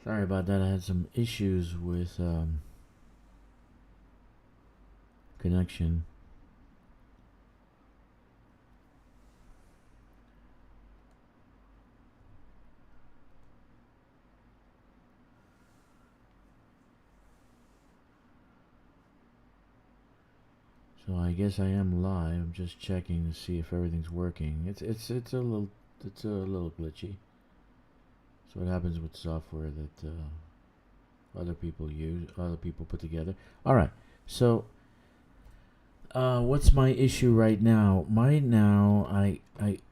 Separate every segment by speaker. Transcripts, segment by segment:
Speaker 1: Sorry about that. I had some issues with connection. So I guess I am live. I'm just checking to see if everything's working. It's a little glitchy. So what happens with software that other people put together. All right. So what's my issue right now?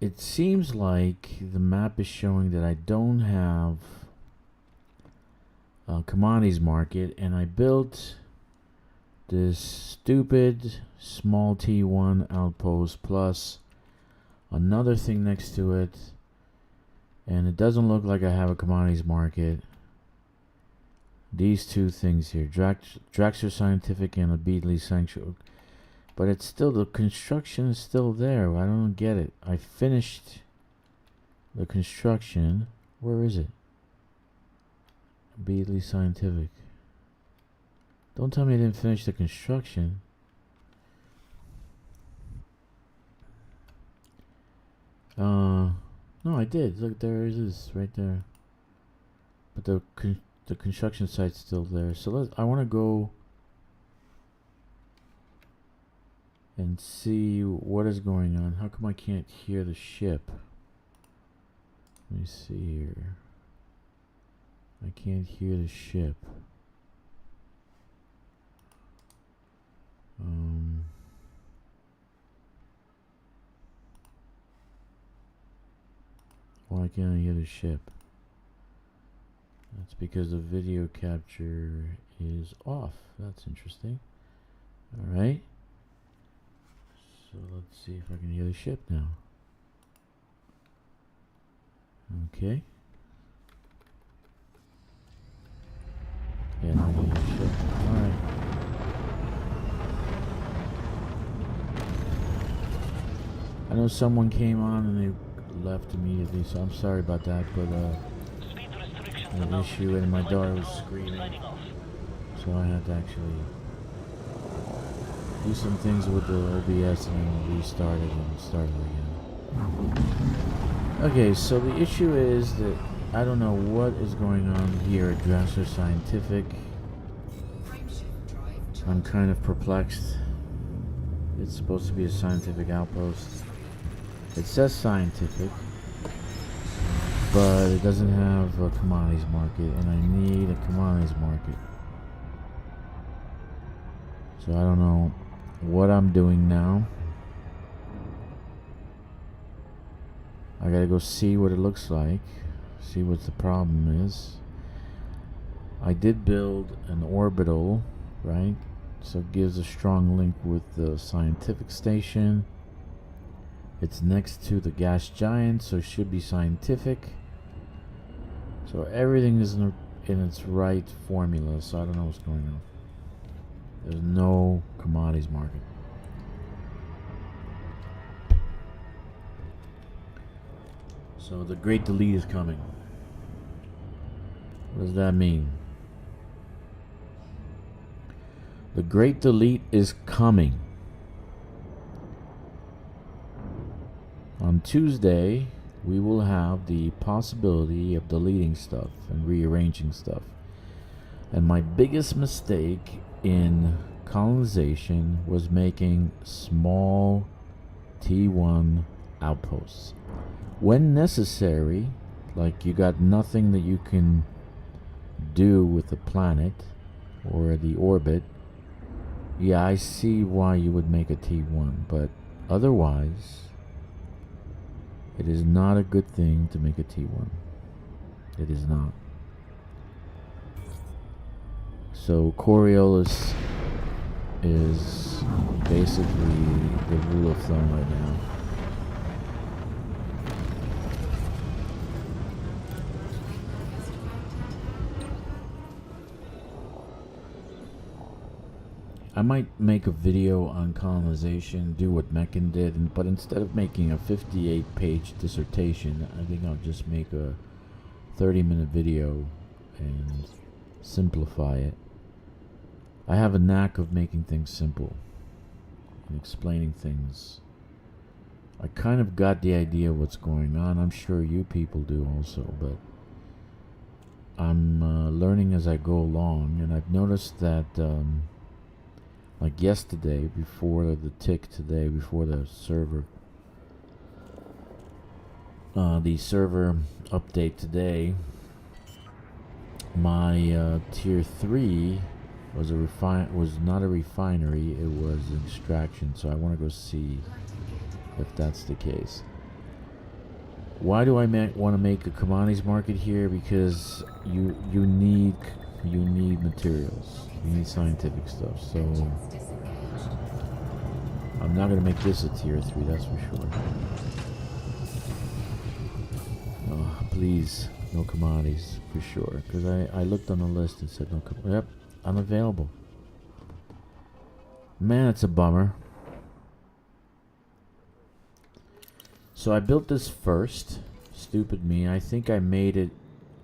Speaker 1: It seems like the map is showing that I don't have a commodities market, and I built this stupid small T1 outpost plus another thing next to it, and it doesn't look like I have a commodities market. These two things here, Draxter Scientific and a Beedley Sanctuary. But it's still, the construction is still there. I don't get it. I finished the construction. Where is it? Beedley Scientific. Don't tell me I didn't finish the construction. No, I did. Look, there it is, right there. But the construction site's still there. So I want to go and see what is going on. How come I can't hear the ship? Let me see here. I can't hear the ship. Why can't I hear the ship? That's because the video capture is off. That's interesting. Alright. So let's see if I can hear the ship now. Okay. Yeah, I hear the ship. Alright. I know someone came on and they left immediately, so I'm sorry about that, but an issue, and my daughter was screaming, so I had to actually do some things with the OBS and then restart it and start it again. Okay, so the issue is that I don't know what is going on here at Dresser Scientific. I'm kind of perplexed. It's supposed to be a scientific outpost. It says scientific, but it doesn't have a commodities market, and I need a commodities market. So I don't know what I'm doing now. I gotta go see what it looks like, see what the problem is. I did build an orbital, right? So it gives a strong link with the scientific station. It's next to the gas giant, so it should be scientific. So everything is in its right formula, so I don't know what's going on. There's no commodities market. So the great delete is coming. What does that mean? The great delete is coming. On Tuesday, we will have the possibility of deleting stuff and rearranging stuff. And my biggest mistake in colonization was making small T1 outposts. When necessary, like you got nothing that you can do with the planet or the orbit, yeah, I see why you would make a T1, but otherwise, it is not a good thing to make a T1. It is not. So Coriolis is basically the rule of thumb right now. I might make a video on colonization, do what Meccan did, but instead of making a 58-page dissertation, I think I'll just make a 30-minute video and simplify it. I have a knack of making things simple and explaining things. I kind of got the idea of what's going on. I'm sure you people do also, but I'm learning as I go along, and I've noticed that like yesterday, before the tick today, before the server update today, my tier 3 was not a refinery, it was an extraction. So I want to go see if that's the case. Why do I want to make a commodities market here? Because you need materials, you need scientific stuff. So I'm not gonna make this a tier 3, that's for sure. Oh, please, no commodities for sure. Because I looked on the list and said no. Yep, unavailable. Man, it's a bummer. So I built this first. Stupid me. I think I made it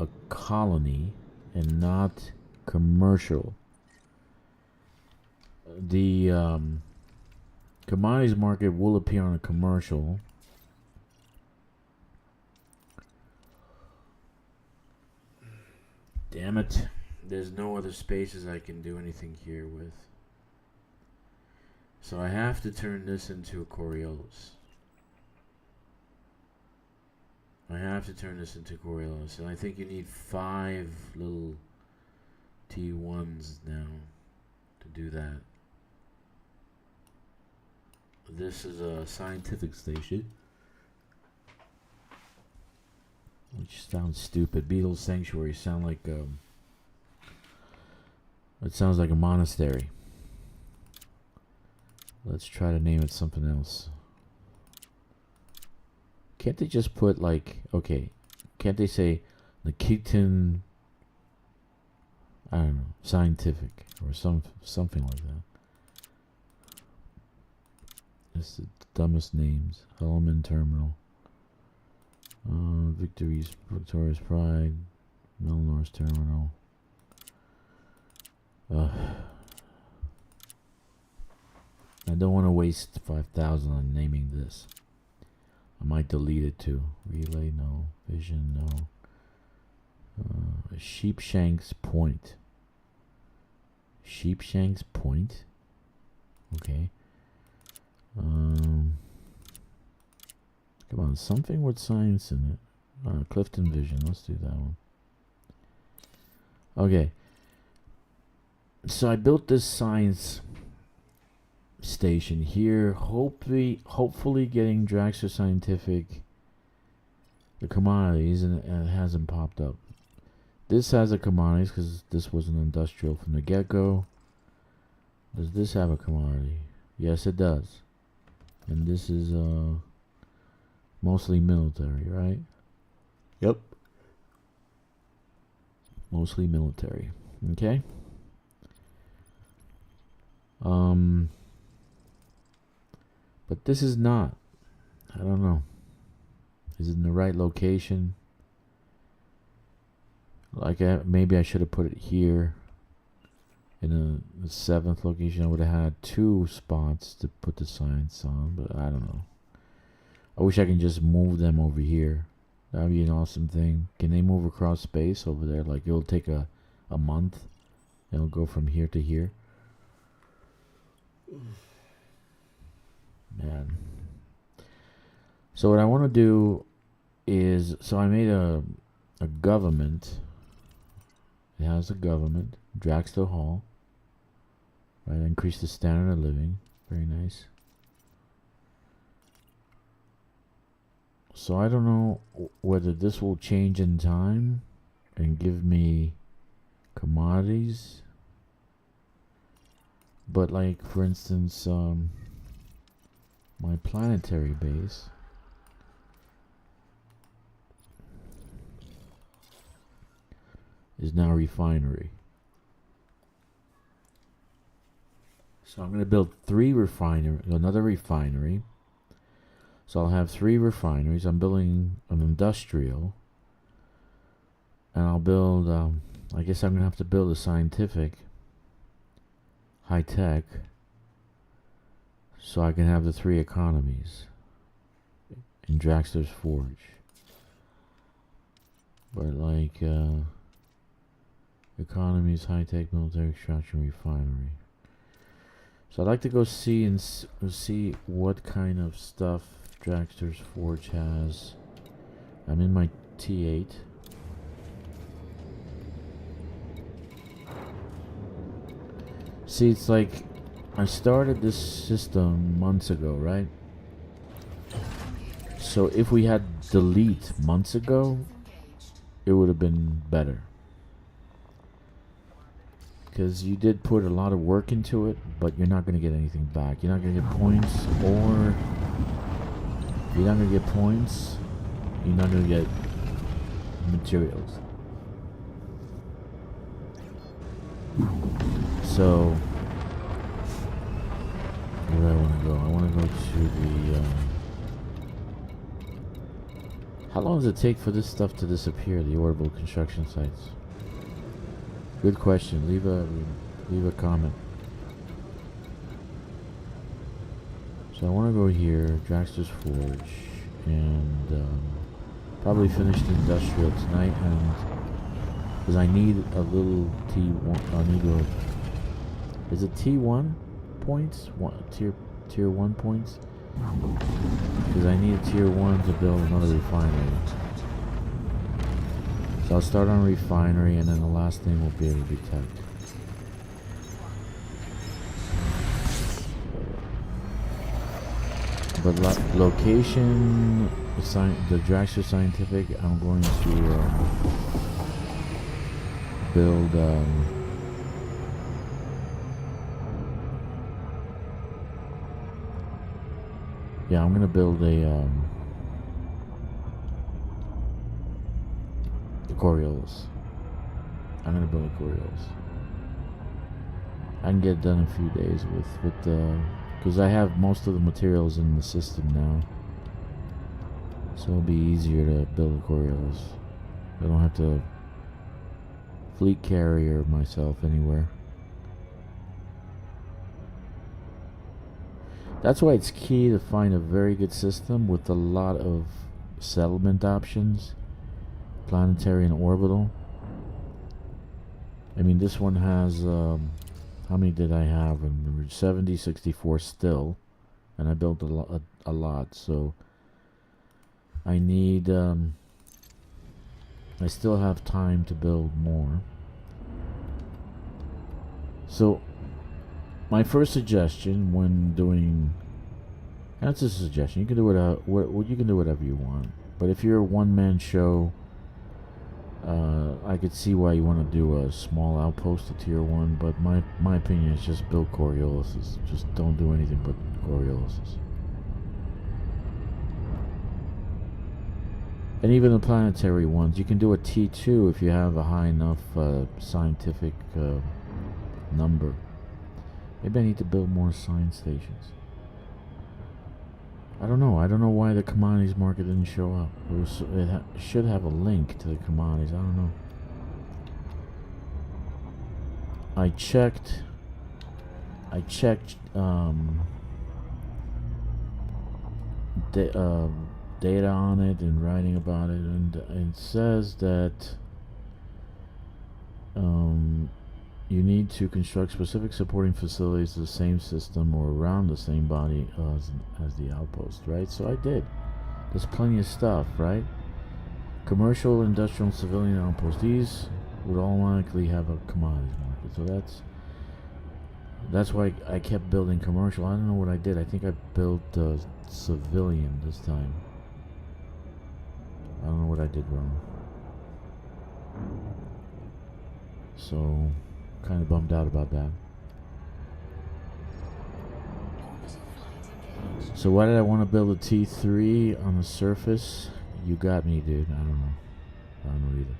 Speaker 1: a colony and not commercial. The commodities market will appear on a commercial. Damn it. There's no other spaces I can do anything here with. So I have to turn this into a Coriolis. And I think you need 5 little T1s now to do that. This is a scientific station, which sounds stupid. Beetle Sanctuary sound like it sounds like a monastery. Let's try to name it something else. Can't they just put like, okay, can't they say Nikitan, I don't know, scientific or something like that? It's the dumbest names. Hellman Terminal, Victorious Pride, Melnor's Terminal. I don't want to waste 5,000 on naming this. I might delete it too. Relay, no. Vision, no. Sheepshanks Point. Sheepshanks Point? Okay. Come on, something with science in it. Clifton Vision, let's do that one. Okay. So I built this science station here, hopefully getting Draxter Scientific the commodities, and it hasn't popped up. This has a commodities because this was an industrial from the get-go. Does this have a commodity? Yes, it does. And this is mostly military, right? Yep. Mostly military. Okay. But this is not. I don't know. Is it in the right location? Like maybe I should have put it here. In the 7th location, I would have had 2 spots to put the science on, but I don't know. I wish I can just move them over here. That would be an awesome thing. Can they move across space over there? Like it'll take a month. It'll go from here to here. Man. So what I want to do is, so I made a government. It has a government. Draxter Hall. Right, increase the standard of living. Very nice. So I don't know whether this will change in time and give me commodities. But like, for instance, my planetary base is now a refinery. So I'm going to build another refinery. So I'll have 3 refineries. I'm building an industrial, and I'll build I guess I'm gonna have to build a scientific, high tech, so I can have the 3 economies in Draxter's Forge. But like, economies, high tech, military extraction, refinery. So I'd like to go see and see what kind of stuff Draxter's Forge has. I'm in my T8. See, it's like I started this system months ago, right? So if we had delete months ago, it would have been better. Because you did put a lot of work into it, but you're not going to get anything back. You're not going to get points, or you're not going to get points. You're not going to get materials. So, where do I want to go? I want to go to the... how long does it take for this stuff to disappear, the orbital construction sites? Good question. Leave a comment. So I want to go here, Draxter's Forge, and probably finish the industrial tonight, and because I need a little T1. I need a... is it T1 points? Tier 1 points? Because I need a tier 1 to build another refinery. So I'll start on refinery, and then the last thing will be able to be tech. But location, the Draxter Scientific, I'm going to build yeah, I'm going to build a Coriolis. I'm gonna build a Coriolis. I can get it done in a few days with because I have most of the materials in the system now, so it'll be easier to build a Coriolis. I don't have to fleet carrier myself anywhere. That's why it's key to find a very good system with a lot of settlement options. Planetary and orbital. I mean, this one has how many did I have? 70, 64 still, and I built a lot. So I need I still have time to build more. So my first suggestion when doing, that's a suggestion. You can do you can do whatever you want. But if you're a one-man show, I could see why you want to do a small outpost to tier 1, but my opinion is just build Coriolises. Just don't do anything but Coriolises. And even the planetary ones, you can do a T2 if you have a high enough scientific number. Maybe I need to build more science stations. I don't know. I don't know why the commodities market didn't show up. It should have a link to the commodities. I don't know. I checked data on it and writing about it, and it says that you need to construct specific supporting facilities to the same system or around the same body as the outpost, right? So I did. There's plenty of stuff, right? Commercial, industrial, and civilian outposts. These would automatically have a commodities market. So that's why I kept building commercial. I don't know what I did. I think I built civilian this time. I don't know what I did wrong. So kind of bummed out about that. So why did I want to build a T3 on the surface? You got me, dude. I don't know either.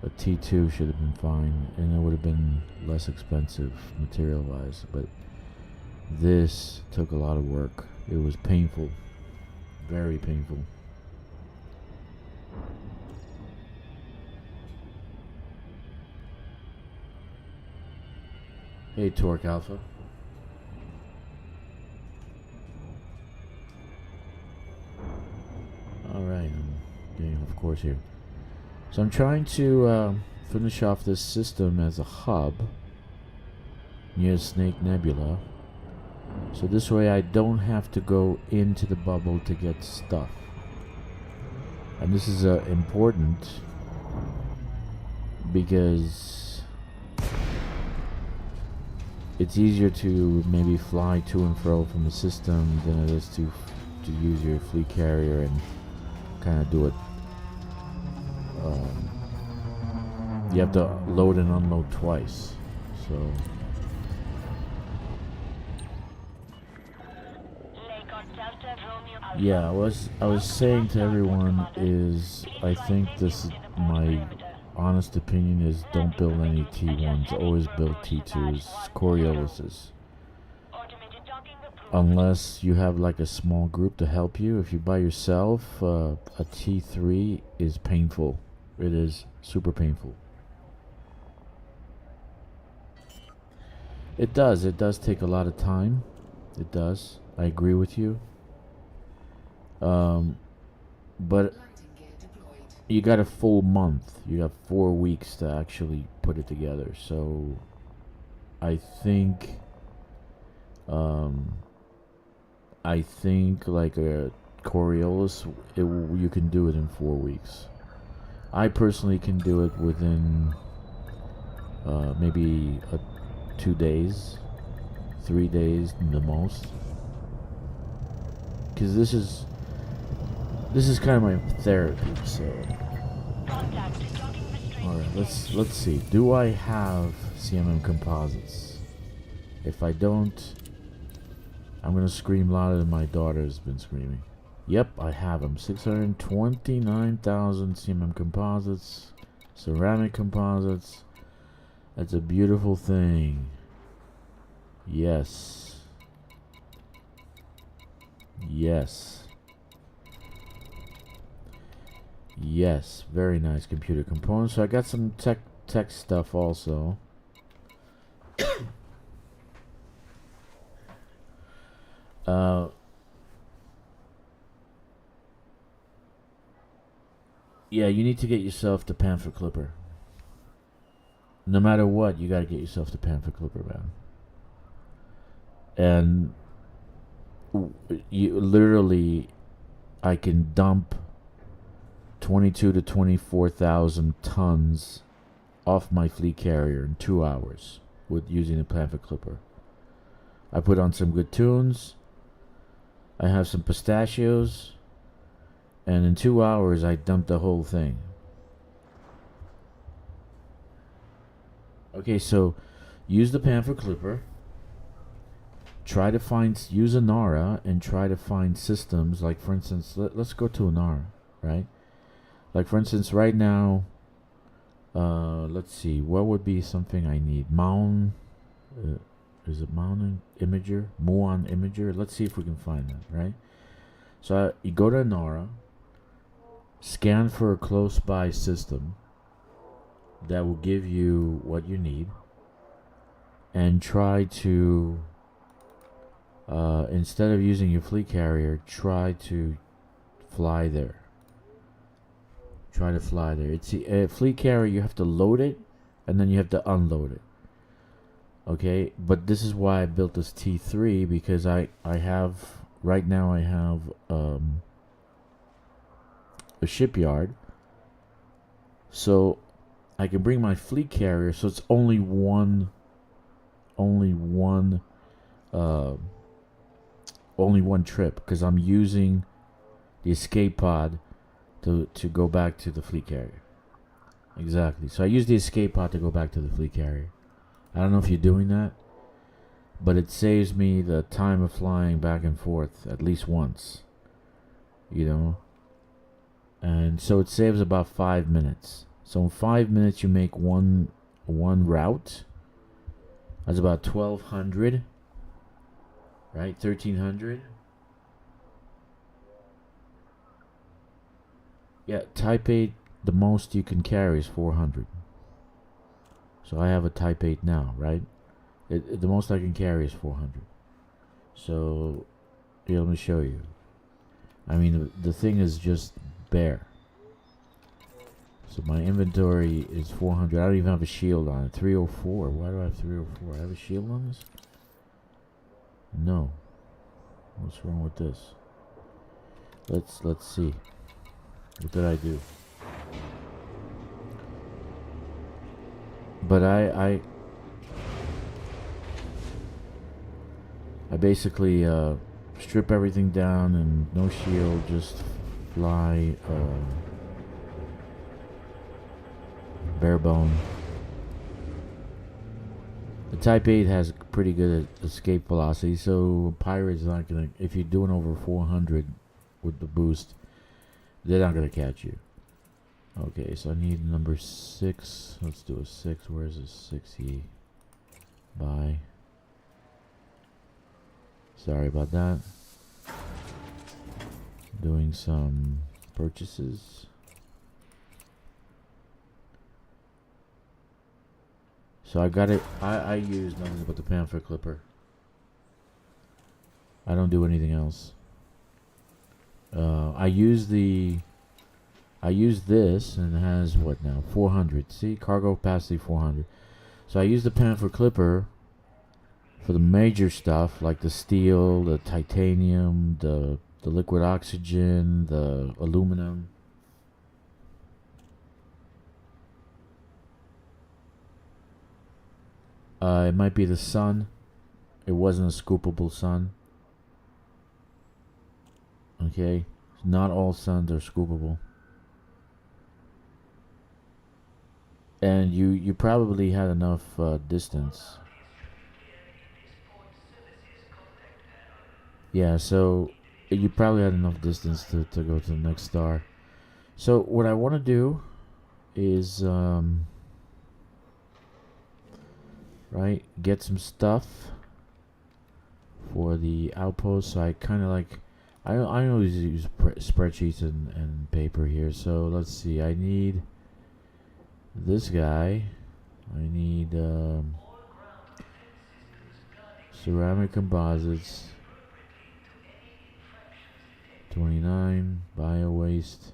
Speaker 1: A T2 should have been fine, and it would have been less expensive material-wise, but this took a lot of work. It was painful. Very painful. Hey, Torque Alpha. Alright, I'm getting off course here. So I'm trying to finish off this system as a hub near Snake Nebula. So this way I don't have to go into the bubble to get stuff. And this is important because it's easier to maybe fly to and fro from the system than it is to use your fleet carrier and kind of do it. You have to load and unload twice. So yeah, I was saying to everyone is I think this is my honest opinion is don't build any T1s, always build T2s, Corioluses. Unless you have like a small group to help you. If you're by yourself, a T3 is painful. It is super painful. It does take a lot of time. It does. I agree with you. But you got a full month. You got 4 weeks to actually put it together. So I think like a Coriolis, you can do it in 4 weeks. I personally can do it within maybe 2 days, 3 days the most. Because this is kind of my therapy. So, all right, let's see. Do I have CMM composites? If I don't, I'm gonna scream louder than my daughter's been screaming. Yep, I have them. 629,000 CMM composites, ceramic composites. That's a beautiful thing. Yes. Yes. Yes, very nice computer components. So I got some tech stuff also. Yeah, you need to get yourself the Panther Clipper. No matter what, you gotta get yourself the Panther Clipper, man. And you literally, I can dump 22 to 24,000 tons off my fleet carrier in 2 hours with using the Panther Clipper. I put on some good tunes. I have some pistachios. And in 2 hours, I dumped the whole thing. Okay, so use the Panther Clipper. Try to use Anara and try to find systems. Like, for instance, let's go to Anara, right? Like, for instance, right now, let's see, what would be something I need? Is it Muon Imager? Let's see if we can find that, right? So you go to Anara, scan for a close by system that will give you what you need, and try to, instead of using your fleet carrier, try to fly there. It's a fleet carrier, you have to load it, and then you have to unload it. Okay, but this is why I built this T3, because I have, right now I have a shipyard, so I can bring my fleet carrier, so it's only one trip, because I'm using the escape pod to go back to the fleet carrier. Exactly. So I use the escape pod to go back to the fleet carrier. I don't know if you're doing that, but it saves me the time of flying back and forth at least once. You know? And so it saves about 5 minutes. So in 5 minutes you make one route. That's about 1,200. Right? 1,300. Yeah, Type 8, the most you can carry is 400. So I have a Type 8 now, right? The most I can carry is 400. So, yeah, let me show you. I mean, the thing is just bare. So my inventory is 400. I don't even have a shield on it. 304. Why do I have 304? I have a shield on this? No. What's wrong with this? Let's see. What did I do? But I basically strip everything down and no shield, just fly bare bone. The Type 8 has pretty good escape velocity, so pirates not gonna. If you're doing over 400 with the boost, they're not gonna catch you. Okay, so I need number 6. Let's do a 6. Where's a 6E? Bye. Sorry about that. Doing some purchases. So I got it. I use nothing but the panther clipper. I don't do anything else. I use this, and it has what now? 400. See, cargo capacity 400. So I use the panther clipper for the major stuff like the steel, the titanium, the liquid oxygen, the aluminum. It might be the sun. It wasn't a scoopable sun. Okay, not all suns are scoopable. And you probably had enough distance. Yeah, so you probably had enough distance to go to the next star. So what I want to do is right, get some stuff for the outpost. So I kind of like, I always use spreadsheets and paper here. So let's see, I need this guy. I need ceramic composites, 29, bio waste.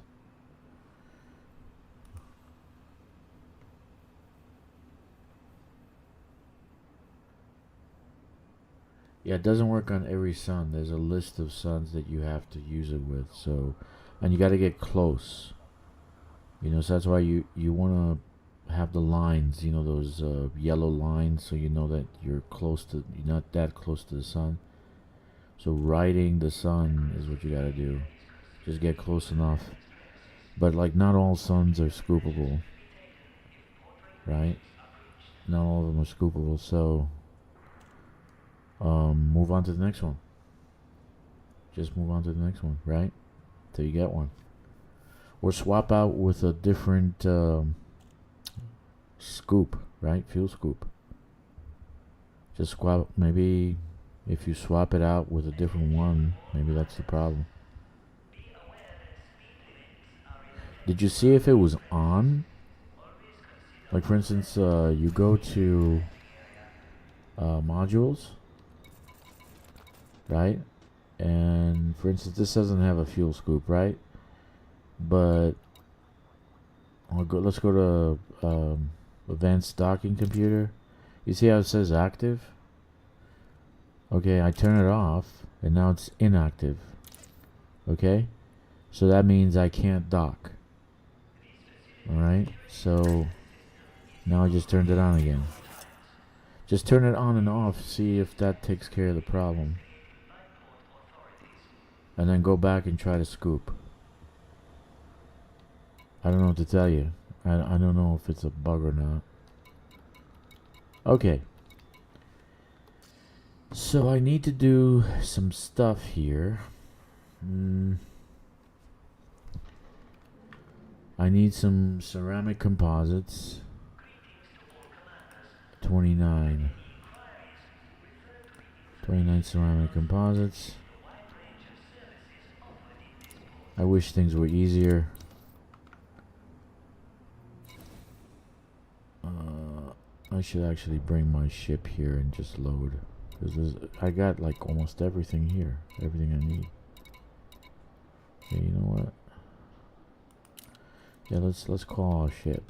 Speaker 1: Yeah, it doesn't work on every sun. There's a list of suns that you have to use it with. So, and you got to get close. You know, so that's why you want to have the lines. You know, those yellow lines, so you know that you're not that close to the sun. So riding the sun is what you got to do. Just get close enough. But like, not all suns are scoopable, right? Not all of them are scoopable. So move on to the next one. Just move on to the next one, right? Till you get one. Or swap out with a different scoop, right? Fuel scoop. Just swap. Maybe if you swap it out with a different one, maybe that's the problem. Did you see if it was on? Like, for instance, you go to modules, right? And for instance, this doesn't have a fuel scoop, right? But let's go to advanced docking computer. You see how it says active? Okay, I turn it off, and now it's inactive. Okay? So that means I can't dock. Alright? So now I just turned it on again. Just turn it on and off, see if that takes care of the problem. And then go back and try to scoop. I don't know what to tell you. I don't know if it's a bug or not. Okay. So I need to do some stuff here. I need some ceramic composites. 29 ceramic composites. I wish things were easier. I should actually bring my ship here and just load. Because I got like almost everything here. Everything I need. Okay, you know what? Yeah, let's call our ship.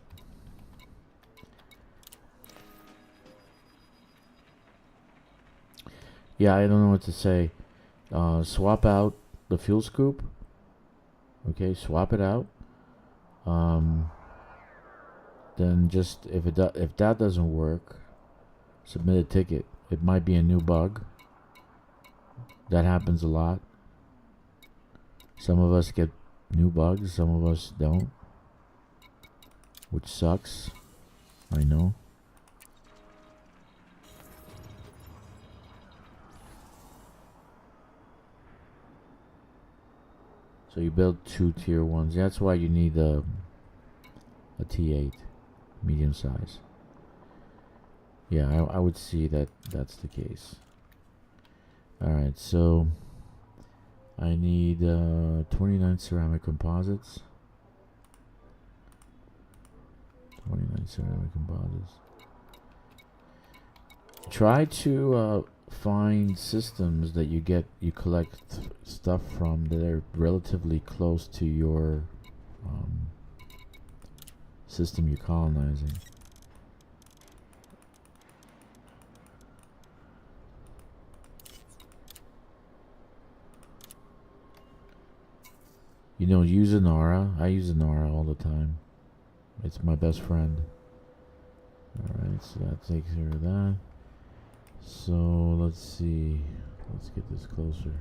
Speaker 1: Yeah, I don't know what to say. Swap out the fuel scoop. Okay, swap it out. Then just if that doesn't work, submit a ticket. It might be a new bug. That happens a lot. Some of us get new bugs, some of us don't, which sucks. I know. So you build 2 tier 1s. That's why you need a T8, medium size. Yeah, I would see that that's the case. Alright, so I need 29 ceramic composites. 29 ceramic composites. Try to find systems that you collect stuff from that are relatively close to your system you're colonizing. You know, use Inara. I use Inara all the time. It's my best friend. Alright, so that takes care of that. So, let's see. Let's get this closer.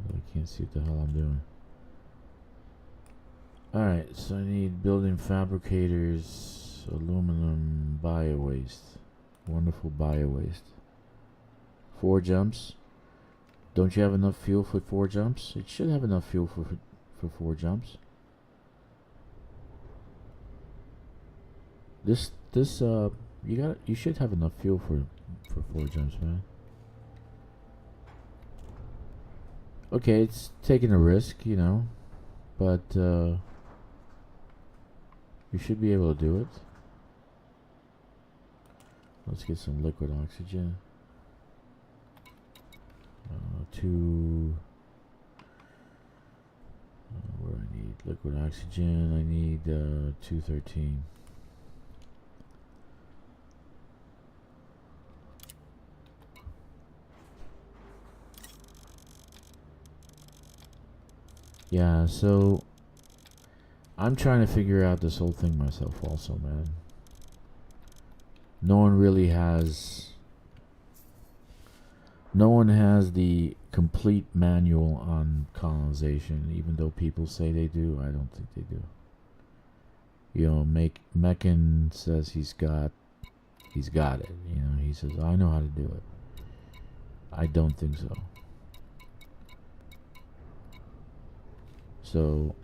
Speaker 1: I can't see what the hell I'm doing. Alright, so I need building fabricators, aluminum, bio-waste. Wonderful bio-waste. 4 jumps. Don't you have enough fuel for 4 jumps? It should have enough fuel for 4 jumps. You should have enough fuel for 4 jumps, man. Okay, it's taking a risk, you know, but you should be able to do it. Let's get some liquid oxygen. 2. What do I need? Liquid oxygen. I need 213. Yeah, so I'm trying to figure out this whole thing myself also, man. No one has the complete manual on colonization, even though people say they do. I don't think they do. You know, Meccan says he's got it. You know, he says, I know how to do it. I don't think so. So,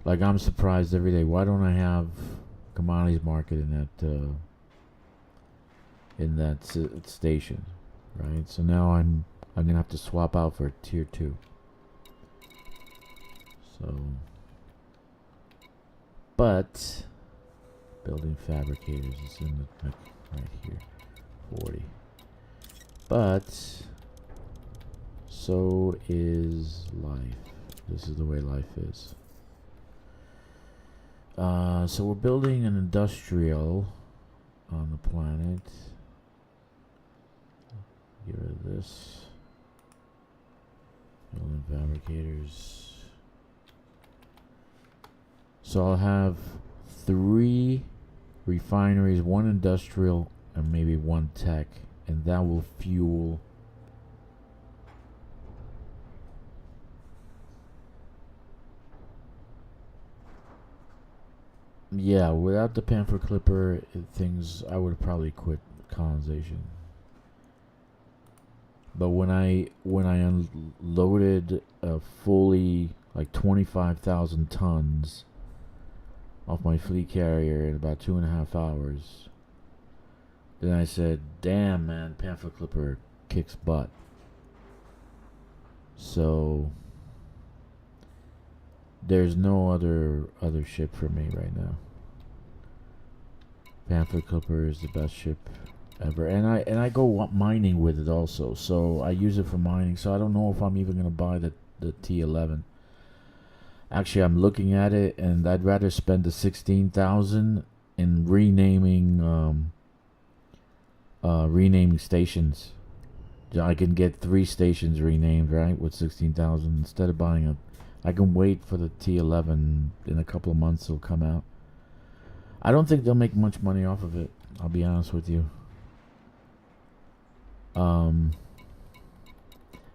Speaker 1: like, I'm surprised every day. Why don't I have commodities market in that station, right? So now I'm gonna have to swap out for tier 2. So, but building fabricators is in the right here, 40. But so is life. This is the way life is. So we're building an industrial on the planet. Get rid of this. Building fabricators. So I'll have 3 refineries, 1 industrial, and maybe 1 tech, and that will fuel yeah, without the Panther Clipper I would probably quit colonization. But when I unloaded a fully like 25,000 tons off my fleet carrier in about 2.5 hours, then I said, "Damn, man, Panther Clipper kicks butt." So there's no other ship for me right now. Pamphlet Clipper is the best ship ever, and I go mining with it also. So I use it for mining. So I don't know if I'm even gonna buy the T11. Actually, I'm looking at it, and I'd rather spend the 16,000 in renaming stations. I can get 3 stations renamed, right, with 16,000 instead of buying a. I can wait for the T11. In a couple of months it'll come out. I don't think they'll make much money off of it, I'll be honest with you.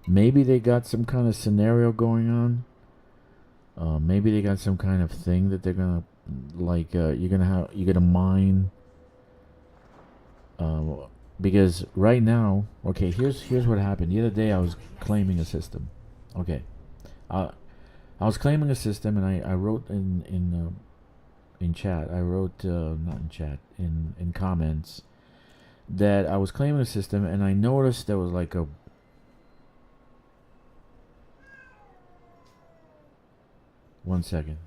Speaker 1: Maybe they got some kind of scenario going on. Maybe they got some kind of thing that they're gonna, like, you're gonna mine. Because right now, okay, here's what happened. The other day I was claiming a system. Okay, I was claiming a system, and I wrote in chat. I wrote not in chat, in comments, that I was claiming a system, and I noticed there was like a. One second.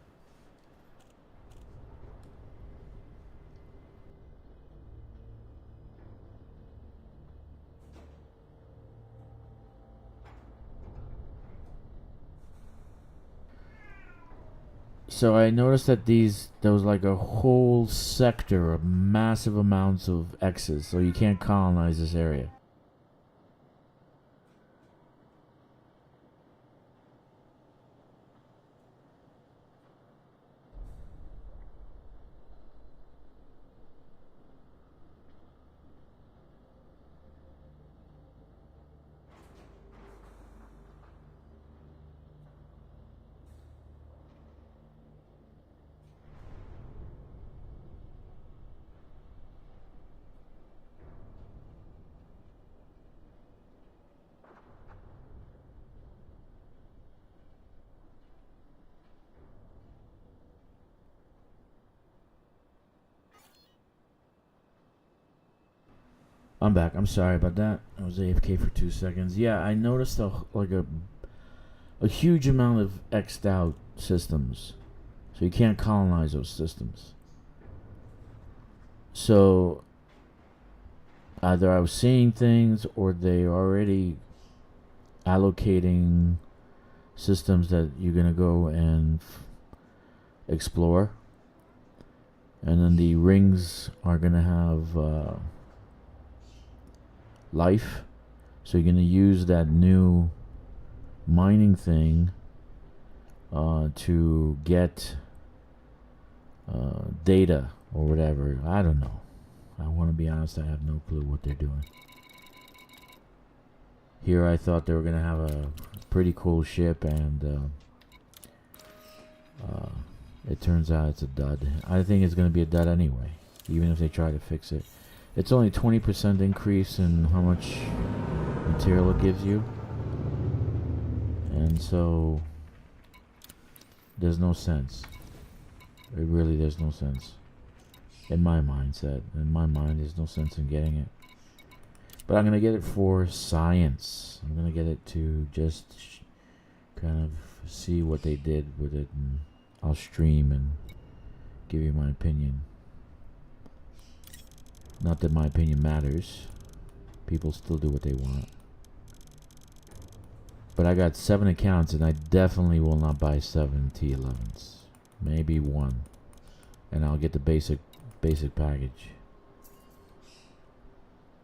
Speaker 1: So I noticed that there was like a whole sector of massive amounts of X's, so you can't colonize this area. I'm back. I'm sorry about that. I was AFK for 2 seconds. Yeah, I noticed a huge amount of X'd out systems, so you can't colonize those systems. So either I was seeing things, or they already allocating systems that you're gonna go and explore, and then the rings are gonna have life, so you're gonna use that new mining thing to get data or whatever. I don't know. I want to be honest, I have no clue what they're doing. Here I thought they were gonna have a pretty cool ship, and it turns out it's a dud. I think it's gonna be a dud anyway, even if they try to fix it. It's only 20% increase in how much material it gives you, and so there's no sense. There's no sense in my mindset. In my mind, there's no sense in getting it. But I'm gonna get it for science. I'm gonna get it to just kind of see what they did with it, and I'll stream and give you my opinion. Not that my opinion matters. People still do what they want. But I got 7 accounts, and I definitely will not buy 7 T11s. Maybe 1. And I'll get the basic package.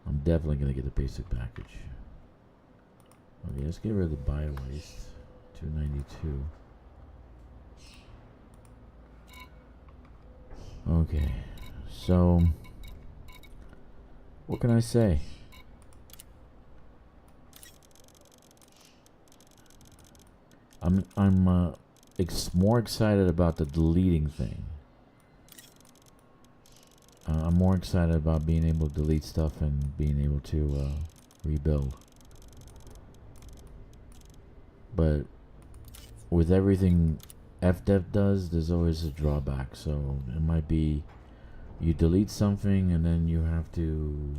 Speaker 1: I'm definitely going to get the basic package. Okay, let's get rid of the bio waste. 292. Okay. So what can I say? I'm more excited about the deleting thing. I'm more excited about being able to delete stuff and being able to rebuild. But with everything FDev does, there's always a drawback. So it might be you delete something and then you have to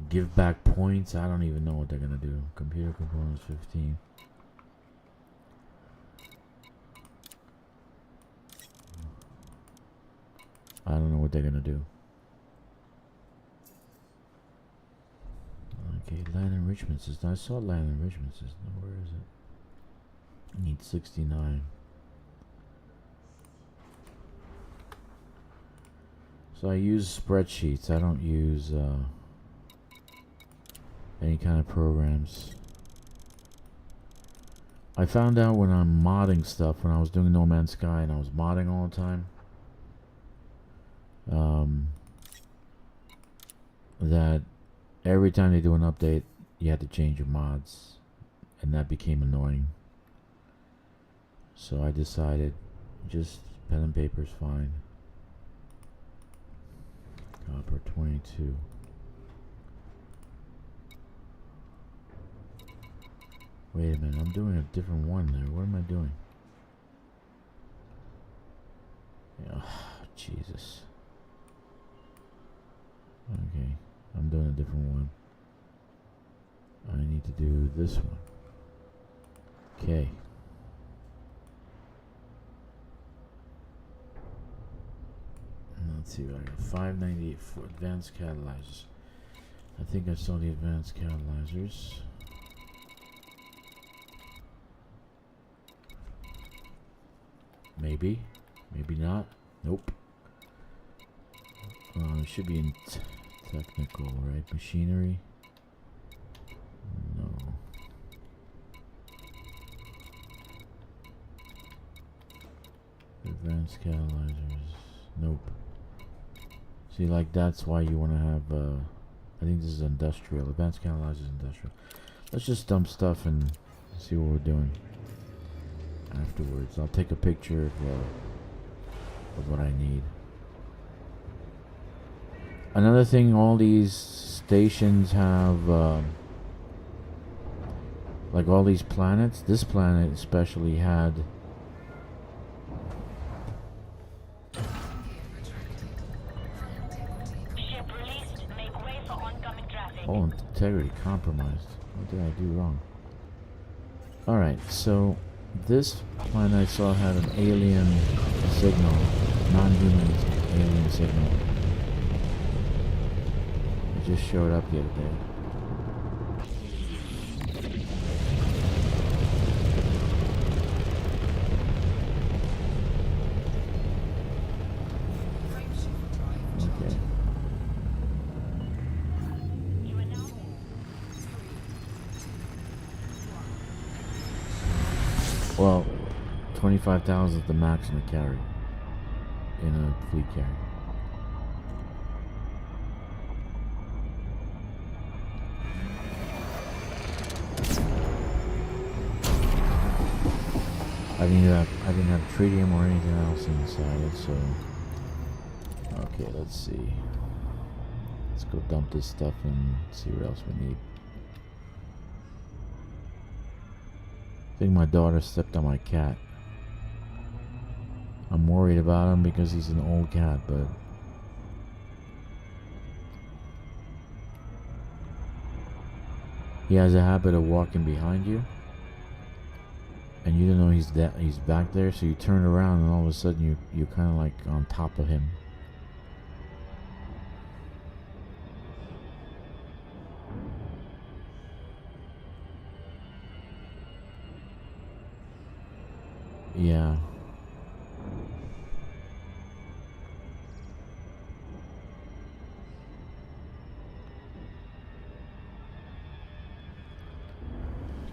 Speaker 1: give back points. I don't even know what they're gonna do. Computer components 15. I don't know what they're gonna do. Okay, land enrichment system. I saw land enrichment system. Where is it? I need 69. So I use spreadsheets. I don't use any kind of programs. I found out when I'm modding stuff, when I was doing No Man's Sky and I was modding all the time, that every time they do an update, you had to change your mods, and that became annoying. So I decided just pen and paper is fine. Copper 22. Wait a minute, I'm doing a different one there. What am I doing? Oh, Jesus. Okay, I'm doing a different one. I need to do this one. Okay. Let's see what I got. 598 for advanced catalyzers. I think I saw the advanced catalyzers. Maybe. Maybe not. Nope. It should be in technical, right? Machinery. No. Advanced catalyzers. Nope. See, like that's why you want to have, I think this is industrial. Advanced catalyzers industrial. Let's just dump stuff and see what we're doing afterwards. I'll take a picture of what I need. Another thing, all these stations have, like all these planets. This planet especially had oh, integrity compromised. What did I do wrong? Alright, so this planet I saw had an alien signal, non-human alien signal. It just showed up the other day. Okay. Well, 25,000 is the max in a carrier, in a fleet carrier. I didn't have tritium or anything else inside it, so okay, let's see. Let's go dump this stuff and see what else we need. I think my daughter stepped on my cat. I'm worried about him because he's an old cat, but he has a habit of walking behind you, and you don't know he's back there, so you turn around and all of a sudden you're kind of like on top of him. Yeah.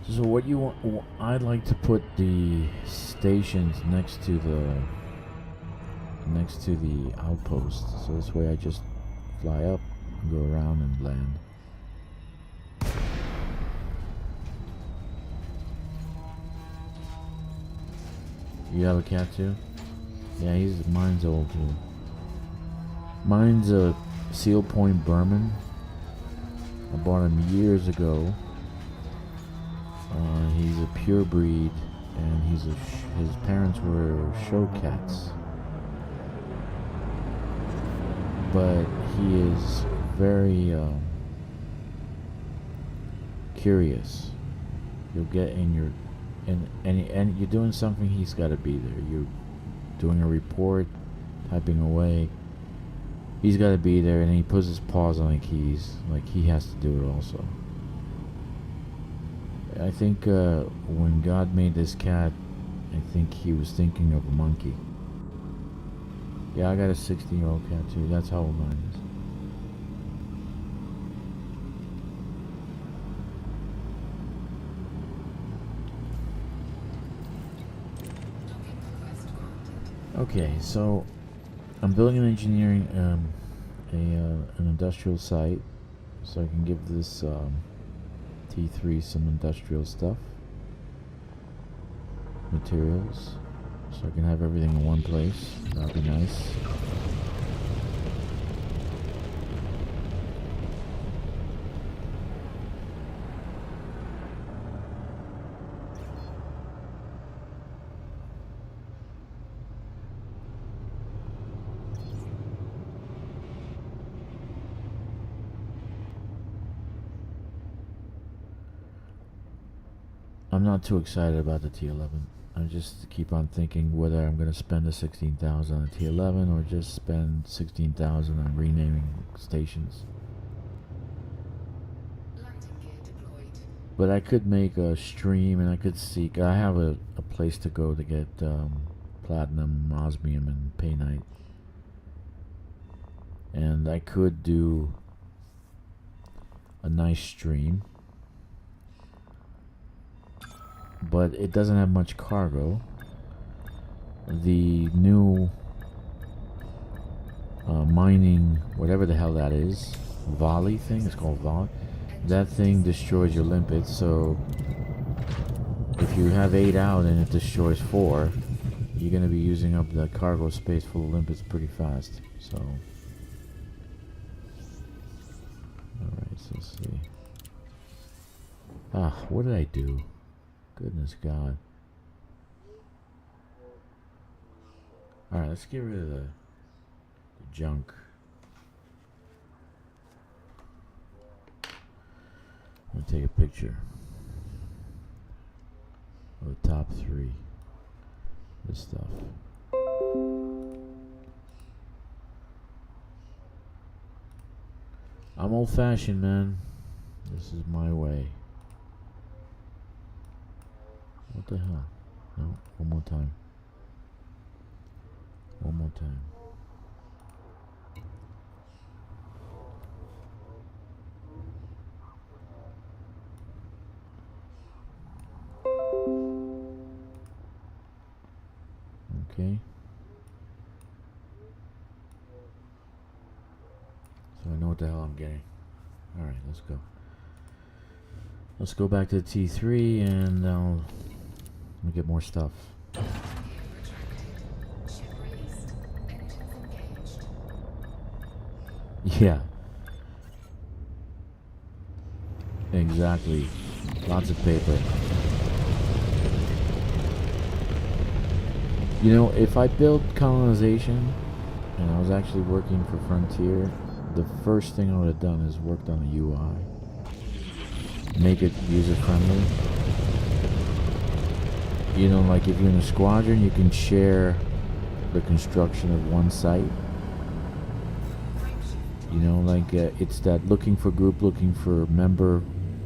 Speaker 1: So what you want? I'd like to put the stations next to the outpost, so this way I just fly up, go around, and land. You have a cat too? Yeah, mine's old too. Mine's a Seal Point Berman. I bought him years ago. He's a pure breed, and his parents were show cats. But he is very curious. You'll get in your and you're doing something, he's got to be there. You're doing a report, typing away, He's got to be there, and he puts his paws on the keys. Like, he has to do it also. I think when God made this cat, I think he was thinking of a monkey. Yeah, I got a 16-year-old cat too. That's how old mine is. Okay, so I'm building an engineering, an industrial site, so I can give this T3 some industrial stuff, materials, so I can have everything in one place. That'd be nice. I'm not too excited about the T11. I just keep on thinking whether I'm going to spend the 16,000 on the T11 or just spend 16,000 on renaming stations. But I could make a stream, and I could seek. I have a place to go to get platinum, osmium, and paynite. And I could do a nice stream, but it doesn't have much cargo. The new mining, whatever the hell that is, volley thing, it's called volley. That thing destroys your limpets, so if you have 8 out and it destroys 4, you're going to be using up the cargo space full of limpets pretty fast. So, alright, so let's see. What did I do? Goodness God. Alright, let's get rid of the junk. I'm going to take a picture of the top 3. This stuff. I'm old fashioned, man. This is my way. What the hell? No, one more time. One more time. Okay. So I know what the hell I'm getting. Alright, let's go. Let's go back to the T3 and we'll get more stuff. Yeah. Exactly. Lots of paper. You know, if I built Colonization and I was actually working for Frontier, the first thing I would have done is worked on the UI. Make it user friendly. You know, like if you're in a squadron, you can share the construction of one site. You know, like it's that looking for group, looking for member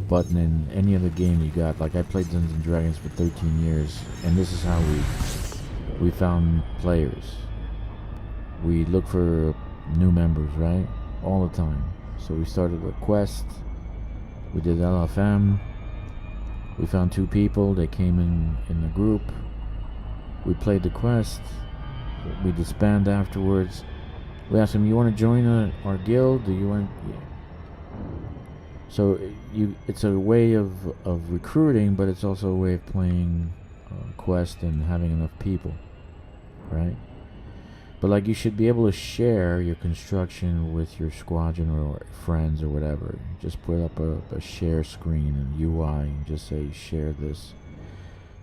Speaker 1: button in any other game you got. Like I played Dungeons and Dragons for 13 years, and this is how we found players. We look for new members, right? All the time. So we started a quest. We did LFM. We found 2 people. They came in the group. We played the quest. We disbanded afterwards. We asked them, "You want to join our guild? Do you want?" Yeah. So it's a way of recruiting, but it's also a way of playing quest and having enough people, right? But like you should be able to share your construction with your squadron or friends or whatever. Just put up a share screen and UI and just say share this.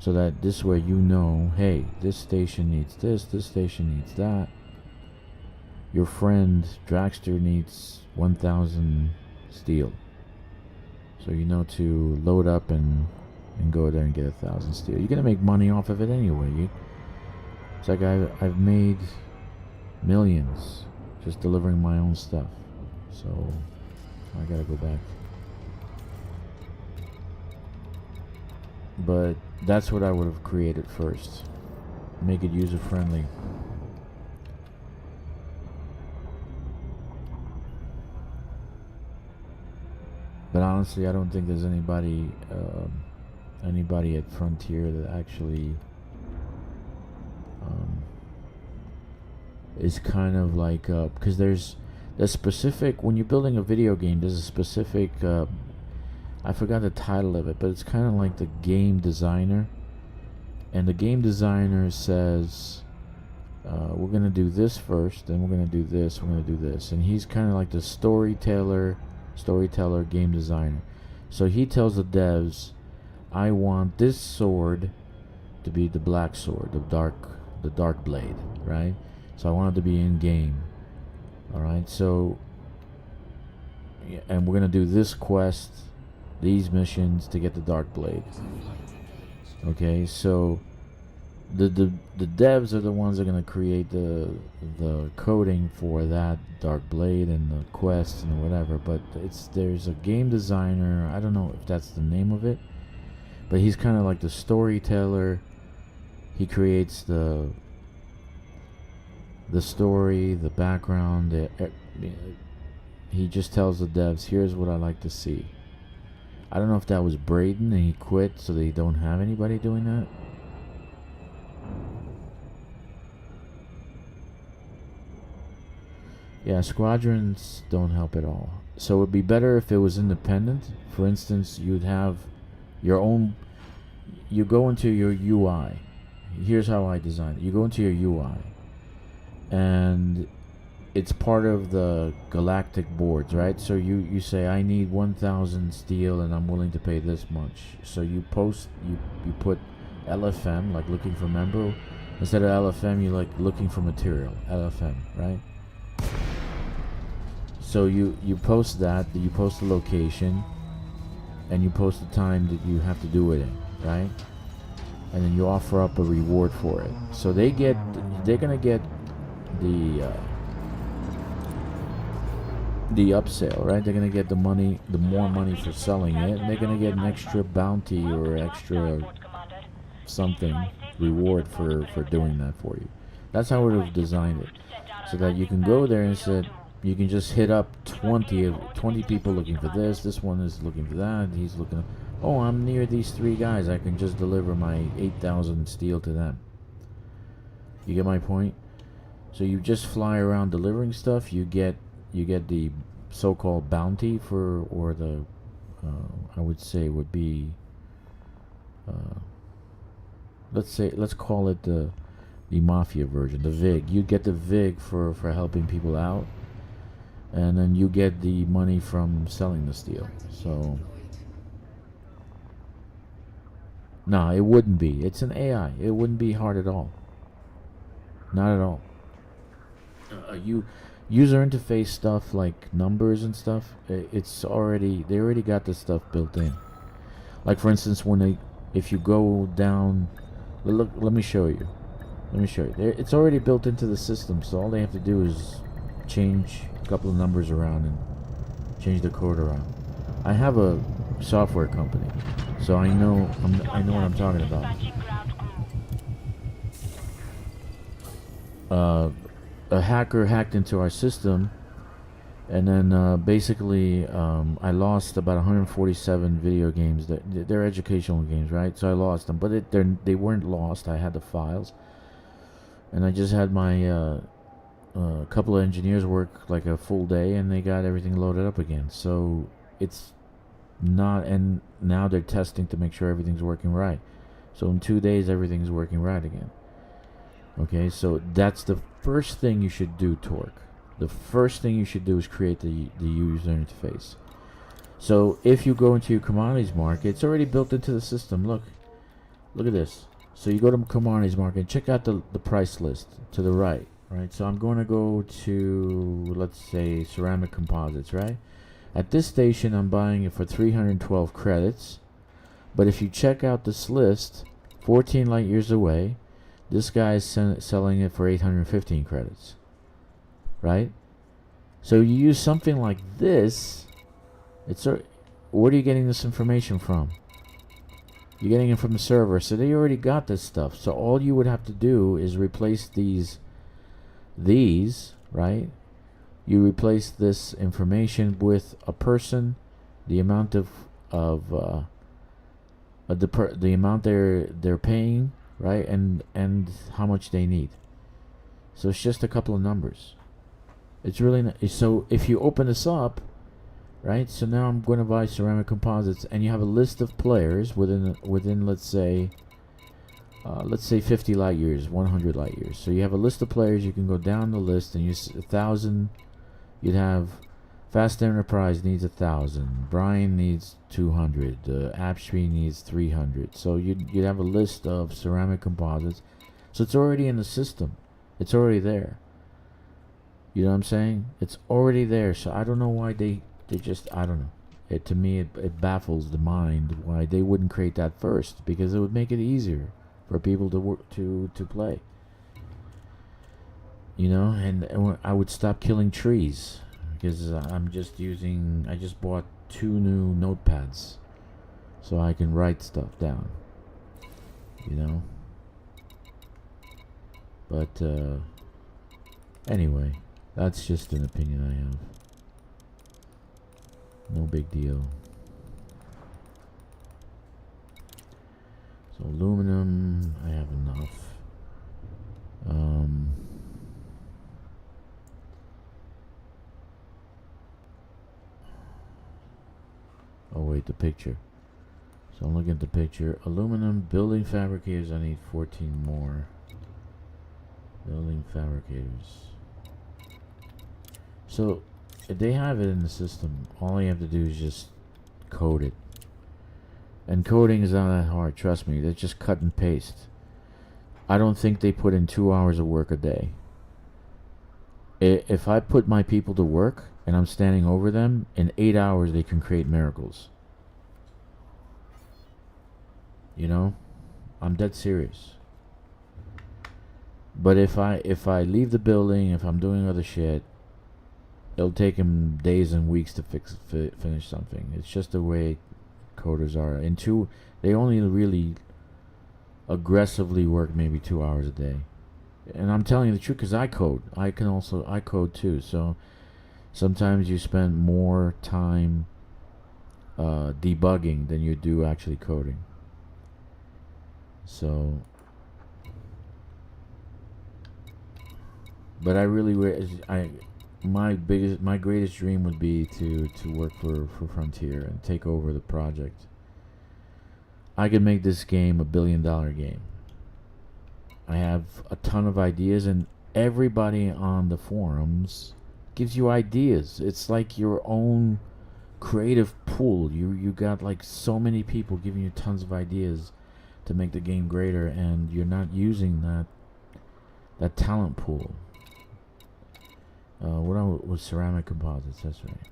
Speaker 1: So that this way you know, hey, this station needs this station needs that. Your friend Dragster needs 1,000 steel. So you know to load up and go there and get 1,000 steel. You're gonna make money off of it anyway. It's like I've made millions just delivering my own stuff. So I gotta go back. But that's what I would have created first. Make it user friendly. But honestly, I don't think there's anybody at Frontier that actually is kind of like because there's specific, when you're building a video game, there's a specific I forgot the title of it, but it's kind of like the game designer, and the game designer says we're gonna do this first, then we're gonna do this, we're gonna do this, and he's kind of like the storyteller game designer. So he tells the devs, I want this sword to be the black sword, the dark blade, right? So I want it to be in game. Alright, so and we're gonna do this quest, these missions to get the dark blade. Okay, so the devs are the ones that are gonna create the coding for that dark blade and the quests and whatever, but there's a game designer, I don't know if that's the name of it, but he's kind of like the storyteller. He creates the story, the background. He just tells the devs, here's what I like to see. I don't know if that was Braden and he quit so they don't have anybody doing that. Yeah, squadrons don't help at all. So it'd be better if it was independent. For instance, you'd have your own, you go into your UI. Here's how I design it. You go into your UI and it's part of the galactic boards, right? So you say, I need 1,000 steel and I'm willing to pay this much. So you post, you put LFM, like looking for member. Instead of LFM, you like looking for material, LFM, right? So you post that, you post the location, and you post the time that you have to do it in, right? And then you offer up a reward for it. So they're gonna get the upsell, right? They're gonna get the money, the more money for selling it, and they're gonna get an extra bounty or extra something reward for doing that for you. That's how I would have designed it, so that you can go there and said you can just hit up 20 people looking for this one is looking for that, he's looking, oh, I'm near these 3 guys, I can just deliver my 8,000 steel to them. You get my point? So you just fly around delivering stuff, you get the so-called bounty for, or the I would say would be let's call it the mafia version, the VIG. You get the VIG for helping people out, and then you get the money from selling the steel. So no, it wouldn't be. It's an AI. It wouldn't be hard at all. Not at all. User interface stuff like numbers and stuff, they already got this stuff built in. Like for instance, if you go down, let me show you. It's already built into the system, so all they have to do is change a couple of numbers around and change the code around. I have a software company, so I know what I'm talking about. A hacker hacked into our system, and then basically I lost about 147 video games. They're educational games, right? So I lost them, but they weren't lost. I had the files, and I just had my couple of engineers work like a full day, and they got everything loaded up again. So it's not, and now they're testing to make sure everything's working right. So in 2 days, everything's working right again. Okay, so that's the first thing you should do, Torque. The first thing you should do is create the user interface. So if you go into your commodities market, it's already built into the system. Look at this. So you go to commodities market and check out the price list to the right. So I'm going to go to, let's say, ceramic composites, right? At this station, I'm buying it for 312 credits. But if you check out this list, 14 light years away, this guy is selling it for 815 credits, right? So you use something like this. Where are you getting this information from? You're getting it from the server, so they already got this stuff. So all you would have to do is replace these, right? You replace this information with a person, the amount the amount they're paying, right, and how much they need. So it's just a couple of numbers. It's really so. If you open this up, right? So now I'm going to buy ceramic composites, and you have a list of players within let's say 50 light years, 100 light years. So you have a list of players. You can go down the list, and 1,000. You'd have Fast Enterprise needs 1,000. Brian needs 200. Abstree needs 300. So you'd have a list of ceramic composites. So it's already in the system. It's already there. You know what I'm saying? It's already there. So I don't know why they just, I don't know. To me, it baffles the mind why they wouldn't create that first, because it would make it easier for people to work to play. You know, and I would stop killing trees, because I just bought 2 new notepads so I can write stuff down, you know. But anyway, that's just an opinion I have. No big deal. So aluminum, I have enough. Oh wait, the picture. So I'm looking at the picture. Aluminum, building fabricators, I need 14 more. Building fabricators. So if they have it in the system, all you have to do is just code it. And coding is not that hard, trust me. They just cut and paste. I don't think they put in 2 hours of work a day. If I put my people to work and I'm standing over them, in 8 hours they can create miracles. You know? I'm dead serious. But if I leave the building, if I'm doing other shit, it'll take them days and weeks to finish something. It's just the way coders are. They only really aggressively work maybe 2 hours a day. And I'm telling you the truth, because I code. I code too. So sometimes you spend more time debugging than you do actually coding. So, but my greatest dream would be to work for Frontier and take over the project. I could make this game $1 billion game. I have a ton of ideas, and everybody on the forums gives you ideas. It's like your own creative pool. You got like so many people giving you tons of ideas to make the game greater, and you're not using that talent pool. What was ceramic composites? That's right.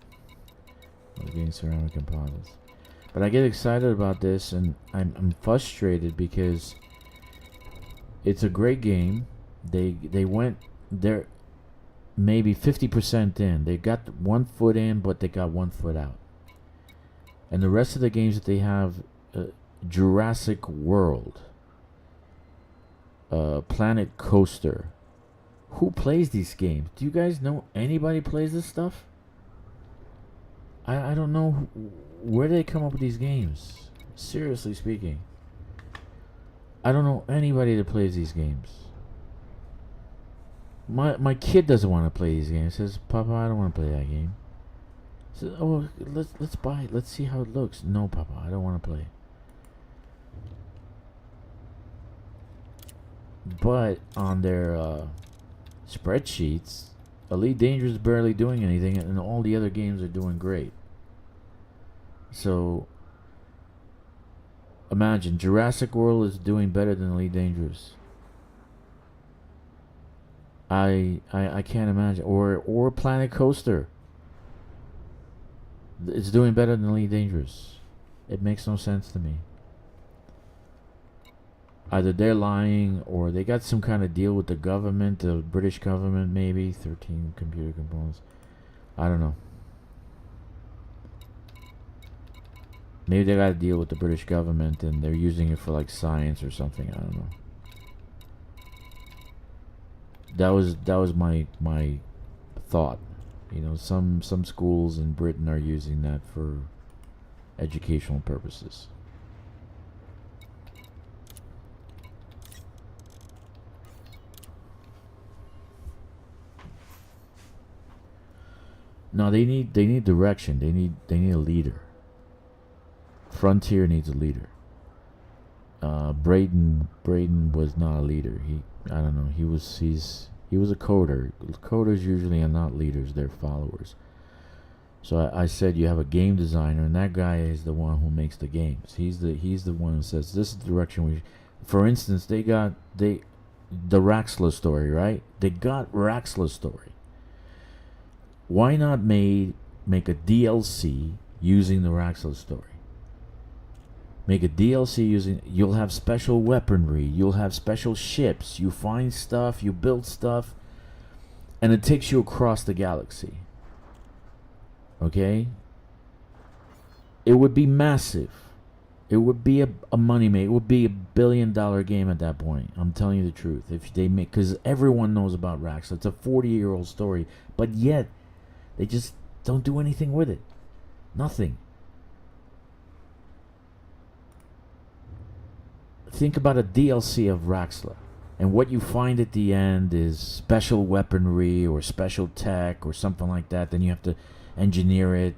Speaker 1: I was getting ceramic composites. But I get excited about this, and I'm frustrated because it's a great game. They went there maybe 50% in. They got 1 foot in, but they got 1 foot out. And the rest of the games that they have, Jurassic World, Planet Coaster. Who plays these games? Do you guys know anybody plays this stuff? I don't know where they come up with these games. Seriously speaking, I don't know anybody that plays these games. My kid doesn't want to play these games. He says, "Papa, I don't want to play that game." I says, "Oh, let's buy it. Let's see how it looks." "No, Papa, I don't want to play." But on their spreadsheets, Elite Dangerous is barely doing anything, and all the other games are doing great. So imagine Jurassic World is doing better than Elite Dangerous. I can't imagine. Or Planet Coaster. It's doing better than Elite Dangerous. It makes no sense to me. Either they're lying, or they got some kind of deal with the government, the British government maybe. 13 computer components. I don't know. Maybe they got to deal with the British government and they're using it for like science or something. I don't know. That was my thought. You know, some schools in Britain are using that for educational purposes. No, they need direction. They need a leader. Frontier needs a leader. Braden was not a leader. I don't know. He was a coder. Coders usually are not leaders; they're followers. So I said you have a game designer, and that guy is the one who makes the games. He's the one who says this is the direction we. For instance, the Raxler story, right? They got Raxler story. Why not make a DLC using the Raxler story? Make a DLC using. You'll have special weaponry. You'll have special ships. You find stuff. You build stuff, and it takes you across the galaxy. Okay. It would be massive. It would be a money maker. It would be $1 billion game at that point. I'm telling you the truth. If they make, because everyone knows about Raxler. It's a 40-year-old story, but yet they just don't do anything with it. Nothing. Think about a DLC of Raxler, and what you find at the end is special weaponry or special tech or something like that. Then you have to engineer it,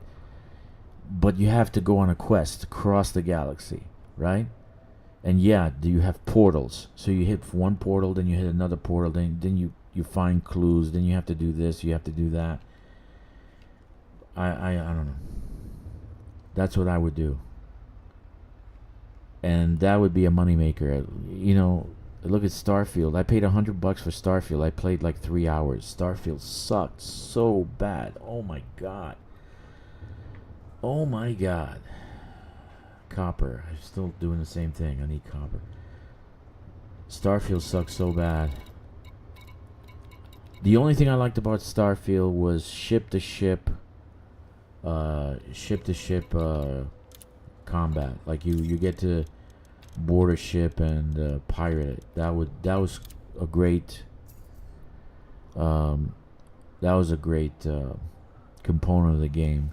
Speaker 1: but you have to go on a quest to cross the galaxy, right? And yeah, do you have portals? So you hit one portal, then you hit another portal, then you find clues, then you have to do this, you have to do that. I don't know. That's what I would do. And that would be a moneymaker. You know, look at Starfield. I paid $100 for Starfield. I played like 3 hours. Starfield sucked so bad. Oh my god. Oh my god. Copper. I'm still doing the same thing. I need copper. Starfield sucked so bad. The only thing I liked about Starfield was ship to ship combat. Like you get to board a ship and pirate it. That was a great component of the game.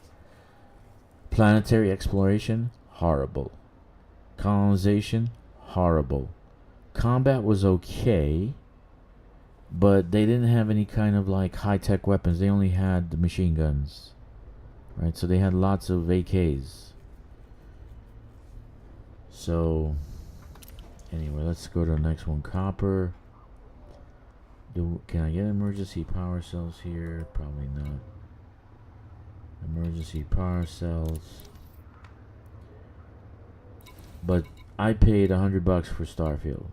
Speaker 1: Planetary exploration, horrible. Colonization, horrible. Combat was okay, but they didn't have any kind of like high-tech weapons. They only had the machine guns, right? So they had lots of AKs. So anyway, let's go to the next one. Copper. Can I get emergency power cells here? Probably not. Emergency power cells. But I paid $100 for Starfield,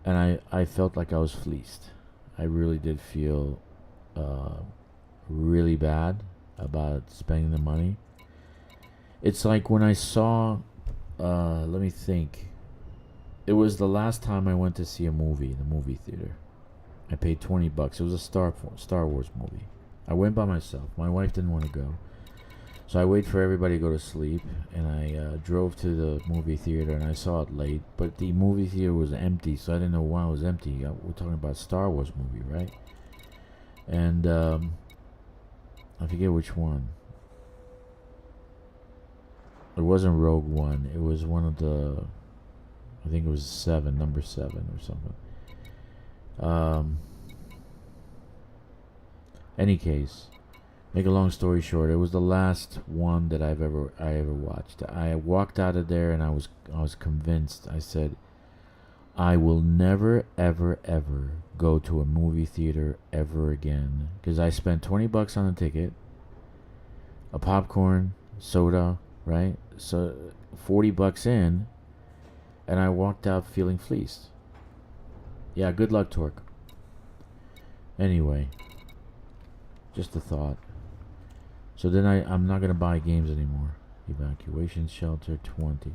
Speaker 1: and I felt like I was fleeced. I really did feel really bad about spending the money. It's like when I saw, let me think. It was the last time I went to see a movie in the movie theater. I paid $20. It was a Star Wars movie. I went by myself. My wife didn't want to go. So I waited for everybody to go to sleep, and I drove to the movie theater, and I saw it late. But the movie theater was empty, so I didn't know why it was empty. We're talking about a Star Wars movie, right? And I forget which one. It wasn't Rogue One. It was one of the... I think it was number 7 or something. Any case, make a long story short, it was the last one that I ever watched. I walked out of there and I was convinced. I said, I will never ever ever go to a movie theater ever again, because I spent $20 on a ticket, a popcorn, soda, right? So $40 in, and I walked out feeling fleeced. Yeah, good luck, Torque. Anyway, just a thought. So then I'm not going to buy games anymore. Evacuation shelter 20.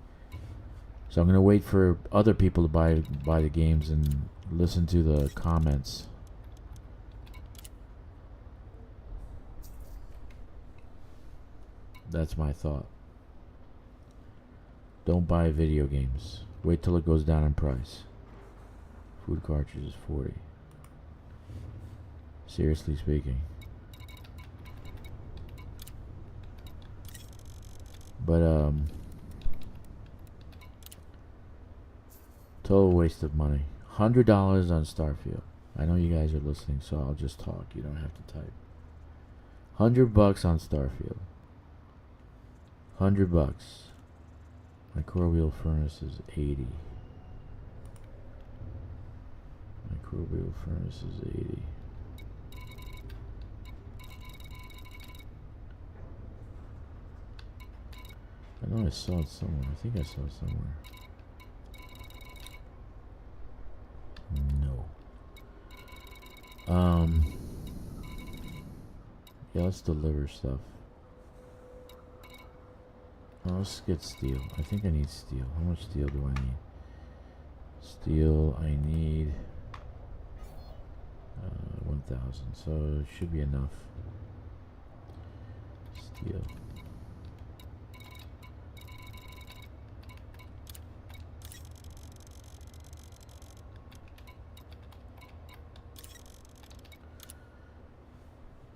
Speaker 1: So I'm going to wait for other people to buy the games and listen to the comments. That's my thought. Don't buy video games. Wait till it goes down in price. Food cartridges 40. Seriously speaking. But total waste of money. $100 on Starfield. I know you guys are listening, so I'll just talk. You don't have to type. $100 on Starfield. $100. My core wheel furnace is 80. My core wheel furnace is 80. I know I saw it somewhere. I think I saw it somewhere. No. Yeah, let's deliver stuff. Oh, let's get steel. I think I need steel. How much steel do I need? Steel, I need 1,000. So it should be enough. Steel.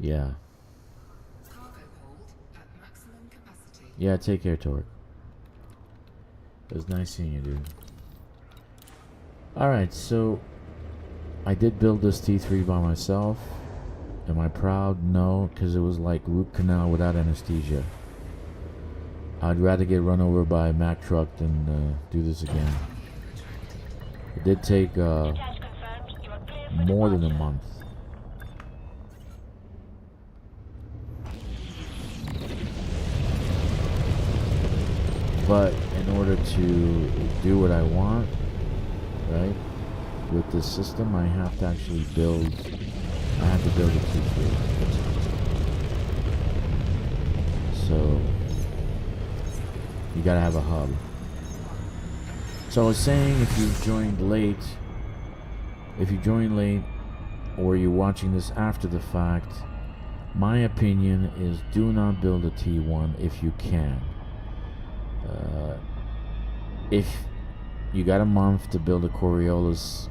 Speaker 1: Yeah. Yeah, take care, Torque. It was nice seeing you, dude. Alright, so I did build this T3 by myself. Am I proud? No, because it was like root canal without anesthesia. I'd rather get run over by a Mack truck than do this again. It did take more than a month. But in order to do what I want, right, with this system, I have to actually build, I have to build a T3. So, you gotta have a hub. So I was saying, if you joined late, or you're watching this after the fact, my opinion is do not build a T1 if you can. If you got a month to build a Coriolis,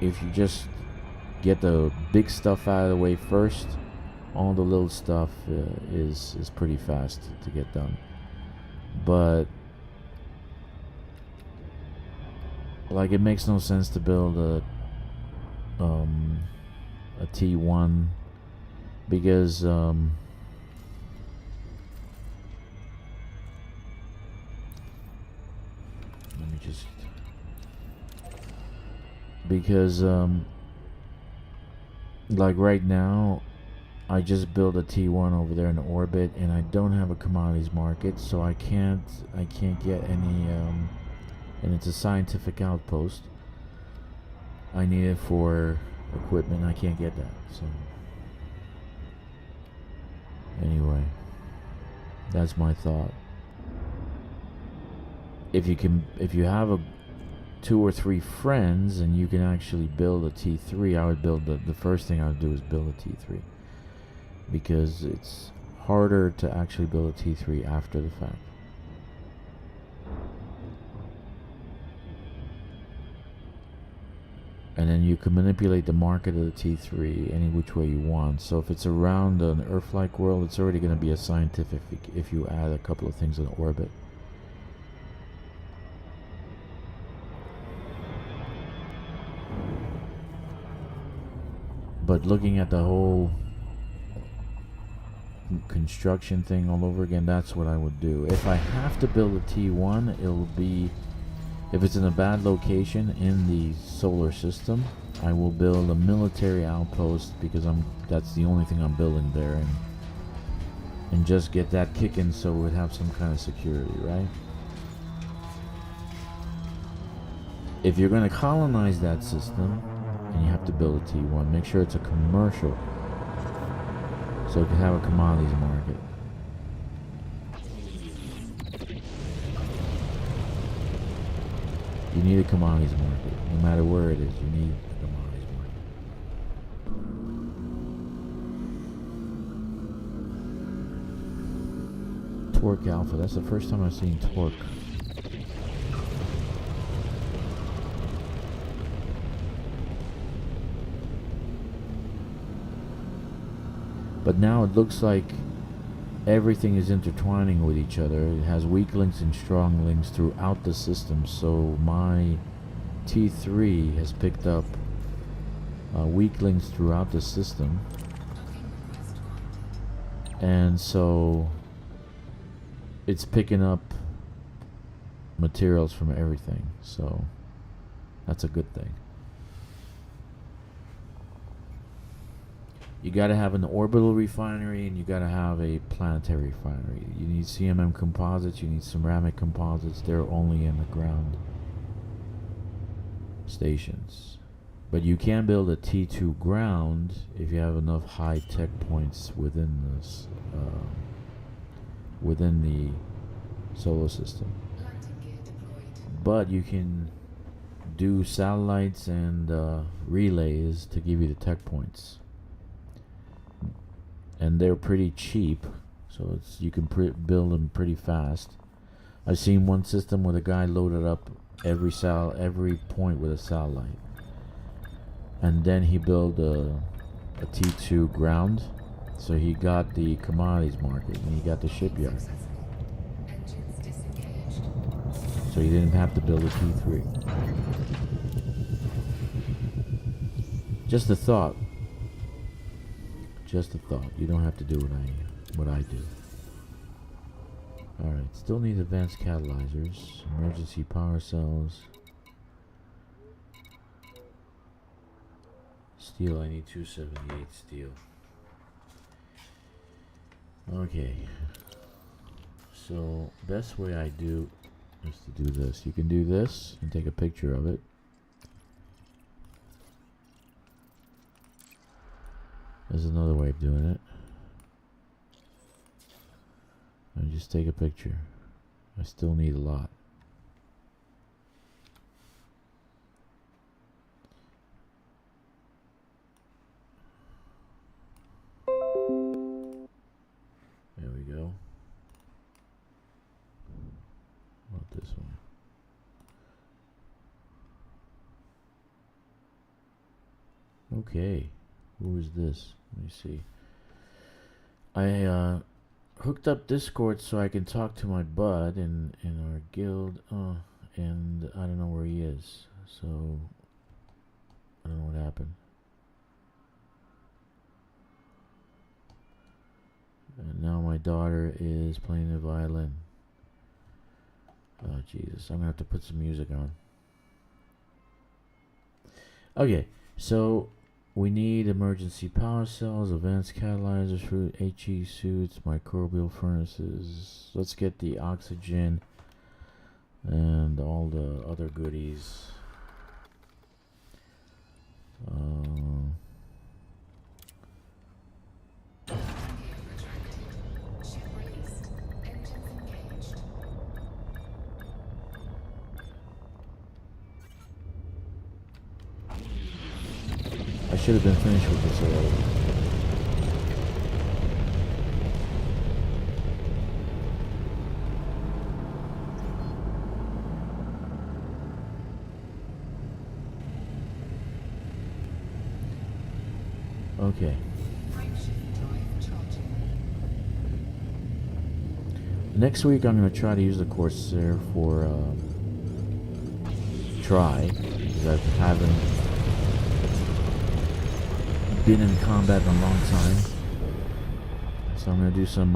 Speaker 1: if you just get the big stuff out of the way first, all the little stuff is pretty fast to get done. But like, it makes no sense to build a T1 because like right now I just built a T1 over there in orbit, and I don't have a commodities market, so I can't get any and it's a scientific outpost. I need it for equipment. I can't get that. So anyway, that's my thought. If you have a 2 or 3 friends and you can actually build a T3, I would build the first thing I would do is build a T3, because it's harder to actually build a T3 after the fact. And then you can manipulate the market of the T3 any which way you want. So if it's around an Earth-like world, it's already going to be a scientific if you add a couple of things in orbit. But looking at the whole construction thing all over again, that's what I would do. If I have to build a T1, it'll be, if it's in a bad location in the solar system, I will build a military outpost, because that's the only thing I'm building there, and just get that kicking so it would have some kind of security, right? If you're going to colonize that system and you have to build a T1, make sure it's a commercial, so it can have a commodities market. You need a commodities market. No matter where it is, you need a commodities market. Torque Alpha. That's the first time I've seen Torque. But now it looks like everything is intertwining with each other. It has weak links and strong links throughout the system. So my T3 has picked up weak links throughout the system. And so it's picking up materials from everything. So that's a good thing. You gotta have an orbital refinery and you gotta have a planetary refinery. You need CMM composites, you need ceramic composites. They're only in the ground stations. But you can build a T2 ground if you have enough high tech points within this, within the solar system. But you can do satellites and relays to give you the tech points. And they're pretty cheap, so you can build them pretty fast. I've seen one system where the guy loaded up every point with a satellite, and then he built a T2 ground, so he got the commodities market and he got the shipyard, so he didn't have to build a T3. Just a thought. Just a thought. You don't have to do what I do. Alright, still need advanced catalyzers, emergency power cells. Steel, I need 278 steel. Okay. So, best way I do is to do this. You can do this and take a picture of it. There's another way of doing it. I just take a picture. I still need a lot. There we go. Not this one. Okay. Who is this? Let me see. I hooked up Discord so I can talk to my bud in our guild, and I don't know where he is, so I don't know what happened. And now my daughter is playing the violin. Oh Jesus, I'm gonna have to put some music on. Okay, so we need emergency power cells, advanced catalyzers, fruit, HE suits, microbial furnaces. Let's get the oxygen and all the other goodies. I should have been finished with this already. Okay. Next week I'm going to try to use the Corsair for try, because I haven't been in combat in a long time. So I'm going to do some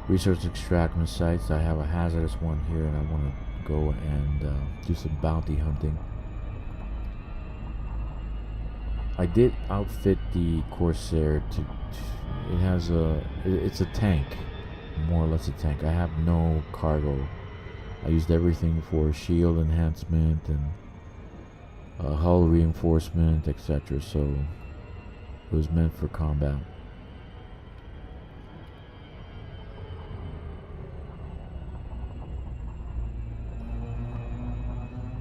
Speaker 1: research extraction sites. I have a hazardous one here and I want to go and do some bounty hunting. I did outfit the Corsair it's a tank, more or less a tank. I have no cargo. I used everything for shield enhancement and hull reinforcement, etc. So it was meant for combat.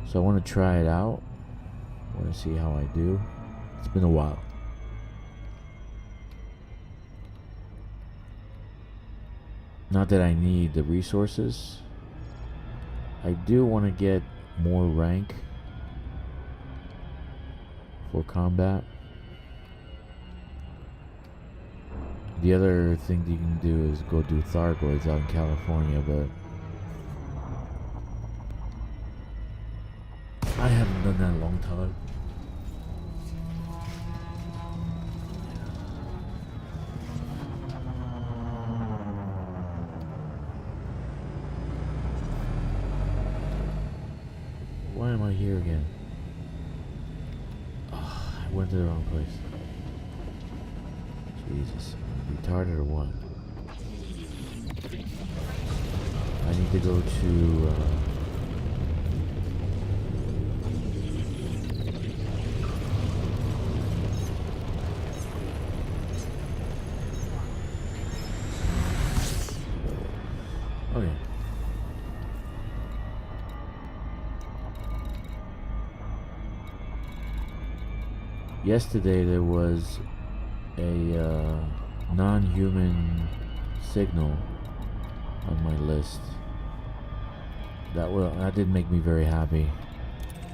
Speaker 1: So I want to try it out. I want to see how I do. It's been a while. Not that I need the resources. I do want to get more rank for combat. The other thing that you can do is go do Thargoids out in California, but I haven't done that in a long time. Why am I here again? Oh, I went to the wrong place. Jesus, retarded or what? I need to go to okay. Yesterday there was a non-human signal on my list. That did make me very happy.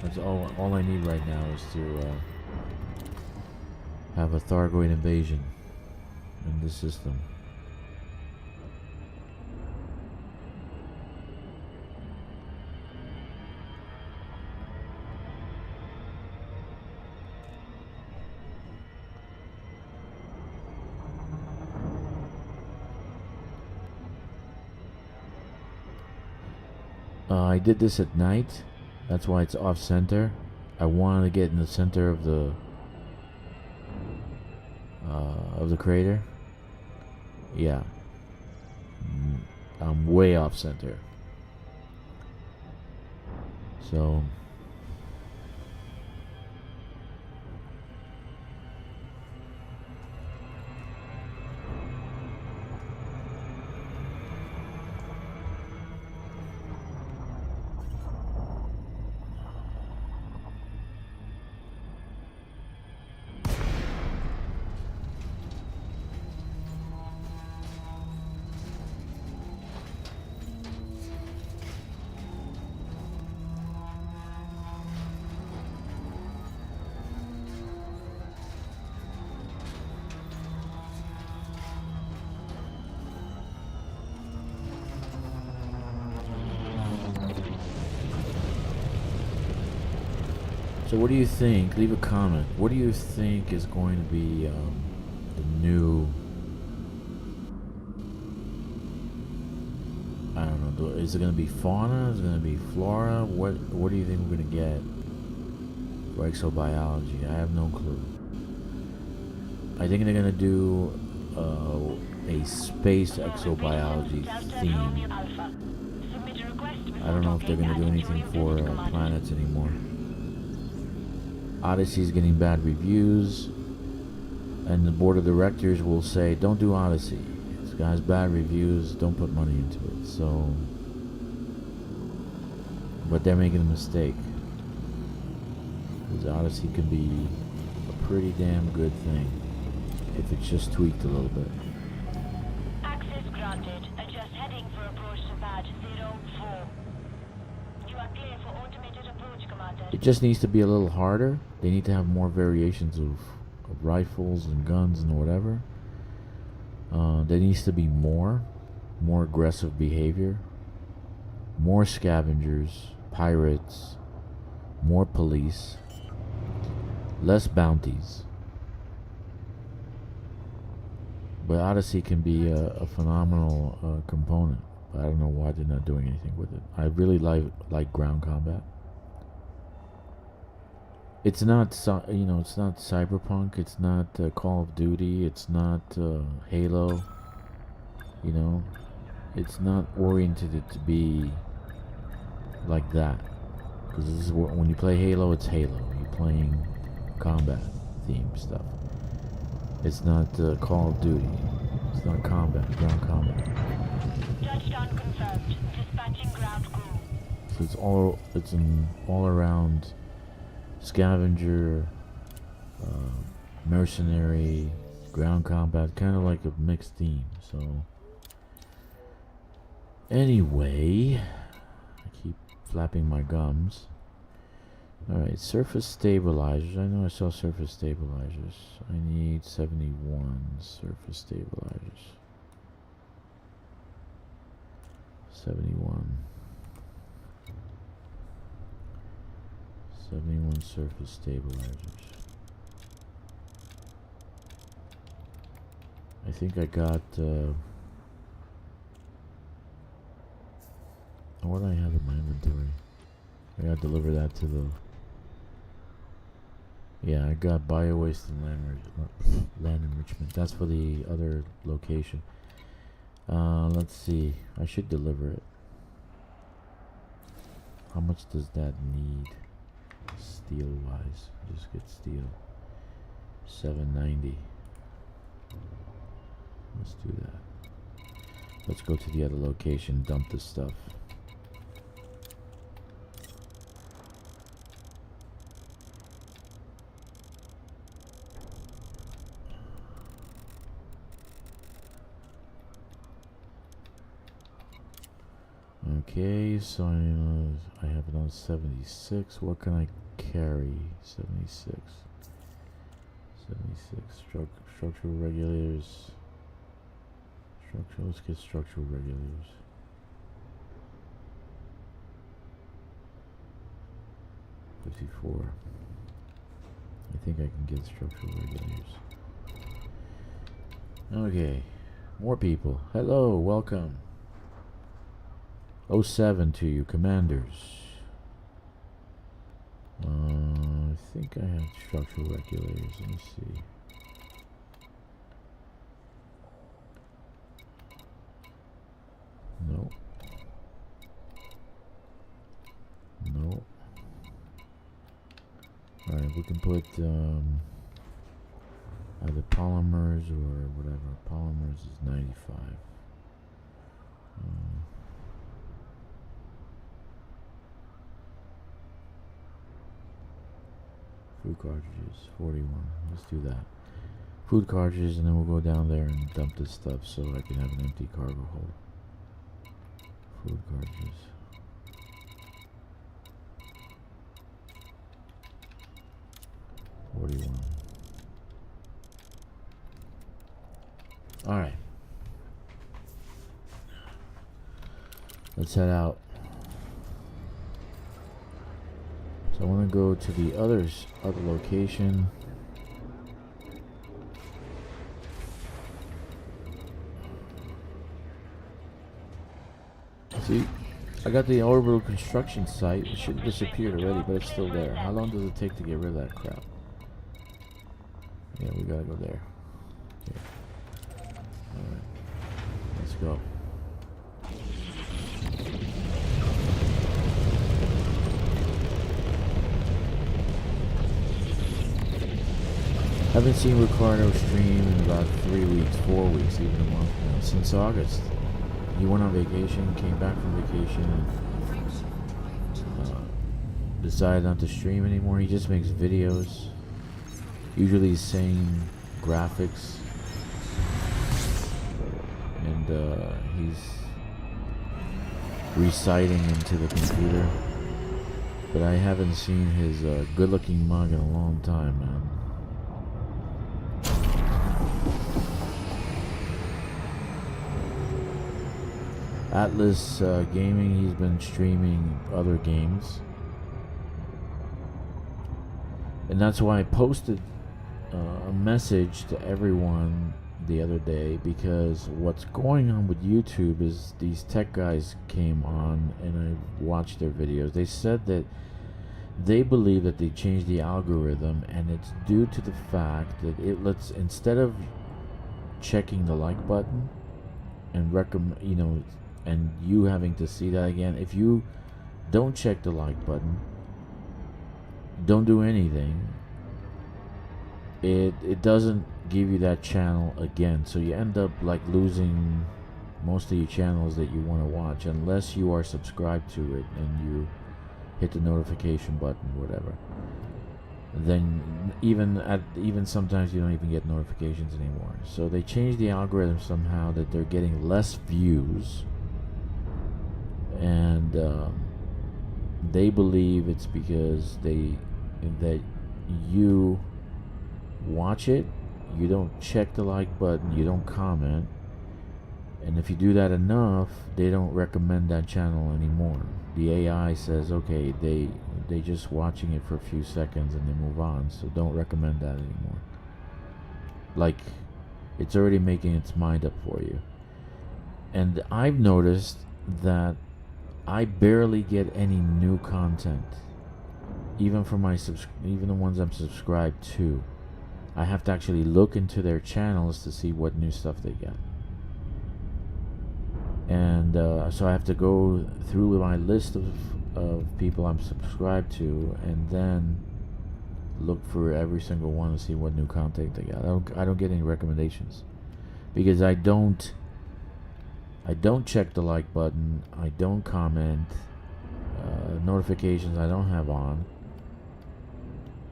Speaker 1: That's all I need right now is to have a Thargoid invasion in this system. I did this at night. That's why it's off center. I wanted to get in the center of the crater. Yeah, I'm way off center. So So what do you think? Leave a comment. What do you think is going to be the new? I don't know. Is it going to be fauna? Is it going to be flora? What do you think we're going to get for exobiology? I have no clue. I think they're going to do a space exobiology theme. I don't know if they're going to do anything for planets anymore. Odyssey's getting bad reviews, and the board of directors will say, don't do Odyssey. This guy's bad reviews, don't put money into it. So, but they're making a mistake. Because Odyssey can be a pretty damn good thing if it's just tweaked a little bit.
Speaker 2: Access granted. Adjust heading for approach to pad 04. You are clear for automated approach, Commander.
Speaker 1: It just needs to be a little harder. They need to have more variations of rifles and guns and whatever. There needs to be more aggressive behavior, more scavengers, pirates, more police, less bounties. But Odyssey can be a phenomenal component. But I don't know why they're not doing anything with it. I really like ground combat. It's not, it's not Cyberpunk. It's not Call of Duty. It's not Halo. It's not oriented to be like that. Because this is when you play Halo, it's Halo. You're playing combat theme stuff. It's not Call of Duty. It's not ground combat.
Speaker 2: Touchdown confirmed. Dispatching ground crew.
Speaker 1: So it's an all around scavenger, mercenary, ground combat, kind of like a mixed theme. So Anyway, I keep flapping my gums. Alright, surface stabilizers. I know I saw surface stabilizers. I need 71 surface stabilizers. 71. 71 surface stabilizers. I think I got what do I have in my inventory? I gotta deliver that to the... Yeah, I got bio waste and land enrichment. That's for the other location. Let's see. I should deliver it. How much does that need? Steel wise. Just get steel. 790. Let's do that. Let's go to the other location, dump this stuff. Okay, so I have it on 76. What can I carry? 76. 76. Structural regulators. Let's get structural regulators. $54. I think I can get structural regulators. Okay, more people. Hello, welcome. 07 to you, commanders. I think I have structural regulators. Let me see. No. No. Alright, we can put either polymers or whatever. Polymers is 95. Food cartridges, 41. Let's do that. Food cartridges, and then we'll go down there and dump this stuff so I can have an empty cargo hold. Food cartridges. $41. Alright. Let's head out. So I want to go to the other location. See, I got the orbital construction site. It should have disappeared already, but it's still there. How long does it take to get rid of that crap? Yeah, we gotta go there. Okay. Alright. Let's go. Haven't seen Ricardo stream in about 3 weeks, 4 weeks, even a month now, since August. He went on vacation, came back from vacation, and decided not to stream anymore. He just makes videos, usually same graphics, and he's reciting into the computer. But I haven't seen his good-looking mug in a long time, man. Atlas Gaming, he's been streaming other games. And that's why I posted a message to everyone the other day, because what's going on with YouTube is these tech guys came on and I watched their videos. They said that they believe that they changed the algorithm, and it's due to the fact that it lets, instead of checking the like button and and you having to see that again, if you don't check the like button, don't do anything, it doesn't give you that channel again, so you end up like losing most of your channels that you want to watch, unless you are subscribed to it and you hit the notification button or whatever. Then even sometimes you don't even get notifications anymore. So they changed the algorithm somehow that they're getting less views and they believe it's because that you watch it, you don't check the like button, you don't comment, and if you do that enough, they don't recommend that channel anymore. The AI says, okay, they just watching it for a few seconds and they move on, so don't recommend that anymore. Like, it's already making its mind up for you. And I've noticed that I barely get any new content, even for my even the ones I'm subscribed to. I have to actually look into their channels to see what new stuff they get. And so I have to go through my list of people I'm subscribed to, and then look for every single one to see what new content they got. I don't get any recommendations because I don't check the like button, I don't comment, notifications I don't have on,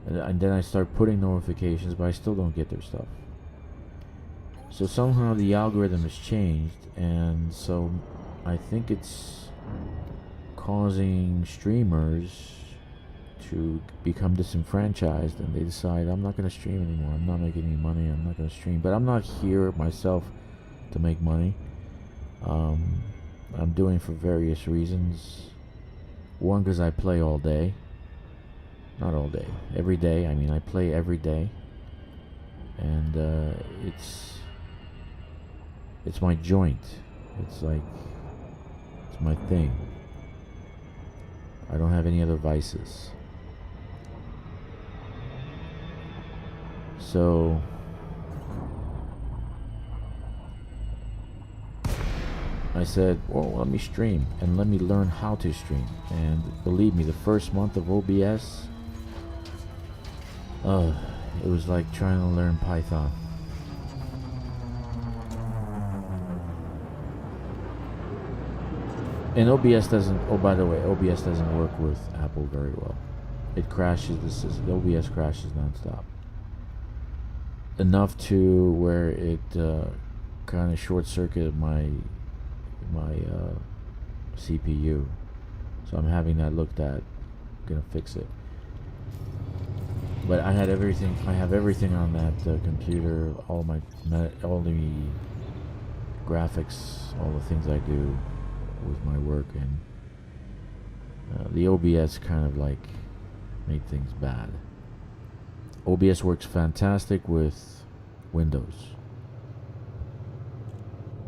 Speaker 1: and then I start putting notifications, but I still don't get their stuff. So somehow the algorithm has changed, and so I think it's causing streamers to become disenfranchised, and they decide, I'm not going to stream anymore, I'm not making any money, I'm not going to stream. But I'm not here myself to make money. I'm doing it for various reasons. One, because I play all day. Not all day, every day. I mean, I play every day, and it's my joint. It's like, it's my thing. I don't have any other vices. So I said, well, let me stream and let me learn how to stream. And believe me, the first month of OBS, it was like trying to learn Python. And OBS doesn't, oh, by the way, OBS doesn't work with Apple very well. It crashes, the OBS crashes nonstop. Enough to where it kind of short-circuited my CPU. So I'm having that looked at. Gonna fix it. But I have everything on that computer, all the graphics, all the things I do with my work, and the OBS kind of like made things bad. OBS works fantastic with Windows,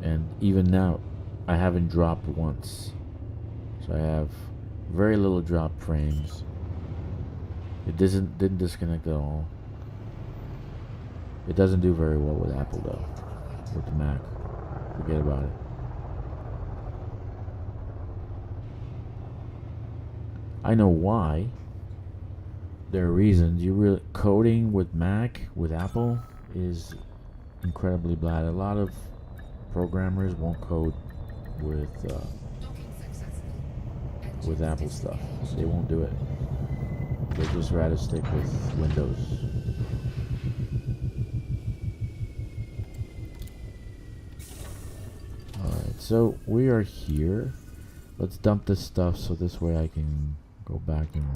Speaker 1: and even now I haven't dropped once, so I have very little drop frames. It didn't disconnect at all. It doesn't do very well with Apple though. With the Mac, forget about it. I know why. There are reasons. Coding with Mac, with Apple, is incredibly bad. A lot of programmers won't code with Apple stuff. They won't do it. They just rather stick with Windows. Alright, so we are here. Let's dump this stuff so this way I can go back and...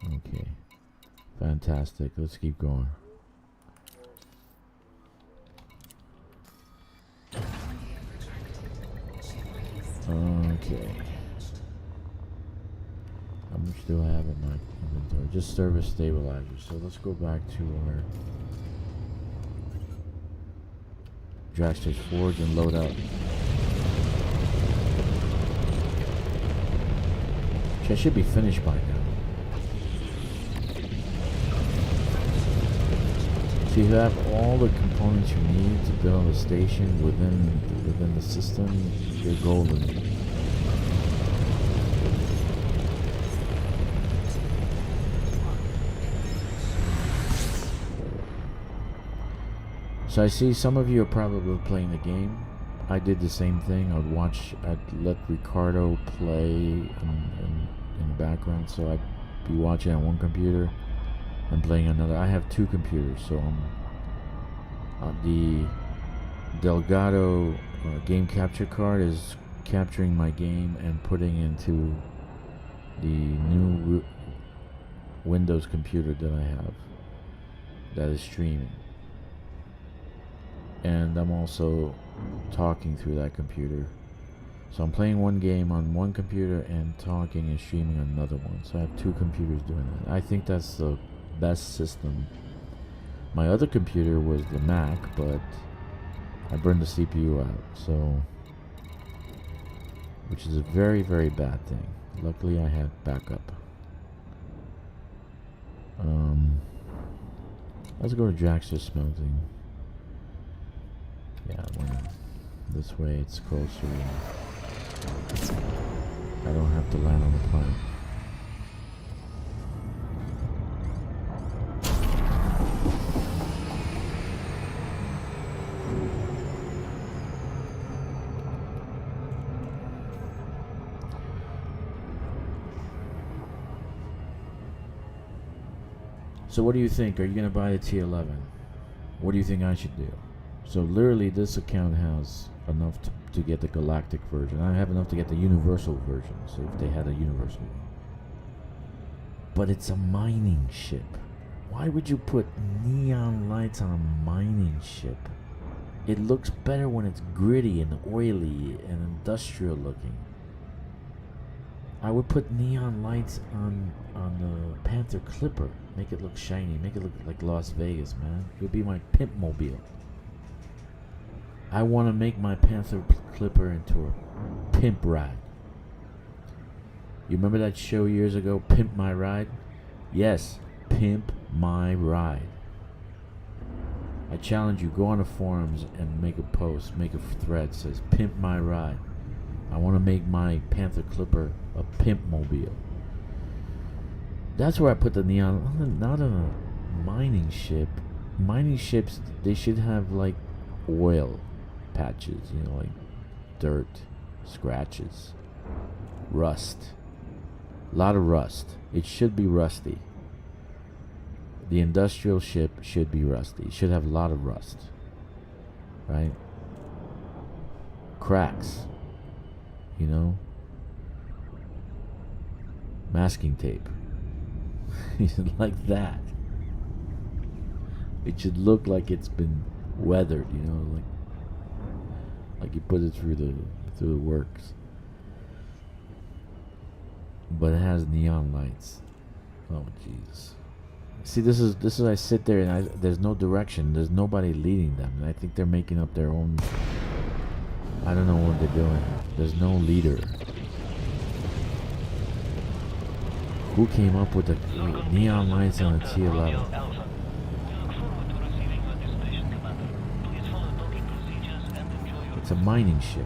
Speaker 1: Okay. Fantastic. Let's keep going. Okay. How much do I have in my inventory? Just service stabilizer. So let's go back to our Dragster's Forge and load up. Which I should be finished by now. So you have all the components you need to build a station within the system. You're golden. So I see some of you are probably playing the game. I did the same thing. I'd let Ricardo play in the background, so I'd be watching on one computer and playing another. I have two computers, so I'm the Delgado game capture card is capturing my game and putting into the new Windows computer that I have that is streaming. And I'm also talking through that computer. So I'm playing one game on one computer and talking and streaming on another one. So I have two computers doing that. I think that's the best system. My other computer was the Mac, but I burned the CPU out, so, which is a very, very bad thing. Luckily I had backup. Let's go to Jack's Smelting. Yeah, this way it's closer. I don't have to land on the planet. So what do you think? Are you going to buy the T11? What do you think I should do? So literally this account has enough to get the galactic version. I have enough to get the universal version, so if they had a universal one. But it's a mining ship. Why would you put neon lights on a mining ship? It looks better when it's gritty and oily and industrial looking. I would put neon lights on the Panther Clipper. Make it look shiny. Make it look like Las Vegas, man. It would be my pimp mobile. I want to make my Panther Clipper into a pimp ride. You remember that show years ago, Pimp My Ride? Yes, Pimp My Ride. I challenge you, go on the forums and make a post, make a thread that says Pimp My Ride. I want to make my Panther Clipper a pimp mobile. That's where I put the neon, not on a mining ship. Mining ships, they should have like oil patches, you know, like dirt, scratches, rust. A lot of rust. It should be rusty. The industrial ship should be rusty. It should have a lot of rust. Right? Cracks. You know? Masking tape. Like that. It should look like it's been weathered, you know, like you put it through the works. But it has neon lights. Oh Jesus. See, this is I sit there and there's no direction. There's nobody leading them. And I think they're making up their own. I don't know what they're doing. There's no leader. Who came up with the neon lights on a T11? It's a mining ship.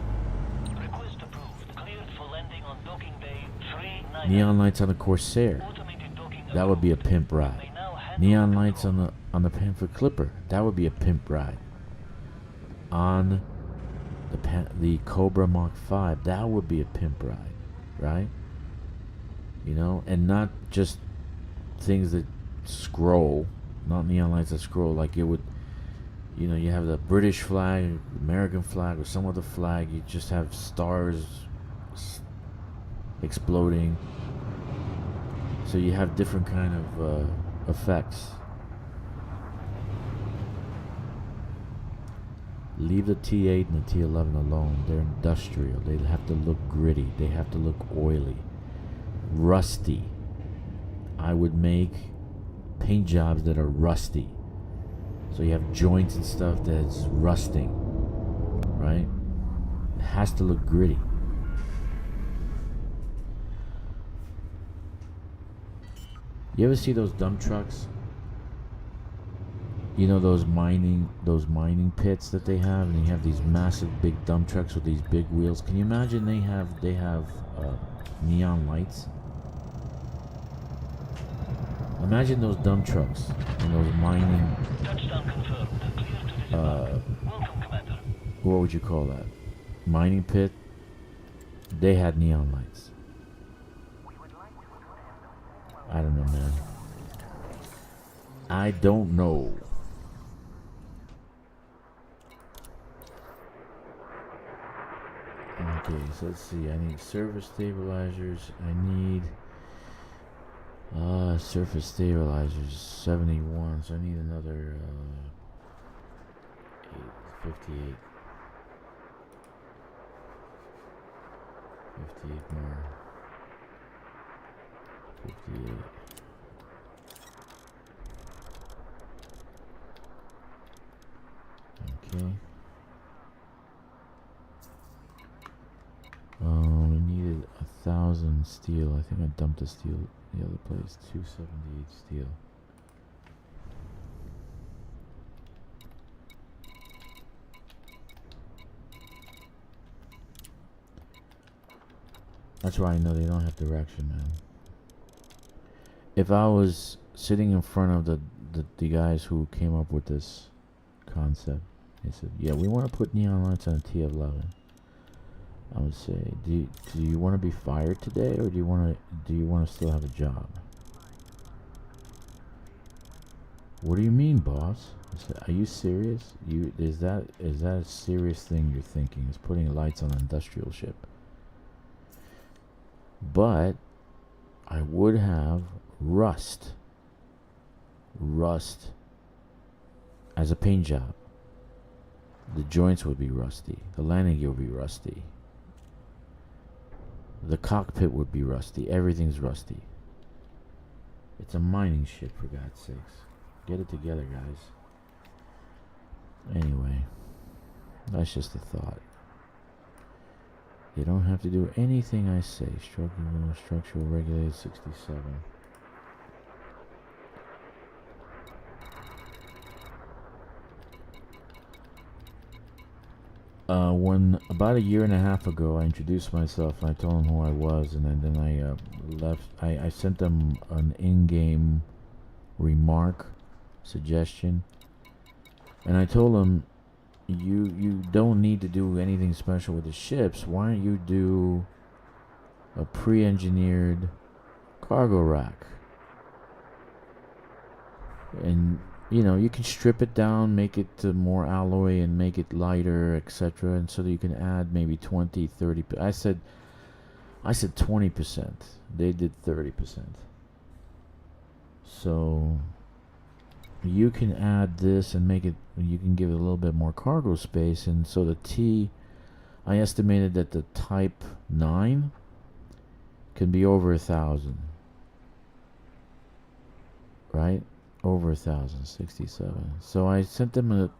Speaker 1: Neon lights on the Corsair. That would be a pimp ride. Neon lights on the Panther Clipper. That would be a pimp ride. On the Cobra Mach 5. That would be a pimp ride, right? You know, and not just things that scroll, not neon lights that scroll like it would. You know, you have the British flag, American flag, or some other flag. You just have stars exploding. So you have different kind of effects. Leave the T8 and the T11 alone. They're industrial. They have to look gritty. They have to look oily, rusty. I would make paint jobs that are rusty. So you have joints and stuff that's rusting, right? It has to look gritty. You ever see those dump trucks? You know those mining pits that they have, and you have these massive big dump trucks with these big wheels. Can you imagine they have neon lights? Imagine those dump trucks and those mining.
Speaker 2: Touchdown confirmed. Clear to disembark. Welcome, Commander.
Speaker 1: What would you call that? Mining pit. They had neon lights. I don't know, man. I don't know. Okay, so let's see. I need surface stabilizers. I need surface stabilizers 71. So I need another 58. 58 more. 58. Okay. We needed 1,000 steel. I think I dumped the steel the other place. 278 steel. That's why I know they don't have direction, man. If I was sitting in front of the guys who came up with this concept, they said, yeah, we want to put neon lights on a T11. I would say, do you want to be fired today, or do you want to still have a job? What do you mean, boss? I said, are you serious? Is that a serious thing you're thinking? Is putting lights on an industrial ship? But I would have rust as a paint job. The joints would be rusty. The landing gear would be rusty. The cockpit would be rusty. Everything's rusty. It's a mining ship, for God's sakes. Get it together, guys. Anyway, that's just a thought. You don't have to do anything I say. Structural regulated 67. When about a year and a half ago, I introduced myself and I told them who I was, and then I left. I sent them an in-game remark, suggestion, and I told them, you don't need to do anything special with the ships. Why don't you do a pre-engineered cargo rack? And you can strip it down, make it more alloy and make it lighter, etc. And so that you can add maybe 20, 30. I said 20%. They did 30%. So you can add this and make it, you can give it a little bit more cargo space. And so I estimated that the Type 9 can be over 1,000. Right? Over 1,000, 67. So I sent them a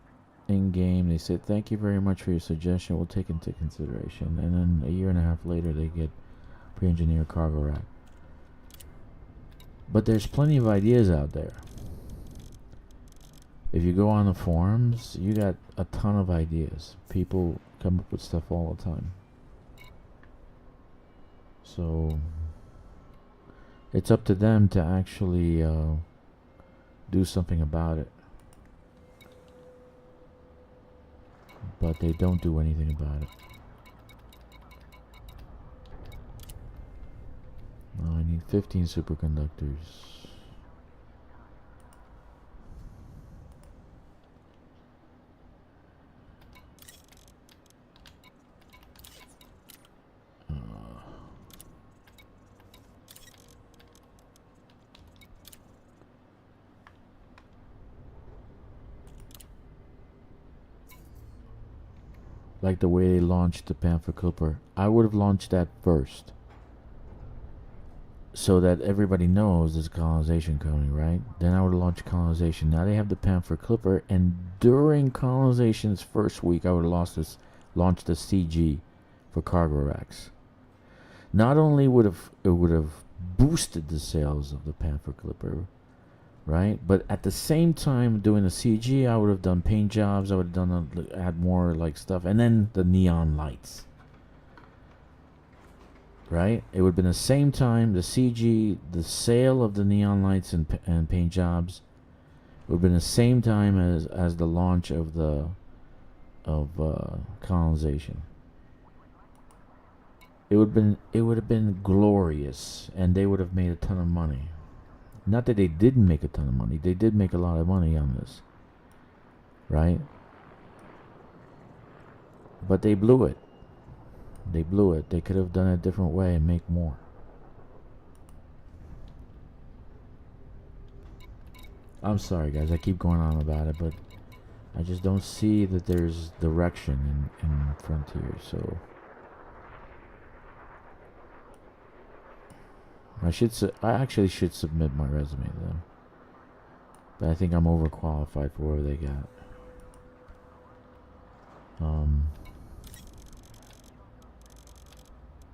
Speaker 1: in-game. They said, thank you very much for your suggestion. We'll take into consideration. And then a year and a half later, they get pre-engineered cargo rack. But there's plenty of ideas out there. If you go on the forums, you got a ton of ideas. People come up with stuff all the time. So it's up to them to actually do something about it. But they don't do anything about it. I need 15 superconductors. Like the way they launched the Panther Clipper. I would have launched that first, so that everybody knows there's colonization coming, right? Then I would have launched colonization. Now they have the Panther Clipper, and during colonization's first week, I would have launched the CG for cargo racks. Not only would have boosted the sales of the Panther Clipper, right? But at the same time, doing the CG, I would have done paint jobs. I would have add more like stuff, and then the neon lights. Right? It would have been the same time, the CG, the sale of the neon lights and paint jobs. It would have been the same time as the launch of colonization. It would have been glorious, and they would have made a ton of money. Not that they didn't make a ton of money. They did make a lot of money on this. Right? But they blew it. They blew it. They could have done it a different way and make more. I'm sorry, guys. I keep going on about it, but I just don't see that there's direction in Frontier, so I actually should submit my resume to them. But I think I'm overqualified for whatever they got.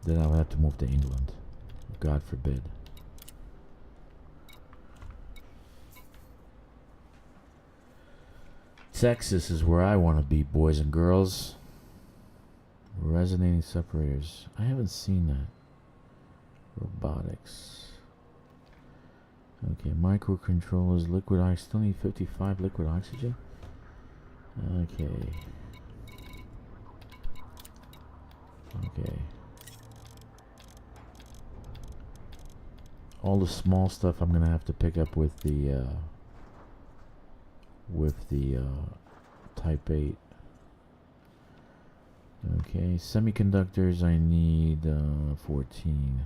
Speaker 1: Then I would have to move to England. God forbid. Texas is where I want to be, boys and girls. Resonating separators. I haven't seen that. Robotics. Okay, microcontrollers, liquid oxygen. Still need 55 liquid oxygen. Okay. Okay. All the small stuff I'm gonna have to pick up with the Type 8. Okay, semiconductors I need 14.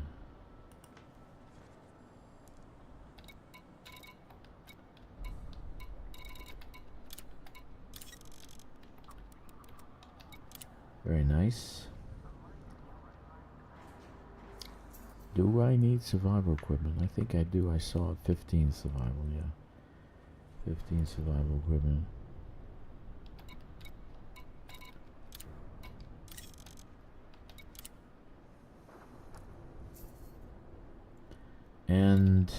Speaker 1: Very nice. Do I need survival equipment? I think I do. I saw 15 survival, yeah. 15 survival equipment. And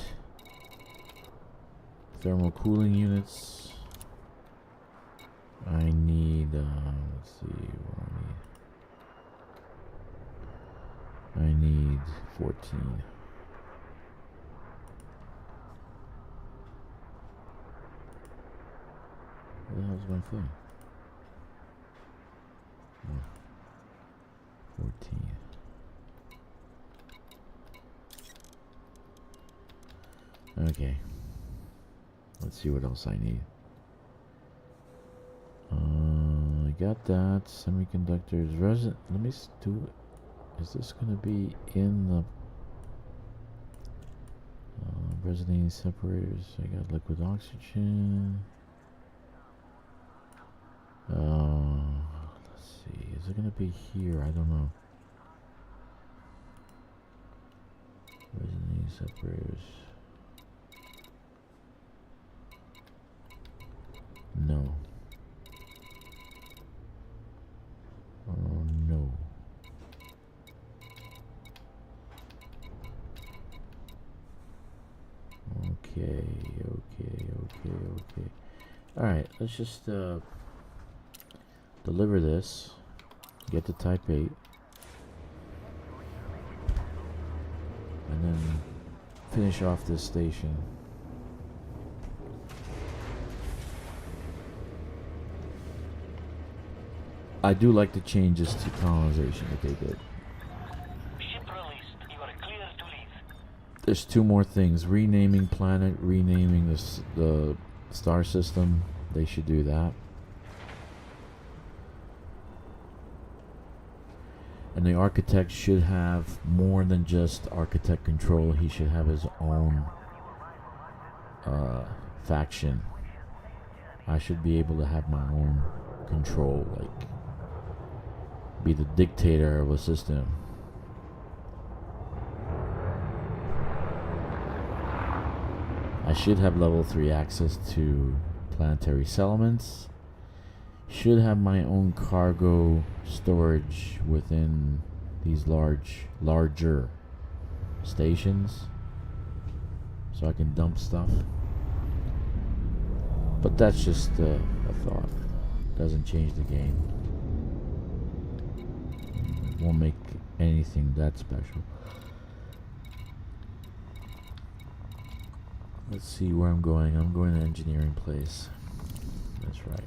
Speaker 1: thermal cooling units. I need, let's see, what I need 14. Where the hell's my thing? Oh, 14. Okay. Let's see what else I need. I got that. Semiconductors. Resin. Let me do it. Is this going to be in the resonating separators? I got liquid oxygen. Let's see. Is it going to be here? I don't know. Resonating separators. No. Oh no. Okay. Alright, let's just deliver this. Get the Type 8. And then finish off this station. I do like the changes to colonization that they did.
Speaker 3: Ship released. You are clear to leave.
Speaker 1: There's two more things. Renaming planet, renaming the star system. They should do that. And the architect should have more than just architect control. He should have his own faction. I should be able to have my own control, like be the dictator of a system. I should have level 3 access to planetary settlements. Should have my own cargo storage within these larger stations, so I can dump stuff. But that's just a thought. Doesn't change the game. Won't make anything that special. Let's see where I'm going. I'm going to engineering place. That's right.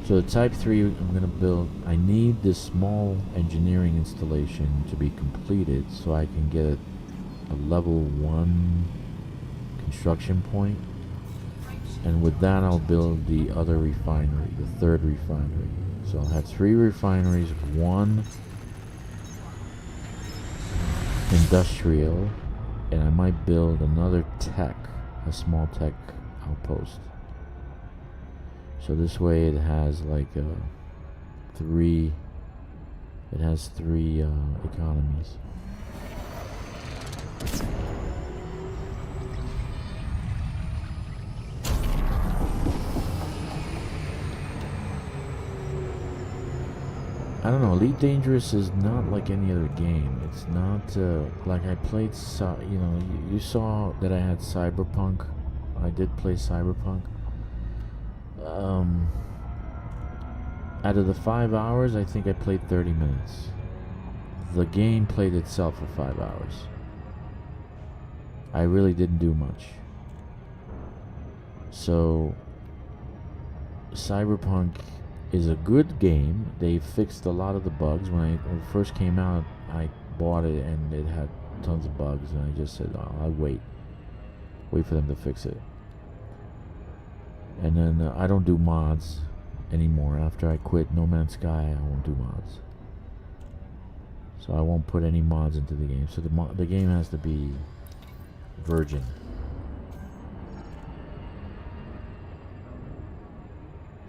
Speaker 1: So the Type 3 I'm going to build, I need this small engineering installation to be completed so I can get a level 1 construction point. And with that I'll build the other refinery, the third refinery. So I'll have 3 refineries, 1 industrial, and I might build another tech, a small tech outpost. So this way it has like 3 economies. I don't know, Elite Dangerous is not like any other game. It's not like I played, you saw that I had Cyberpunk. I did play Cyberpunk. Out of the 5 hours, I think I played 30 minutes. The game played itself for 5 hours. I really didn't do much. So, Cyberpunk is a good game. They fixed a lot of the bugs. When it first came out, I bought it and it had tons of bugs, and I just said, I'll wait for them to fix it. And then I don't do mods anymore. After I quit No Man's Sky, I won't do mods. So I won't put any mods into the game. So the game has to be virgin.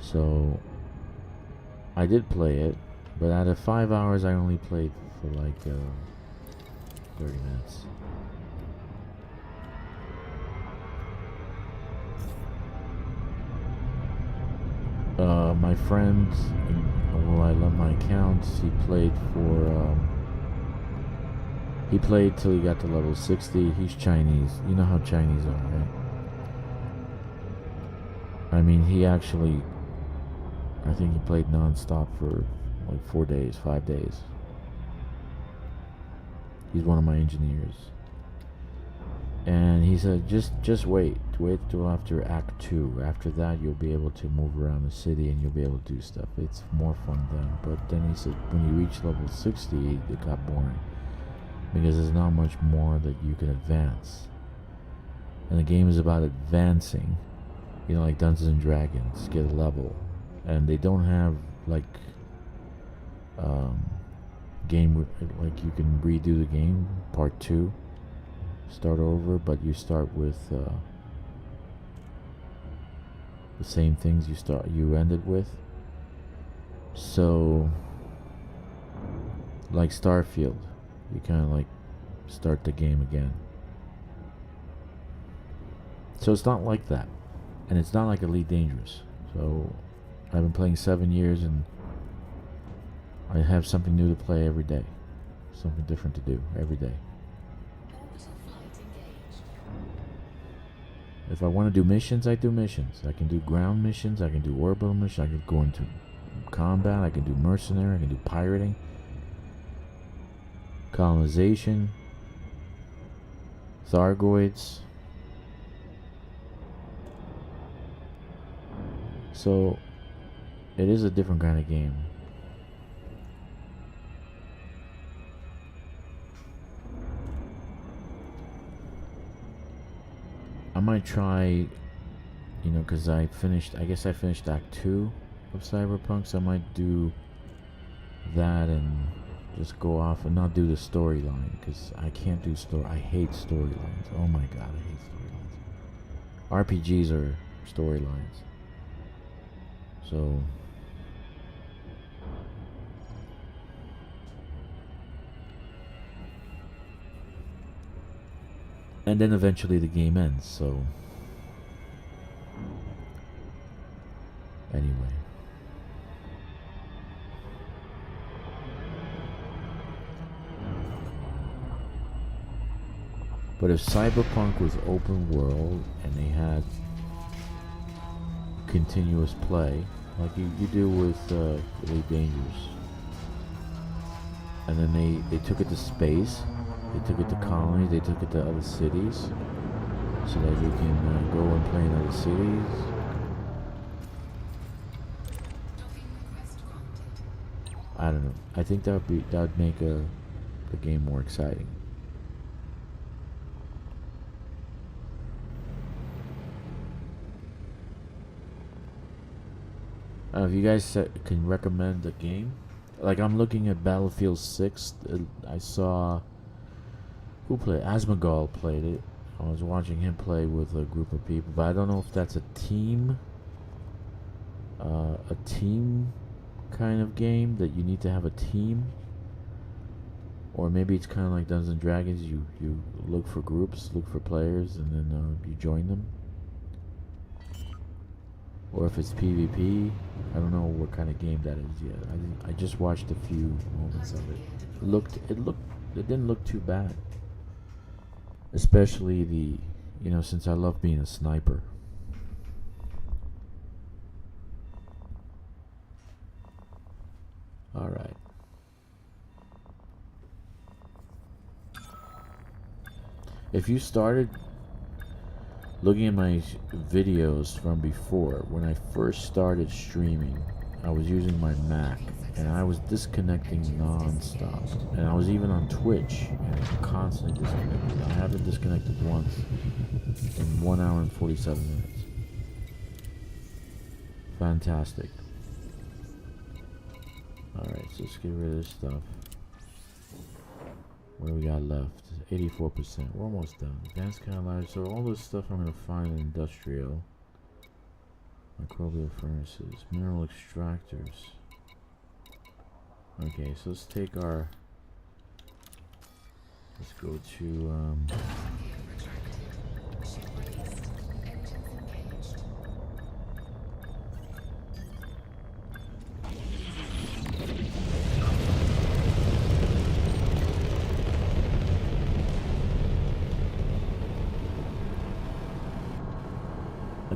Speaker 1: So I did play it, but out of 5 hours I only played for like 30 minutes. My friend, well, I love my accounts. He played till he got to level 60. He's Chinese. You know how Chinese are, right? I mean, he actually, I think he played non-stop for like 4 days, 5 days. He's one of my engineers. And he said, just wait till after Act 2. After that, you'll be able to move around the city and you'll be able to do stuff. It's more fun then. But then he said, when you reach level 60, it got boring. Because there's not much more that you can advance. And the game is about advancing. You know, like Dungeons and Dragons, get a level. And they don't have, like, game, like you can redo the game, part 2. Start over, but you start with the same things you ended with. So, like Starfield, you kind of like start the game again. So it's not like that, and it's not like Elite Dangerous. So I've been playing 7 years, and I have something new to play every day, something different to do every day. If I want to do missions, I do missions. I can do ground missions, I can do orbital missions, I can go into combat, I can do mercenary, I can do pirating, colonization, Thargoids. So, it is a different kind of game. I might try, because I guess I finished Act 2 of Cyberpunk, so I might do that and just go off and not do the storyline, because I can't do I hate storylines. Oh my god, I hate storylines. RPGs are storylines. So, and then eventually the game ends, so anyway. But if Cyberpunk was open world and they had continuous play, like you do with Elite Dangerous, and then they took it to space, they took it to colonies, they took it to other cities, so that you can go and play in other cities. I don't know. I think that'd make the game more exciting. If you guys can recommend a game, like I'm looking at Battlefield 6. I saw who played Asmongold played it. I was watching him play with a group of people, but I don't know if that's a team kind of game that you need to have a team, or maybe it's kind of like Dungeons and Dragons. You look for groups, look for players, and then you join them. Or if it's PvP, I don't know what kind of game that is yet. I just watched a few moments of it. It didn't look too bad. Especially since I love being a sniper. All right. If you started looking at my videos from before, when I first started streaming, I was using my Mac and I was disconnecting non-stop. And I was even on Twitch and constantly disconnecting. I haven't disconnected once in 1 hour and 47 minutes. Fantastic. Alright, so let's get rid of this stuff. What do we got left? 84%. We're almost done. Advanced catalyzers. So all this stuff I'm going to find in industrial. Microbial furnaces. Mineral extractors. Okay, so let's take our... Let's go to...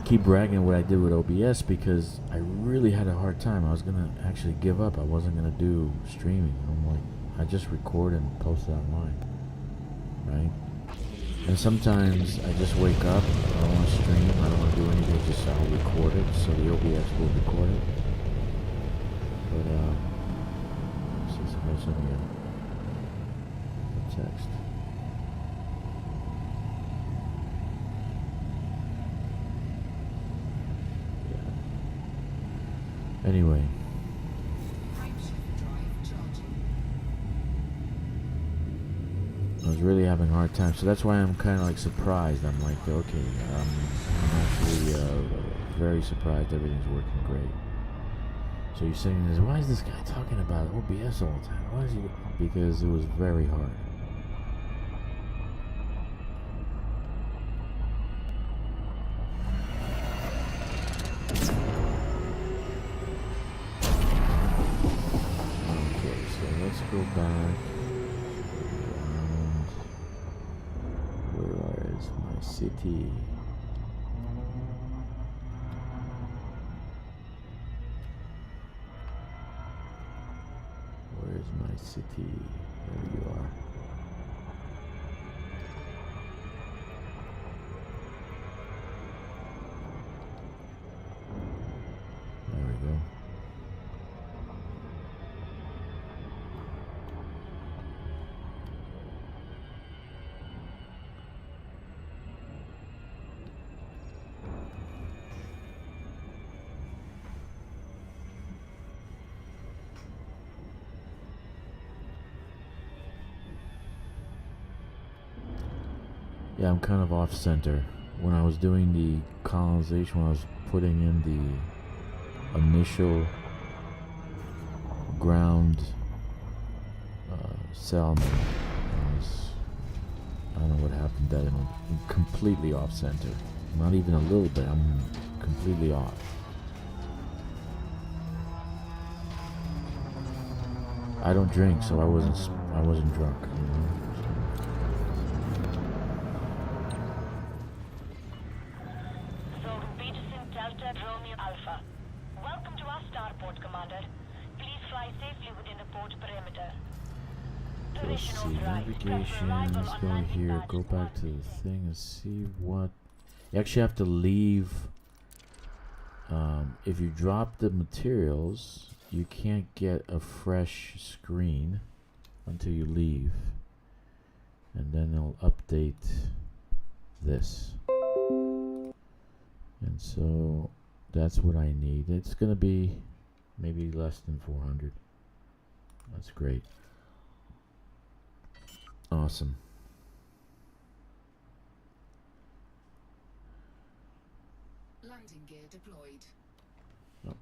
Speaker 1: keep bragging what I did with OBS because I really had a hard time. I was gonna actually give up. I wasn't gonna do streaming. I'm like, I just record and post it online, right? And sometimes I just wake up, I don't want to stream, I don't want to do anything, just I'll record it, so the OBS will record it. But let's see if there's something here. Text. Anyway, I was really having a hard time, so that's why I'm kind of like surprised. I'm like, okay, I'm actually very surprised everything's working great. So you're saying this, why is this guy talking about OBS all the time? Why is he? Because it was very hard. Go back and where is my city? Where is my city? There you are. There we go. Yeah, I'm kind of off center. When I was doing the colonization, when I was putting in the initial ground settlement, I don't know what happened that I'm completely off center. Not even a little bit, I'm completely off. I don't drink, so I wasn't drunk, you know? Let's see, navigation, let's go here, go back to the thing and see what... You actually have to leave, if you drop the materials, you can't get a fresh screen until you leave, and then it'll update this. And so that's what I need. It's gonna be maybe less than 400. That's great. Awesome.
Speaker 4: Landing gear deployed.
Speaker 1: Oh.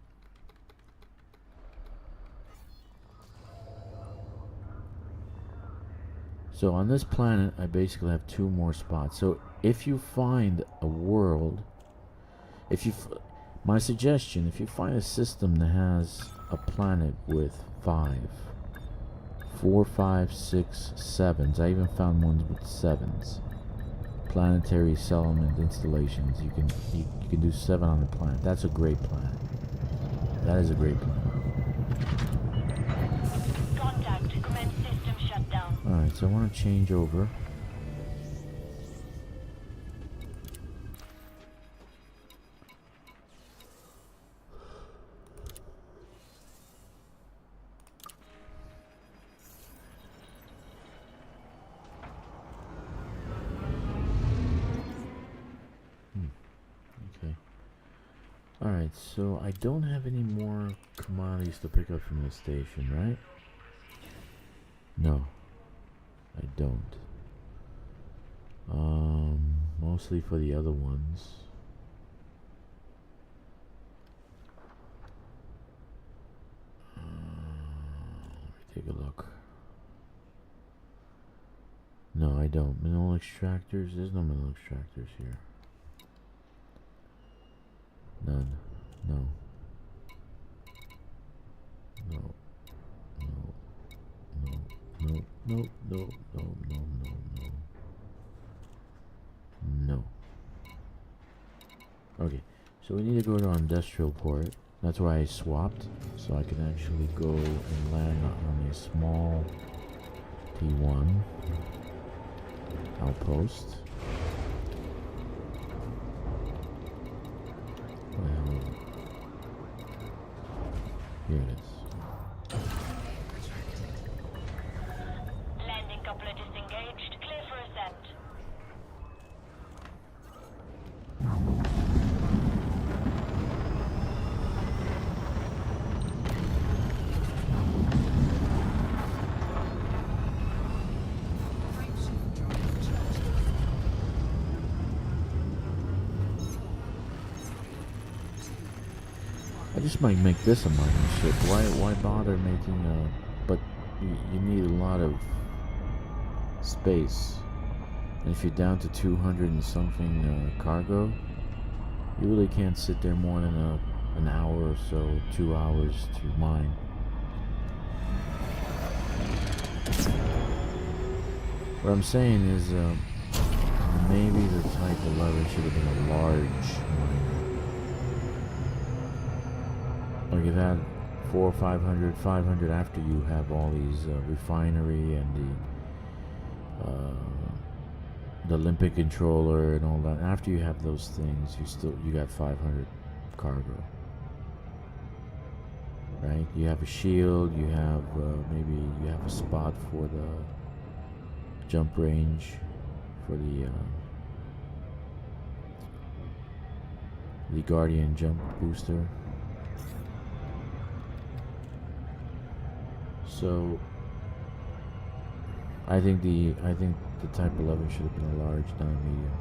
Speaker 1: So on this planet, I basically have 2 more spots. So if you find a world, my suggestion, if you find a system that has a planet with 4, 5, 6, 7s, I even found ones with 7s. Planetary settlement installations. You can do 7 on the planet. That's a great planet. That is a great planet.
Speaker 2: Contact. Commence system shutdown.
Speaker 1: Alright, so I want to change over. Okay. Alright, so I don't have any more commodities to pick up from the station, right? No, I don't. Mostly for the other ones. Let me take a look. No, I don't. Mineral extractors? There's no mineral extractors here. None. No. No. No. No. No. No. No. No. No. No. No. No. Okay. So we need to go to our industrial port. That's why I swapped. So I can actually go and land on a small T1 outpost. Well, here it is.
Speaker 2: Landing coupler disengaged. Clear for ascent.
Speaker 1: I just might make this a mining ship. Why bother making a... But you need a lot of space. And if you're down to 200 and something cargo, you really can't sit there more than an hour or so, 2 hours to mine. What I'm saying is maybe the Type 11 should have been a large miner. Like you've had 400, 500, 500 after you have all these refinery and the Olympic controller and all that. After you have those things, you got 500 cargo, right? You have a shield. You have maybe you have a spot for the jump range for the Guardian jump booster. So I think the Type 11 should have been a large, not a medium.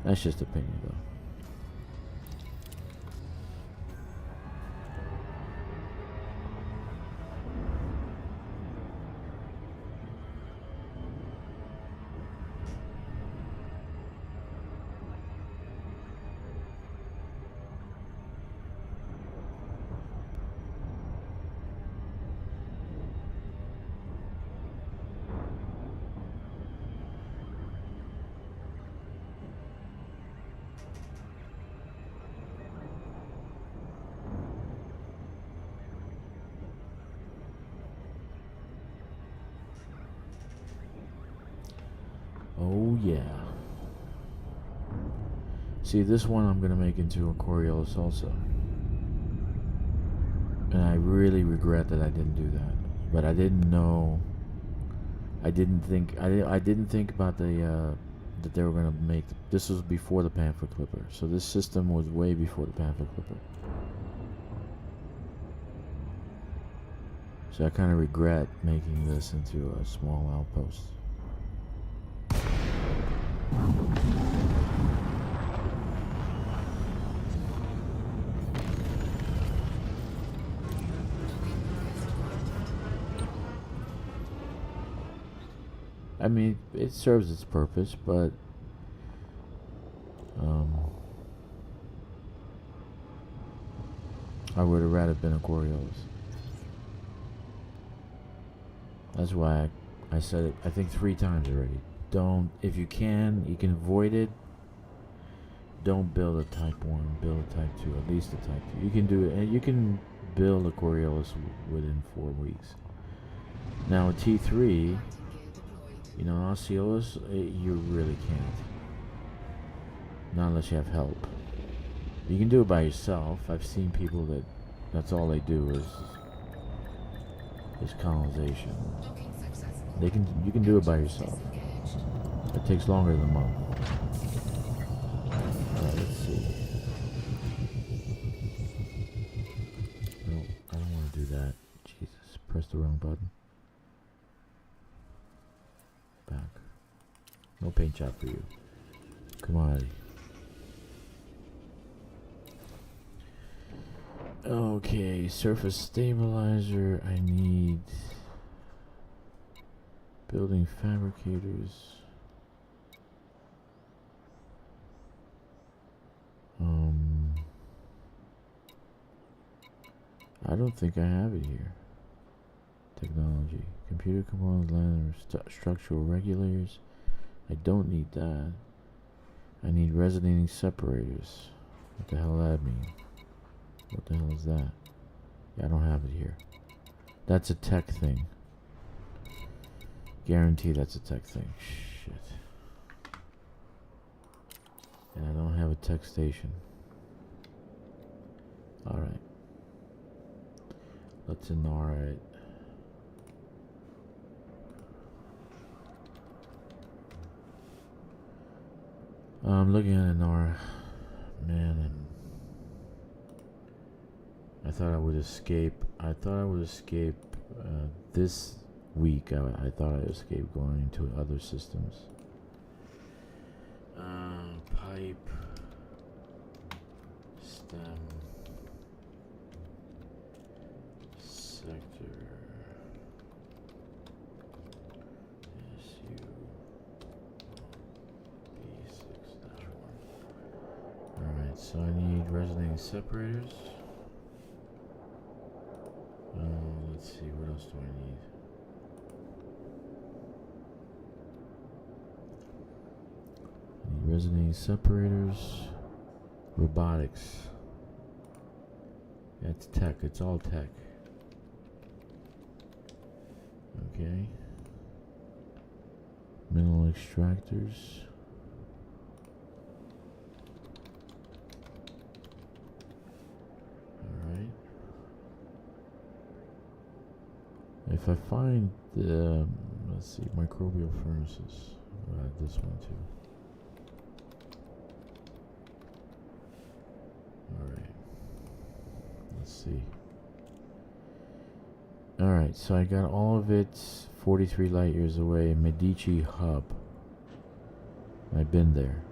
Speaker 1: That's just opinion, though. Oh yeah. See, this one I'm gonna make into a Coriolis also. And I really regret that I didn't do that. But I didn't know. I didn't think about the that they were gonna make. This was before the Panther Clipper, so this system was way before the Panther Clipper. So I kind of regret making this into a small outpost. I mean, it serves its purpose, but I would have rather been a Coriolis. That's why I said it, I think 3 times already. Don't, if you can avoid it. Don't build a Type 1, build a Type 2, at least a Type 2. You can do it, and you can build a Coriolis within 4 weeks. Now a T3, you know, an Osceolas, you really can't. Not unless you have help. You can do it by yourself. I've seen people that's all they do is colonization. You can do it by yourself. It takes longer than a month. Alright, let's see. No, I don't want to do that. Jesus, press the wrong button. Back. No paint job for you. Come on, Eddie. Okay, surface stabilizer. I need building fabricators. I don't think I have it here. Technology, computer components, land, structural regulators. I don't need that. I need resonating separators. What the hell does that mean? What the hell is that? Yeah, I don't have it here. That's a tech thing. Guarantee that's a tech thing. Shit. And I don't have a tech station. Alright. Let's ignore it. I'm looking at Inara. Man, I thought I would escape. This week. I thought I'd escape going into other systems. Pipe, stem, sector, SU, B6-1. Alright, so I need resonating separators. Let's see, what else do I need? Resonating separators, robotics. That's tech. It's all tech. Okay. Mineral extractors. All right. If I find the, let's see, microbial furnaces. I'll add this one too. Alright. Let's see. Alright, so I got all of it 43 light years away. Medici Hub. I've been there.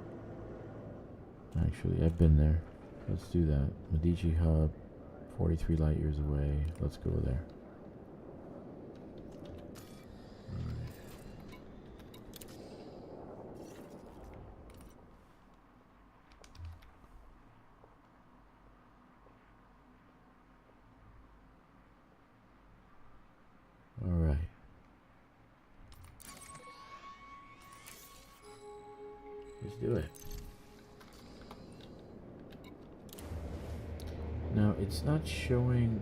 Speaker 1: Actually, I've been there. Let's do that. Medici Hub, 43 light years away. Let's go there. Alright. Let's do it. Now, it's not showing,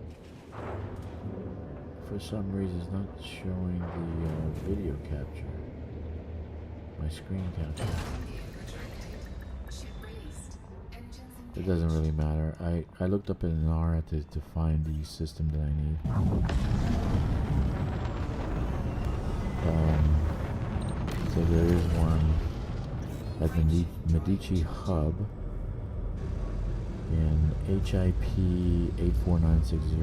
Speaker 1: for some reason, it's not showing the video capture. My screen capture.
Speaker 4: Ship released.
Speaker 1: It doesn't really matter. I looked up in Nara to find the system that I need. So there is one at the Medici Hub in HIP 84960.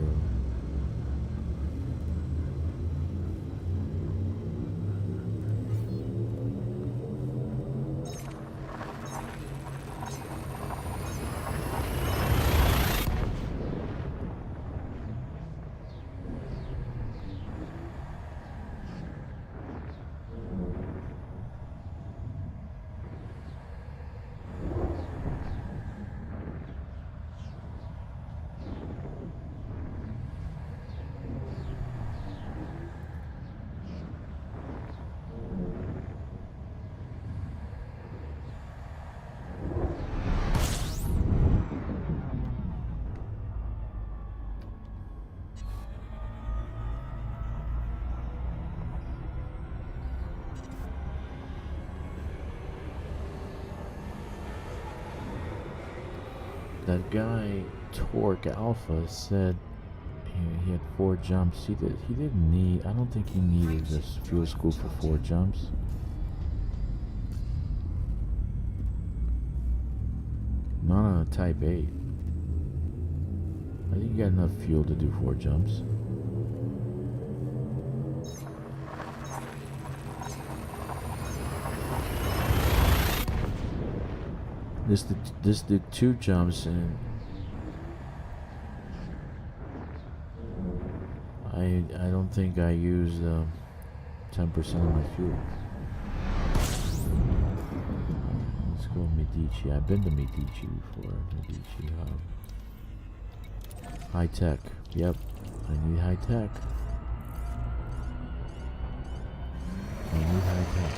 Speaker 1: That guy Torque Alpha said he had 4 jumps. He didn't need. I don't think he needed this fuel school for 4 jumps. Not on a Type 8. I think you got enough fuel to do 4 jumps. This did 2 jumps, and I don't think I used 10% of my fuel. Let's go Medici. I've been to Medici before. Medici Hub. High tech. Yep, I need high tech. I need high tech.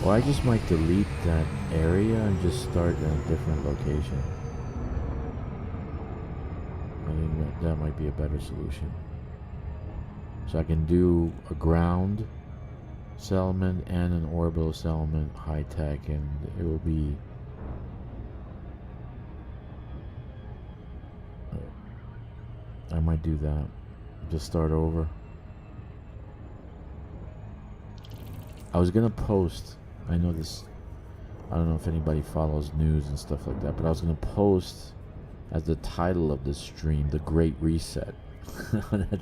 Speaker 1: Well, I just might delete that area and just start in a different location. I think that might be a better solution. So I can do a ground settlement and an orbital settlement, high tech, and it will be I might do that. Just start over. I was gonna post, I know this, I don't know if anybody follows news and stuff like that, but I was gonna post as the title of this stream, The Great Reset.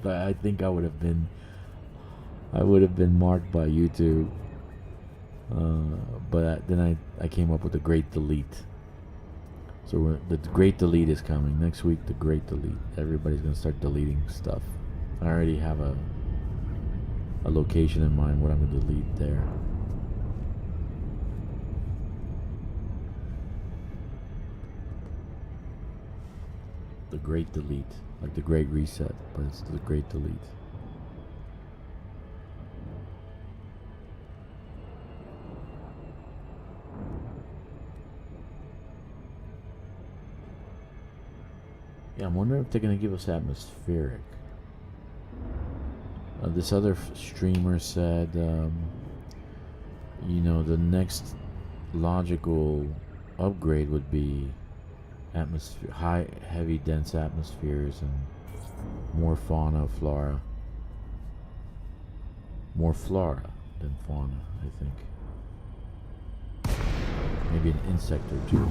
Speaker 1: I think I would have been marked by YouTube, but then I came up with The Great Delete. So the Great Delete is coming next week. The Great Delete. Everybody's gonna start deleting stuff. I already have a location in mind what I'm gonna delete there. The Great Delete, like the Great Reset, but it's the Great Delete. Yeah, I'm wondering if they're gonna give us atmospheric. This other streamer said, you know, the next logical upgrade would be atmosphere, high, heavy, dense atmospheres and more fauna, flora. More flora than fauna, I think. Maybe an insect or two.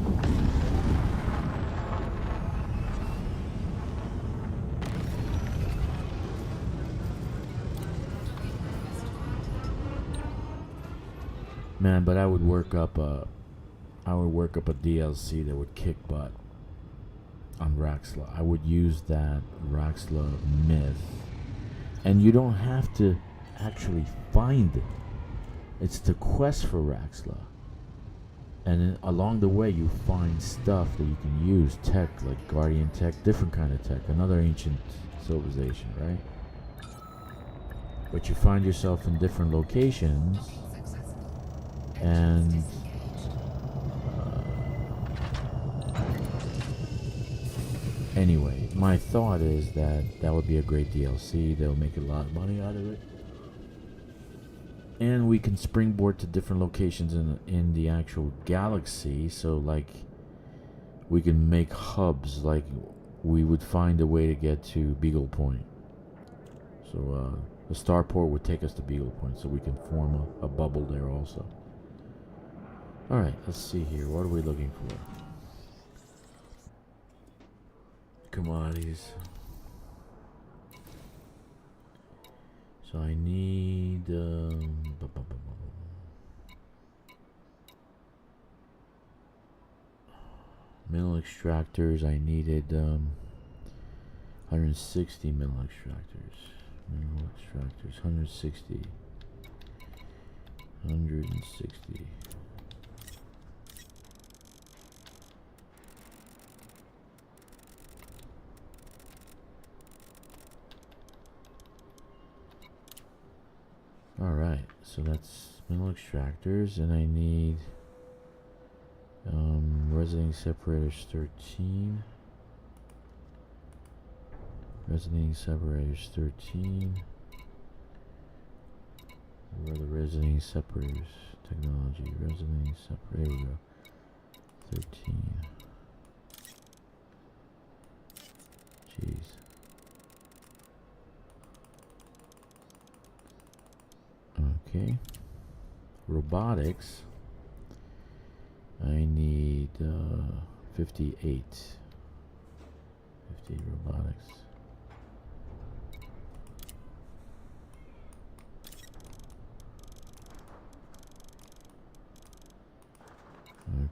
Speaker 1: Man, but I would work up a DLC that would kick butt on Raxla. I would use that Raxla myth, and you don't have to actually find it. It's the quest for Raxla, and then along the way you find stuff that you can use, tech like Guardian tech, different kind of tech, another ancient civilization, right? But you find yourself in different locations. And anyway, my thought is that would be a great DLC. They'll make a lot of money out of it. And we can springboard to different locations in the actual galaxy. So like we can make hubs, like we would find a way to get to Beagle Point. So the starport would take us to Beagle Point, so we can form a bubble there also. Alright, let's see here. What are we looking for? Commodities. So I need mineral extractors. I needed 160 mineral extractors. Mineral extractors, 160. 160. Alright, so that's mineral extractors, and I need resonating separators 13. Resonating separators 13. Where are the resonating separators? Technology, resonating separator. There we go. 13. Jeez. Okay. Robotics. I need 58. 50 robotics.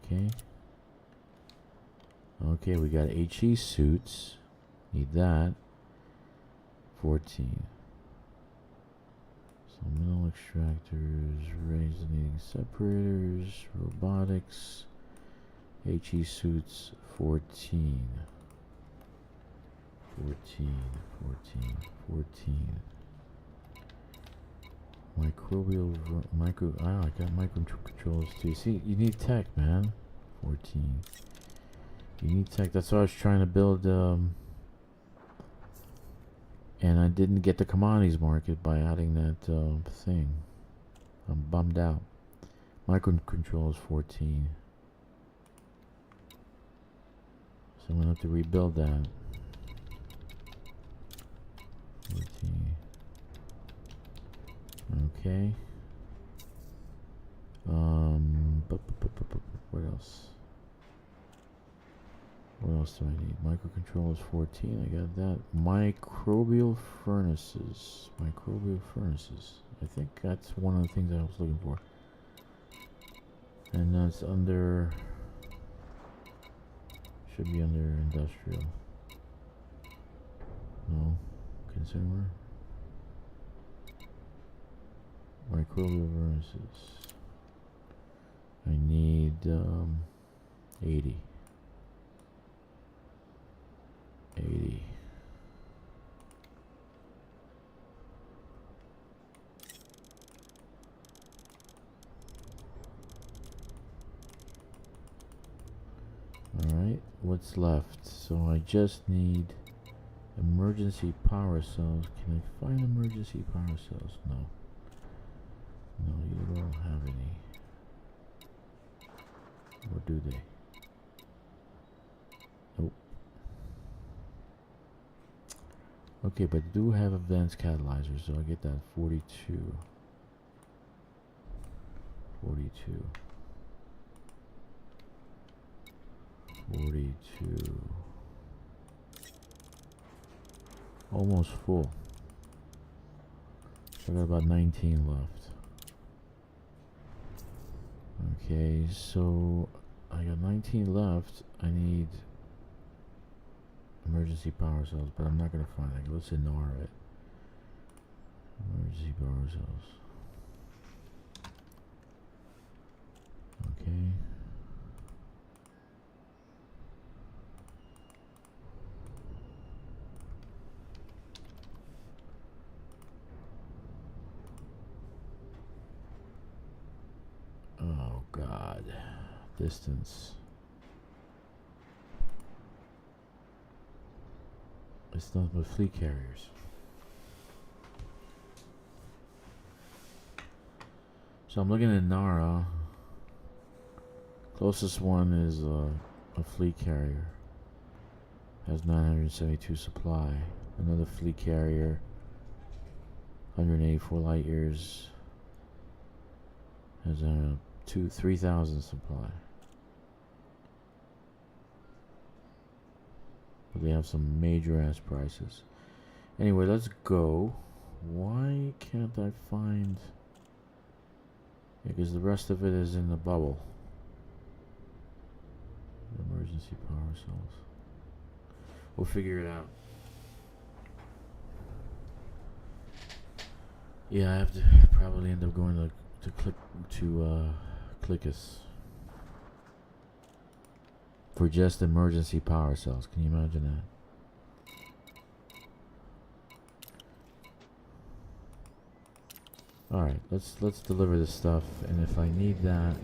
Speaker 1: Okay. Okay, we got HE suits. Need that. 14. So mineral extractors, resonating separators, robotics, HE suits, 14. 14. Microbial, I got microcontrollers too. See, you need tech, man. 14. You need tech. That's what I was trying to build, and I didn't get the commodities market by adding that thing. I'm bummed out. Microcontrollers 14. So I'm gonna have to rebuild that. 14. Okay. What else? What else do I need? Microcontrollers 14. I got that. Microbial furnaces. I think that's one of the things I was looking for. And that's under. Should be under industrial. No. Consumer. Microbial furnaces. I need 80. 80. Alright, what's left? So I just need emergency power cells. Can I find emergency power cells? No. No, you don't have any. Or do they? Nope. Okay, but I do have advanced catalyzers, so I get that 42. 42. 42. Almost full. I got about 19 left. Okay, so I got 19 left. I need emergency power cells, but I'm not gonna find it. Let's ignore it. Emergency power cells. Okay. Oh God. Distance. It's not with fleet carriers. So I'm looking at Nara. Closest one is a fleet carrier. Has 972 supply. Another fleet carrier, 184 light years, has a 3,000 supply. But they have some major ass prices. Anyway, let's go. Why can't I find? Because the rest of it is in the bubble. Emergency power cells. We'll figure it out. Yeah, I have to probably end up going to Clickus for just emergency power cells. Can you imagine that? All right, let's deliver this stuff, and if I need that,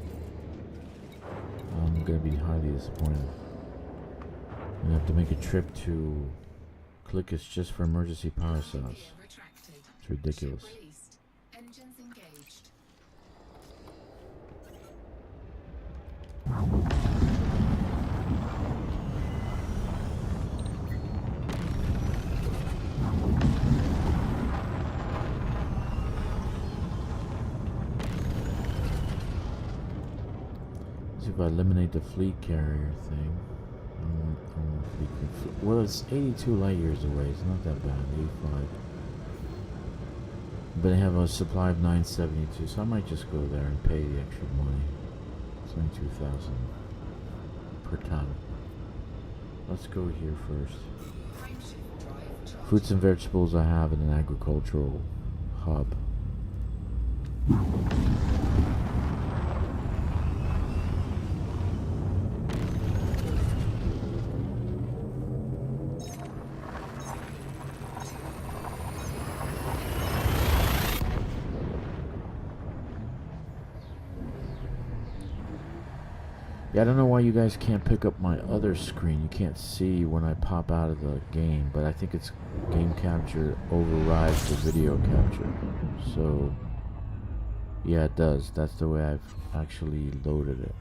Speaker 1: I'm gonna be highly disappointed. I'm gonna have to make a trip to Clickus just for emergency power cells. It's ridiculous.
Speaker 4: Engines engaged.
Speaker 1: See if I eliminate the fleet carrier thing. I want fleet carrier. Well, it's 82 light years away. It's not that bad. 85. But I have a supply of 972, so I might just go there and pay the extra money. 22,000 per ton. Let's go here first. Fruits and vegetables I have in an agricultural hub. Yeah, I don't know why you guys can't pick up my other screen. You can't see when I pop out of the game, but I think it's game capture overrides the video capture. So, yeah, it does. That's the way I've actually loaded it.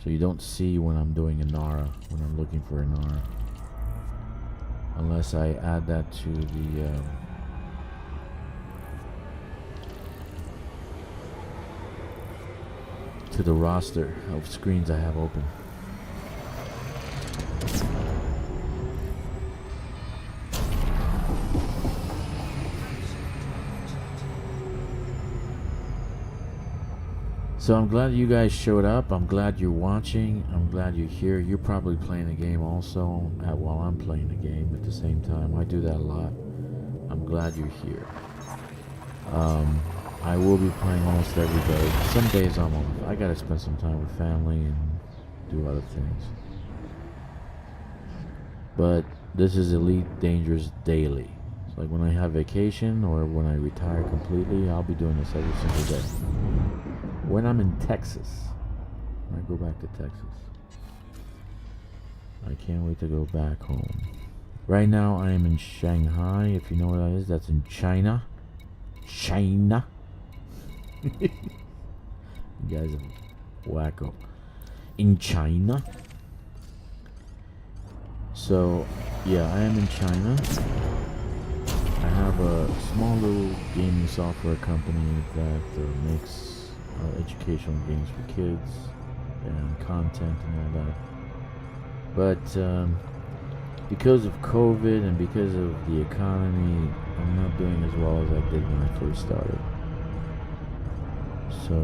Speaker 1: So you don't see when I'm doing Inara, when I'm looking for Inara. Unless I add that to the roster of screens I have open. So I'm glad you guys showed up. I'm glad you're watching. I'm glad you're here. You're probably playing the game also while I'm playing the game at the same time. I do that a lot. I'm glad you're here. I will be playing almost every day. Some days I'm off. I gotta spend some time with family and do other things. But this is Elite Dangerous daily. It's like when I have vacation or when I retire completely, I'll be doing this every single day. When I'm in Texas, when I go back to Texas, I can't wait to go back home. Right now I am in Shanghai. If you know where that is, that's in China. China. You guys are wacko. In China. So, yeah, I am in China. I have a small little gaming software company that makes educational games for kids and content and all that. But because of COVID and because of the economy, I'm not doing as well as I did when I first started. So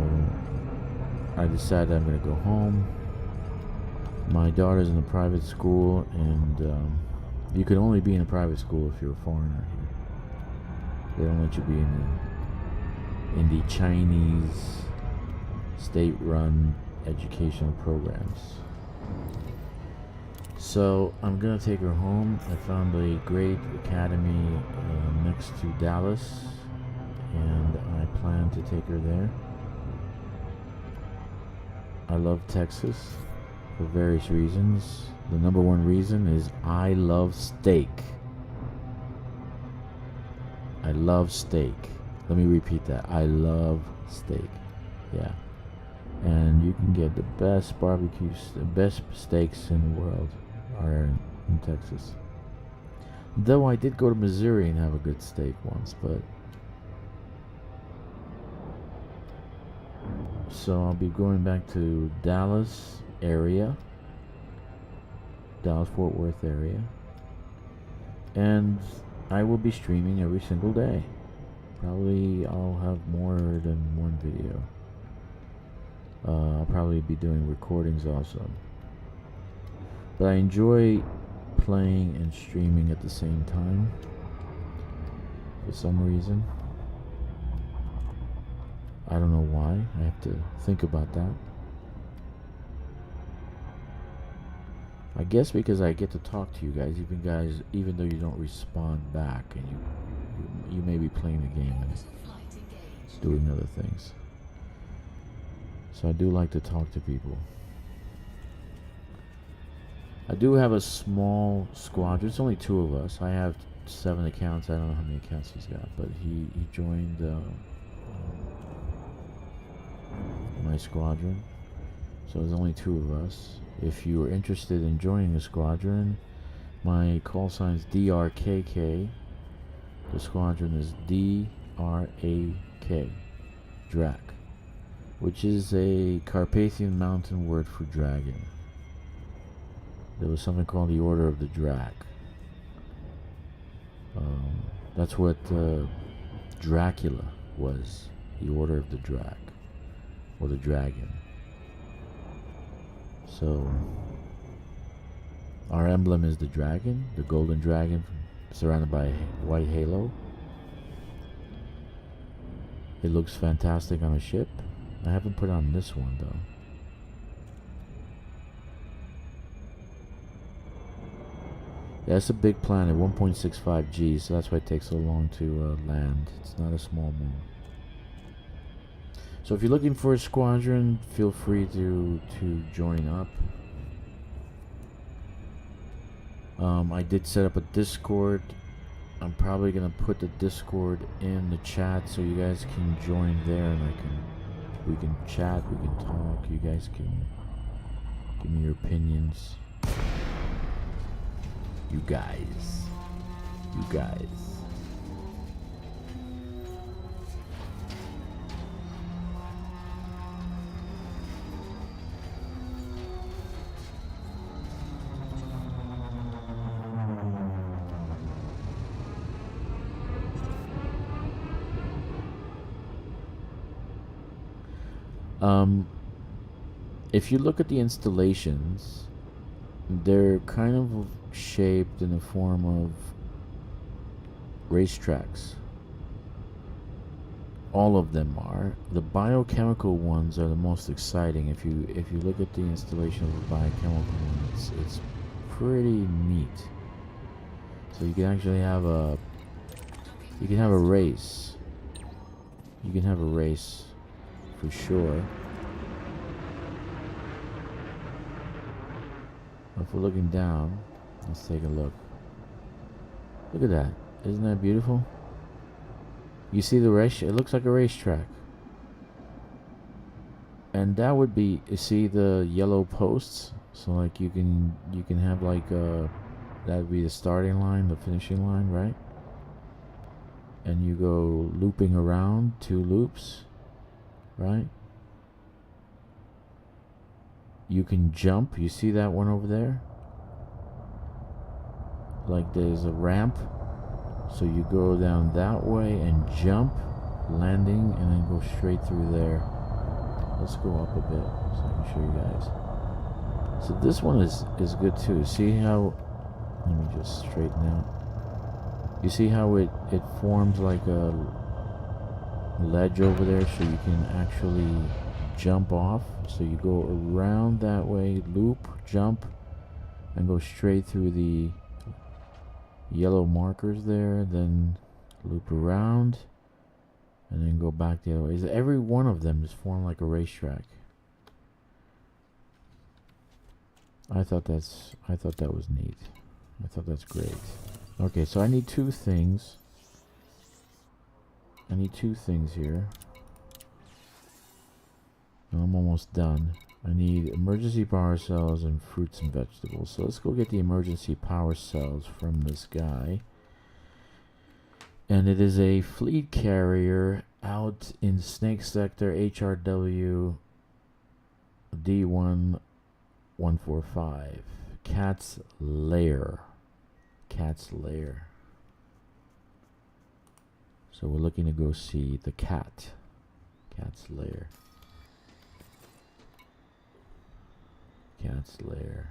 Speaker 1: I decided I'm going to go home. My daughter's in a private school, and you can only be in a private school if you're a foreigner here. They don't let you be in the Chinese state-run educational programs. So I'm gonna take her home. I found a great academy next to Dallas, and I plan to take her there. I love Texas for various reasons. The number one reason is I love steak. I love steak. Let me repeat that. I love steak. Yeah. And you can get the best barbecues, the best steaks in the world are in Texas. Though I did go to Missouri and have a good steak once, but so I'll be going back to Dallas area, Dallas Fort Worth area, and I will be streaming every single day. Probably I'll have more than one video. I'll probably be doing recordings also. But I enjoy playing and streaming at the same time for some reason. I don't know why. I have to think about that. I guess because I get to talk to you guys, even though you don't respond back, and you may be playing the game and
Speaker 4: Flight engaged.
Speaker 1: doing other things. So I do like to talk to people. I do have a small squad. There's only 2 of us. I have 7 accounts. I don't know how many accounts he's got, but he joined my squadron. So there's only 2 of us. If you are interested in joining the squadron, my call sign is DRKK. The squadron is DRAK, Drak, which is a Carpathian mountain word for dragon. There was something called the Order of the Drak. That's what Dracula was, the Order of the Drak, or the Dragon. So, our emblem is the dragon, the golden dragon, surrounded by a white halo. It looks fantastic on a ship. I haven't put on this one though. Yeah, it's a big planet, 1.65 G, so that's why it takes so long to land. It's not a small moon. So if you're looking for a squadron, feel free to join up. I did set up a Discord. I'm probably gonna put the Discord in the chat so you guys can join there, and we can chat, we can talk. You guys can give me your opinions. You guys. If you look at the installations, they're kind of shaped in the form of racetracks. All of them are. The biochemical ones are the most exciting. If you look at the installation of the biochemical ones, it's pretty neat. So you can actually have a race. You can have a race for sure. If we're looking down, let's take a look. Look at that. Isn't that beautiful? You see the race? It looks like a racetrack. And that would be, you see the yellow posts? So like you can have like that would be the starting line, the finishing line, right? And you go looping around 2 loops, right? You can jump. You see that one over there? Like there's a ramp. So you go down that way and jump, landing, and then go straight through there. Let's go up a bit so I can show you guys. So this one is good too. See how, let me just straighten out. You see how it forms like a ledge over there, so you can actually jump off. So you go around that way, loop, jump, and go straight through the yellow markers there, then loop around, and then go back the other way. Every one of them is formed like a racetrack. I thought that was neat. I thought that's great. Okay, so I need 2 things. I need two things here. I'm almost done. I need emergency power cells and fruits and vegetables. So let's go get the emergency power cells from this guy. And it is a fleet carrier out in Snake Sector HRW D1145. Cat's Lair. Cat's Lair. So we're looking to go see the cat. Cat's Lair. Cat's Lair.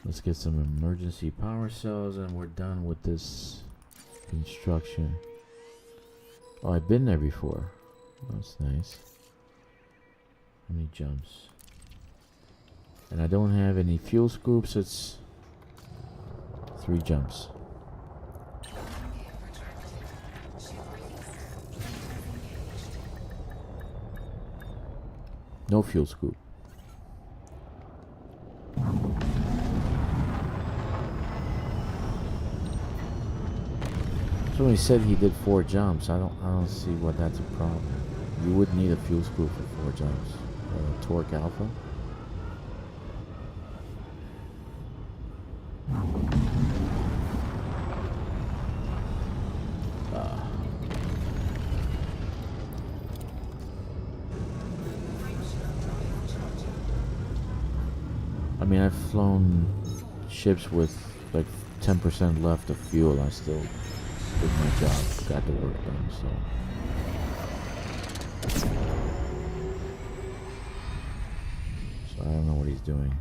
Speaker 1: Let's get some emergency power cells and we're done with this construction. Oh, I've been there before. That's nice. How many jumps? And I don't have any fuel scoops. It's 3 jumps. No fuel scoop. So he said he did 4 jumps. I don't see what that's a problem. You would need a fuel scoop for 4 jumps. Torque alpha. I mean, I've flown ships with like 10% left of fuel. I still did my job, got the work done, so. So I don't know what he's doing.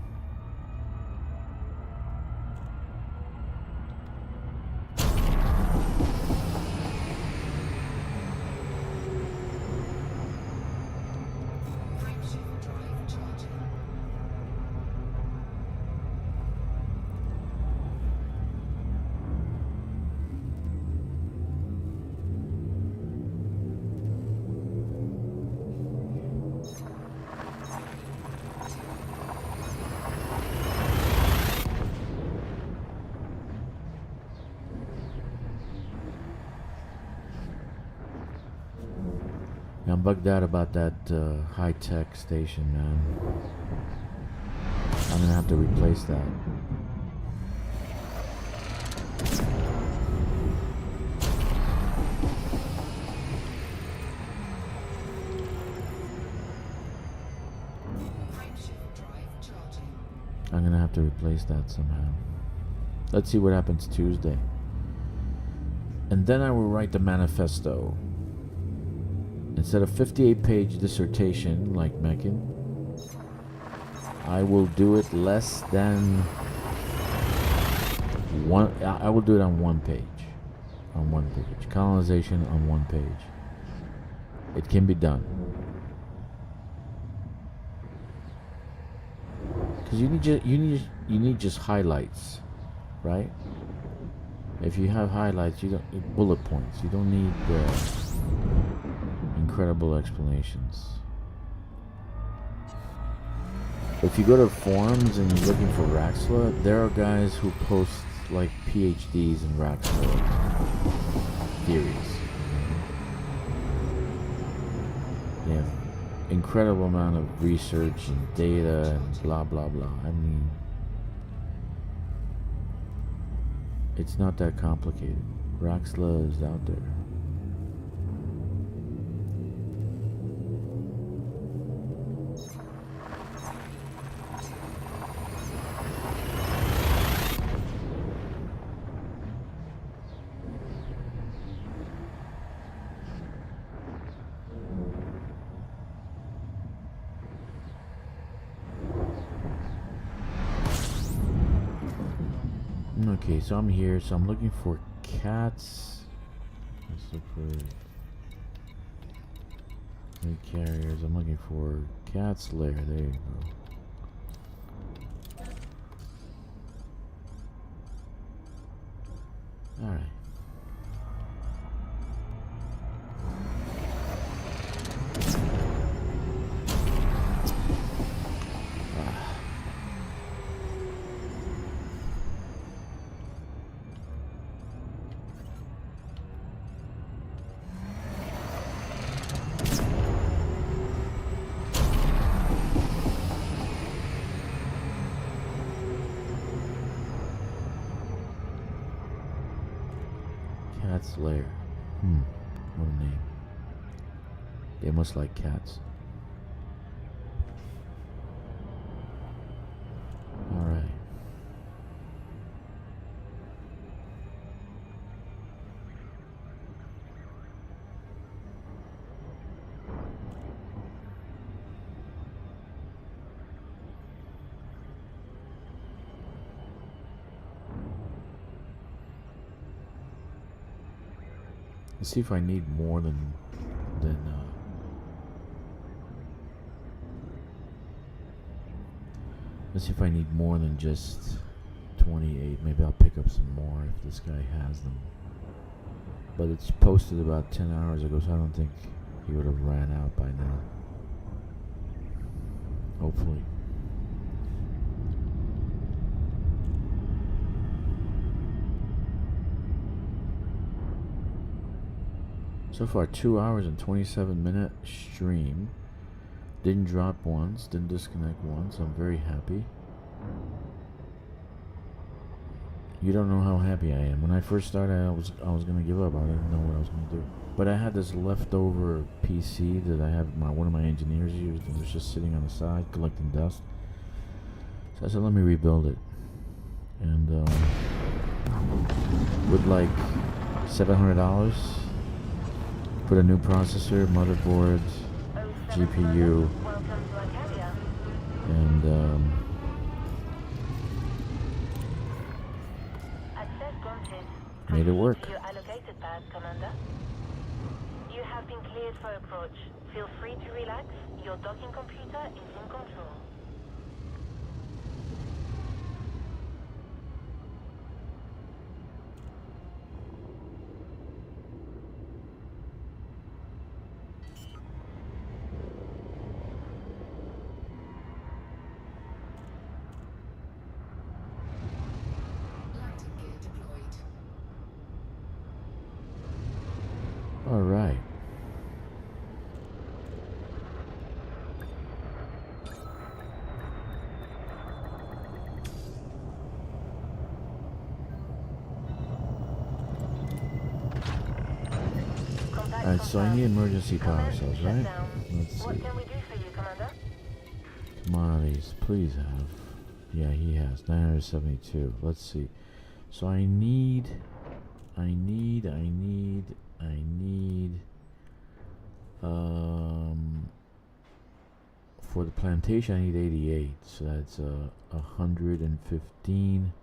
Speaker 1: I'm bugged out about that high-tech station, man. I'm gonna have to replace that. I'm gonna have to replace that somehow. Let's see what happens Tuesday. And then I will write the manifesto. Instead of 58-page dissertation like Meccan, I will do it less than one. I will do it on 1 page. On 1 page. Colonization on 1 page. It can be done. Because you need just highlights, right? If you have highlights, you don't bullet points. You don't need incredible explanations. If you go to forums and you're looking for Raxla, there are guys who post like PhDs in Raxla theories. They have incredible amount of research and data and blah blah blah. I mean, it's not that complicated. Raxla is out there. Okay, so I'm here, so I'm looking for cats. Let's look for new carriers. I'm looking for Cat's Lair. There you go. Alright. Cat's lair. What a name. They must like cats. Alright. Let's see if I need more than let's see if I need more than just 28. Maybe I'll pick up some more if this guy has them. But it's posted about 10 hours ago, so I don't think he would have ran out by now. Hopefully. So far, 2 hours and 27-minute stream. Didn't drop once, didn't disconnect once. I'm very happy. You don't know how happy I am. When I first started, I was gonna give up. I didn't know what I was gonna do. But I had this leftover PC that I have one of my engineers used, and it was just sitting on the side collecting dust. So I said, let me rebuild it. And with like $700. Put a new processor, motherboard, GPU, and made it work.
Speaker 2: You have been cleared for approach. Feel free to relax. Your docking computer is in control.
Speaker 4: Landing gear deployed.
Speaker 1: All right. Alright, so I need emergency power cells, right? Let's see.
Speaker 2: What can we do for you, Commander?
Speaker 1: Commodities, please have. Yeah, he has 972. Let's see. So I need for the plantation I need 88. So that's 115.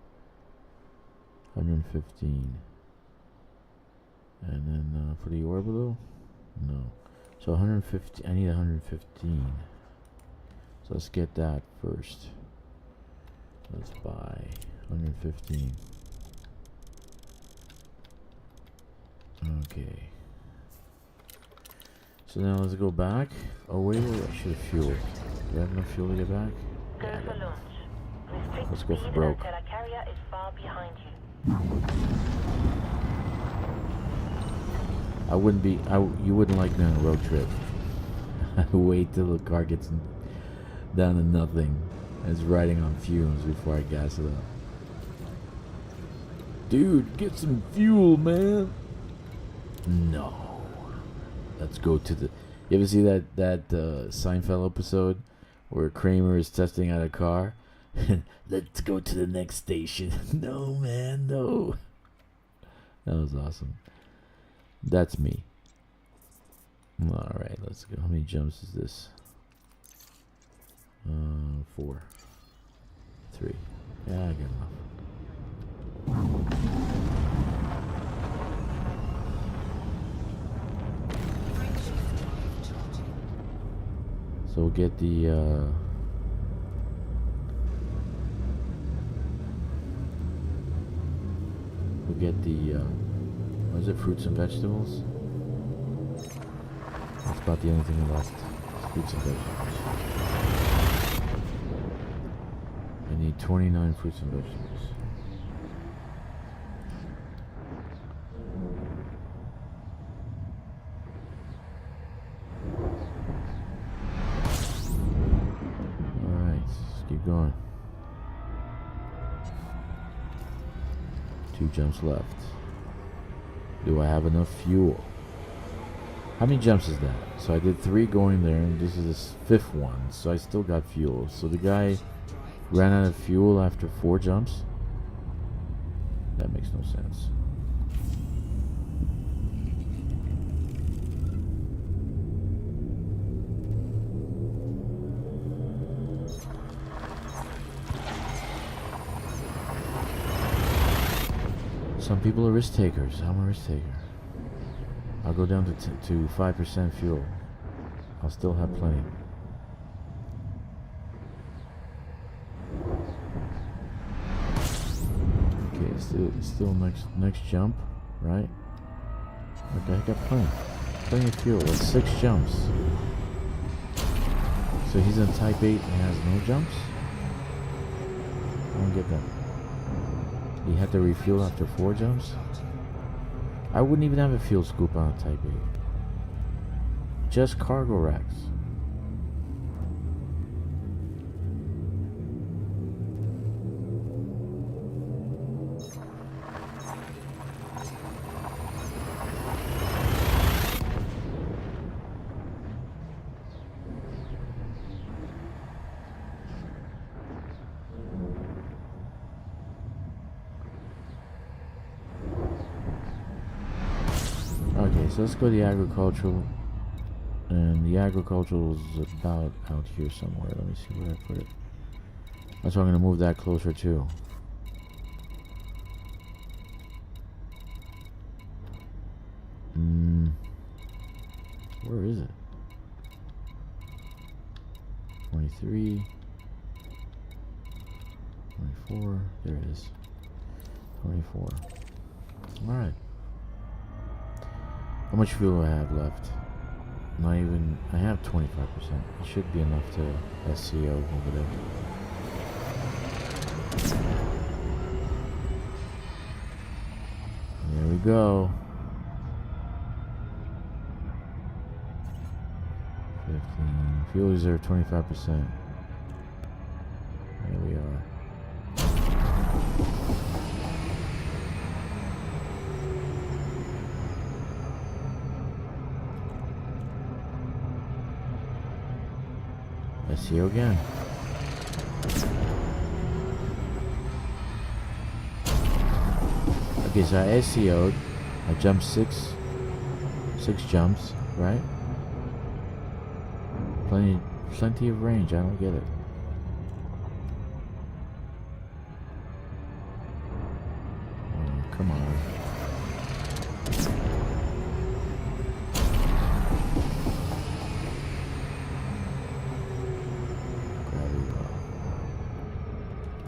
Speaker 1: And then for the orbital, no. So 150. I need 115. So let's get that first. Let's buy 115. Okay. So now let's go back. Oh wait, I should have fuel. Do I have enough fuel to get back?
Speaker 2: Go
Speaker 1: Yeah, I
Speaker 2: for
Speaker 1: got enough.
Speaker 2: launch. Restrict
Speaker 1: Let's go for
Speaker 2: speed
Speaker 1: broke.
Speaker 2: until a carrier is far behind you.
Speaker 1: You wouldn't like me on a road trip. I wait till the car gets down to nothing. It's riding on fumes before I gas it up. Dude, get some fuel, man. No. Let's go to the... You ever see that Seinfeld episode where Kramer is testing out a car? Let's go to the next station. No, man, no. That was awesome. That's me. Alright, let's go. How many jumps is this? 4. 3. Yeah, I got enough. So we'll get the what is it, fruits and vegetables? That's about the only thing left. Fruits and vegetables. I need 29 fruits and vegetables. Alright, let's keep going. 2 jumps left. Do I have enough fuel? How many jumps is that? So I did 3 going there, and this is the 5th one, so I still got fuel. So the guy ran out of fuel after 4 jumps? That makes no sense. Some people are risk takers. I'm a risk taker. I'll go down to 5% fuel. I'll still have plenty. Okay, still next jump, right? Okay, I got plenty of fuel. That's 6 jumps. So he's in Type 8 and has no jumps? I don't get that. He had to refuel after 4 jumps? I wouldn't even have a fuel scoop on a Type 8. Just cargo racks. Okay, so let's go to the agricultural. And the agricultural is about out here somewhere. Let me see where I put it. That's why I'm going to move that closer too. Where is it? 23. 24. There it is. 24. Alright. How much fuel do I have left? Not even. I have 25%. It should be enough to SCO over there. There we go. 15. Fuel reserve 25%. There we are. SCO again. Okay, so I SCO'd. I jumped six jumps, right? Plenty of range. I don't get it. Oh, come on.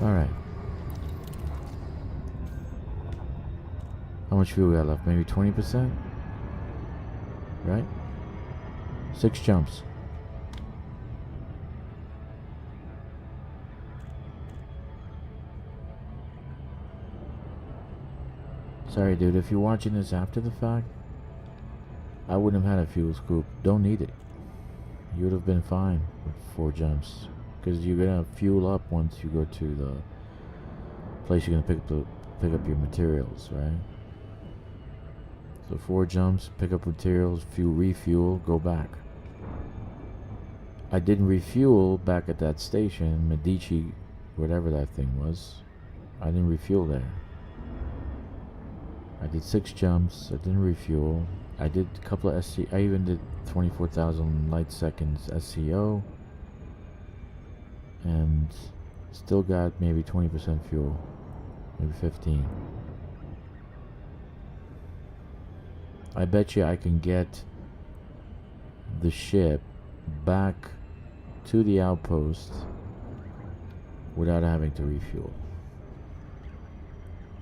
Speaker 1: Alright. How much fuel we got left? Maybe 20%? Right? 6 jumps. Sorry, dude. If you're watching this after the fact, I wouldn't have had a fuel scoop. Don't need it. You would have been fine with 4 jumps. Because you're gonna fuel up once you go to the place you're gonna pick up your materials, right? So 4 jumps, pick up materials, refuel, go back. I didn't refuel back at that station, Medici, whatever that thing was. I didn't refuel there. I did 6 jumps. I didn't refuel. I did a couple of SC. I even did 24,000 light seconds SCO. And still got maybe 20% fuel, maybe 15. I bet you I can get the ship back to the outpost without having to refuel.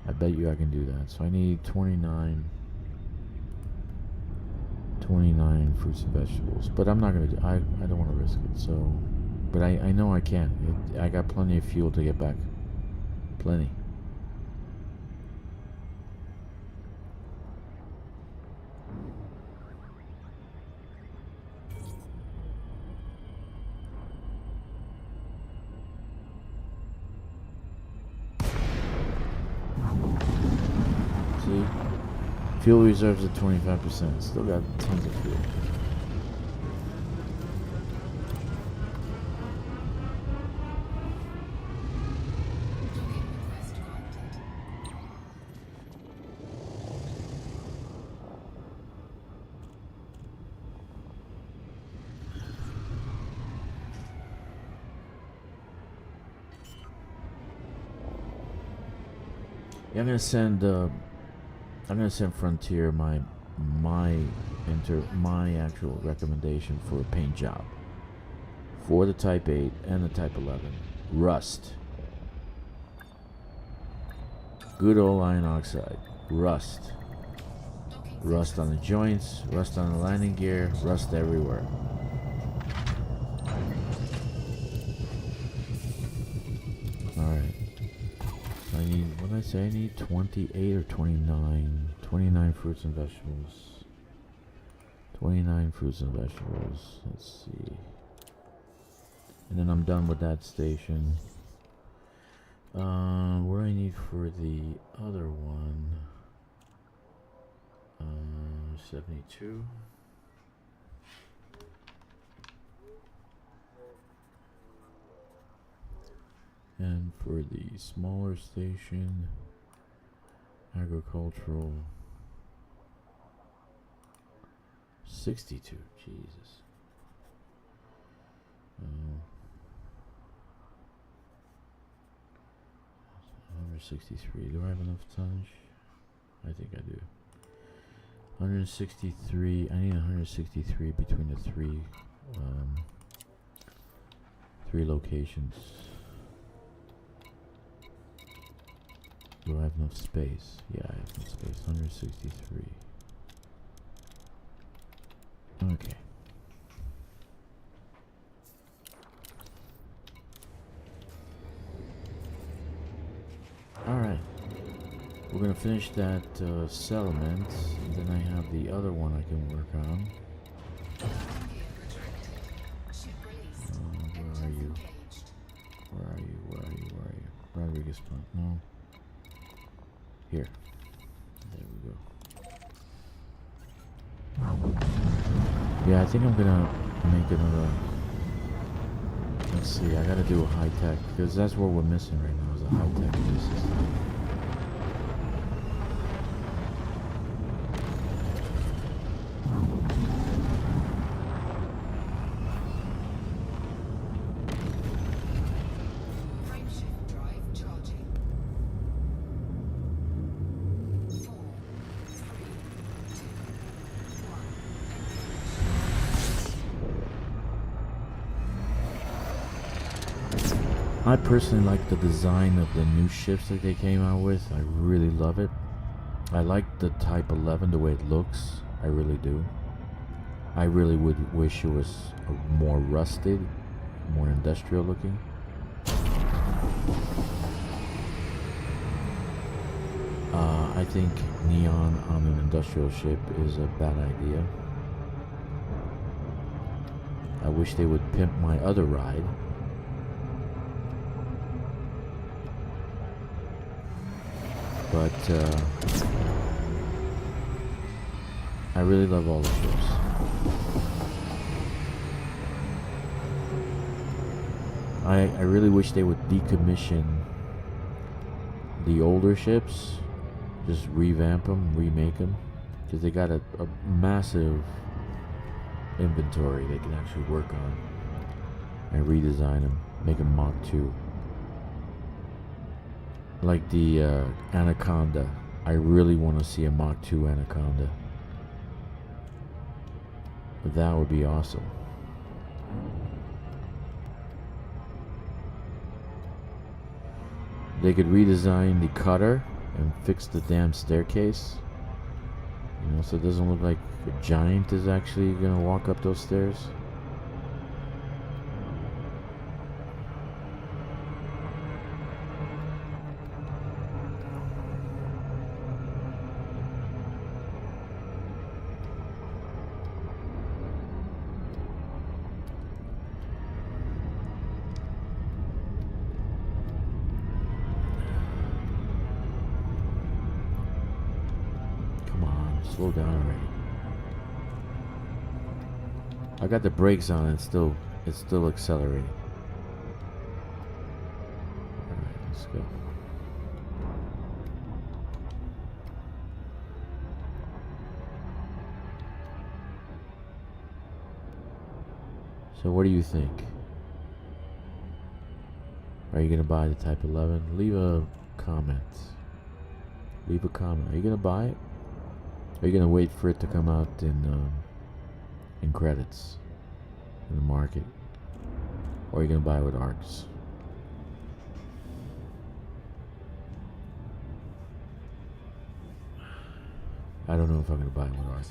Speaker 1: I bet you I can do that. So I need 29 fruits and vegetables, but I'm not gonna do. I don't want to risk it. So. But I know I can. I got plenty of fuel to get back. Plenty. See? Fuel reserves at 25%. Still got tons of fuel.
Speaker 4: Docking request granted.
Speaker 1: Yeah, I'm gonna send Frontier my actual recommendation for a paint job for the Type 8 and the Type 11. Rust. Good old iron oxide. Rust.
Speaker 4: Docking
Speaker 1: Rust on the joints, rust on the landing gear, rust everywhere. Alright. I need, what did I say? I need 28 or 29. 29 fruits and vegetables. 29 fruits and vegetables. Let's see. And then I'm done with that station. What do I need for the other one? 72. And for the smaller station, agricultural, 62. Jesus. 163. Do I have enough tonnage? I think I do. 163. I need 163 between the three locations. Do I have enough space? Yeah, I have enough space. 163. Okay. Alright. We're gonna finish that settlement, and then I have the other one I can work on.
Speaker 4: gear retracted. Ship released.
Speaker 1: Where are you?
Speaker 4: Engaged.
Speaker 1: Where are you? Where are you? Where are you? Rodriguez plant. No. Here. There we go. Yeah, I think I'm gonna make another. Let's see. I gotta do a high tech because that's what we're missing right now is a high tech system.
Speaker 4: Frameshift drive charging. 4, 3, 2, 1.
Speaker 1: I personally like the design of the new ships that they came out with. I really love it. I like the Type 11, the way it looks. I really do. I really would wish it was more rusted, more industrial looking. I think neon on an industrial ship is a bad idea. I wish they would pimp my other ride. But I really love all the ships. I really wish they would decommission the older ships, just revamp them, remake them, because they got a massive inventory they can actually work on and redesign them, make them Mach 2. Like the Anaconda. I really want to see a Mach 2 Anaconda. That would be awesome. They could redesign the cutter and fix the damn staircase. You know, so it doesn't look like a giant is actually gonna walk up those stairs. Come on. Slow down already. I got the brakes on. It's still accelerating. All right, let's go. So what do you think? Are you gonna buy the Type 11? Leave a comment. Leave a comment. Are you gonna buy it? Or are you gonna wait for it to come out in credits in the market? Or are you gonna buy it with ARCs? I don't know if I'm gonna buy it with ARCs.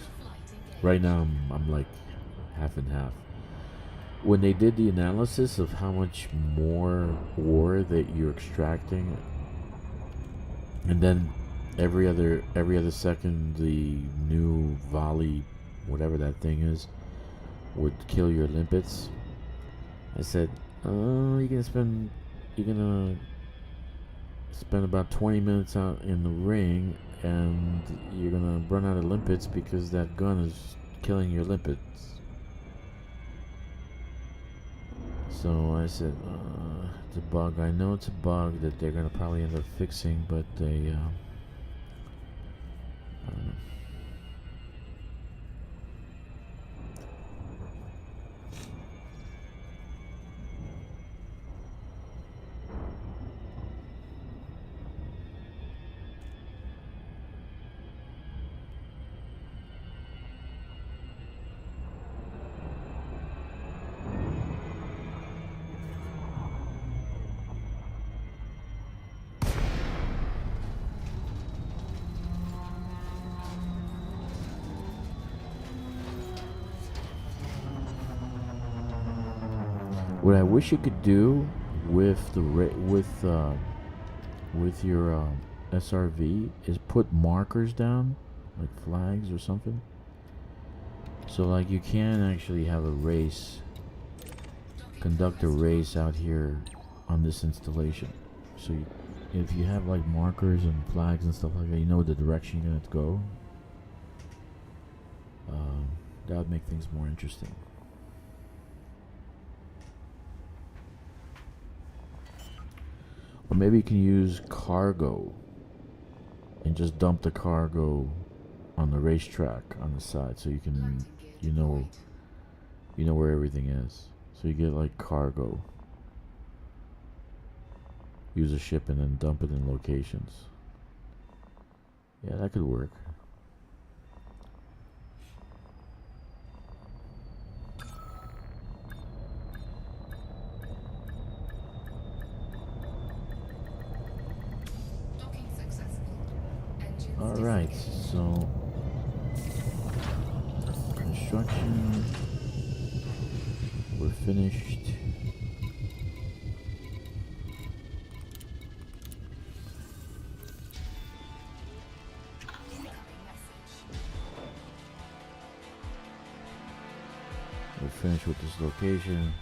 Speaker 1: Right now I'm like half and half. When they did the analysis of how much more ore that you're extracting, and then every other second the new volley, whatever that thing is, would kill your limpets. I said, you're gonna spend about 20 minutes out in the ring, and you're gonna run out of limpets because that gun is killing your limpets. So I said, it's a bug. I know it's a bug that they're gonna probably end up fixing, but they, I don't know. What I wish you could do with the with your SRV is put markers down, like flags or something. So like you can actually have a race, conduct a race out here on this installation. So if you have like markers and flags and stuff like that, you know the direction you're gonna go. That would make things more interesting. Or maybe you can use cargo and just dump the cargo on the racetrack on the side, so you can, you know where everything is. So you get like cargo. Use a ship and then dump it in locations. Yeah, that could work. Alright, so construction, we're finished. We're finished with this location.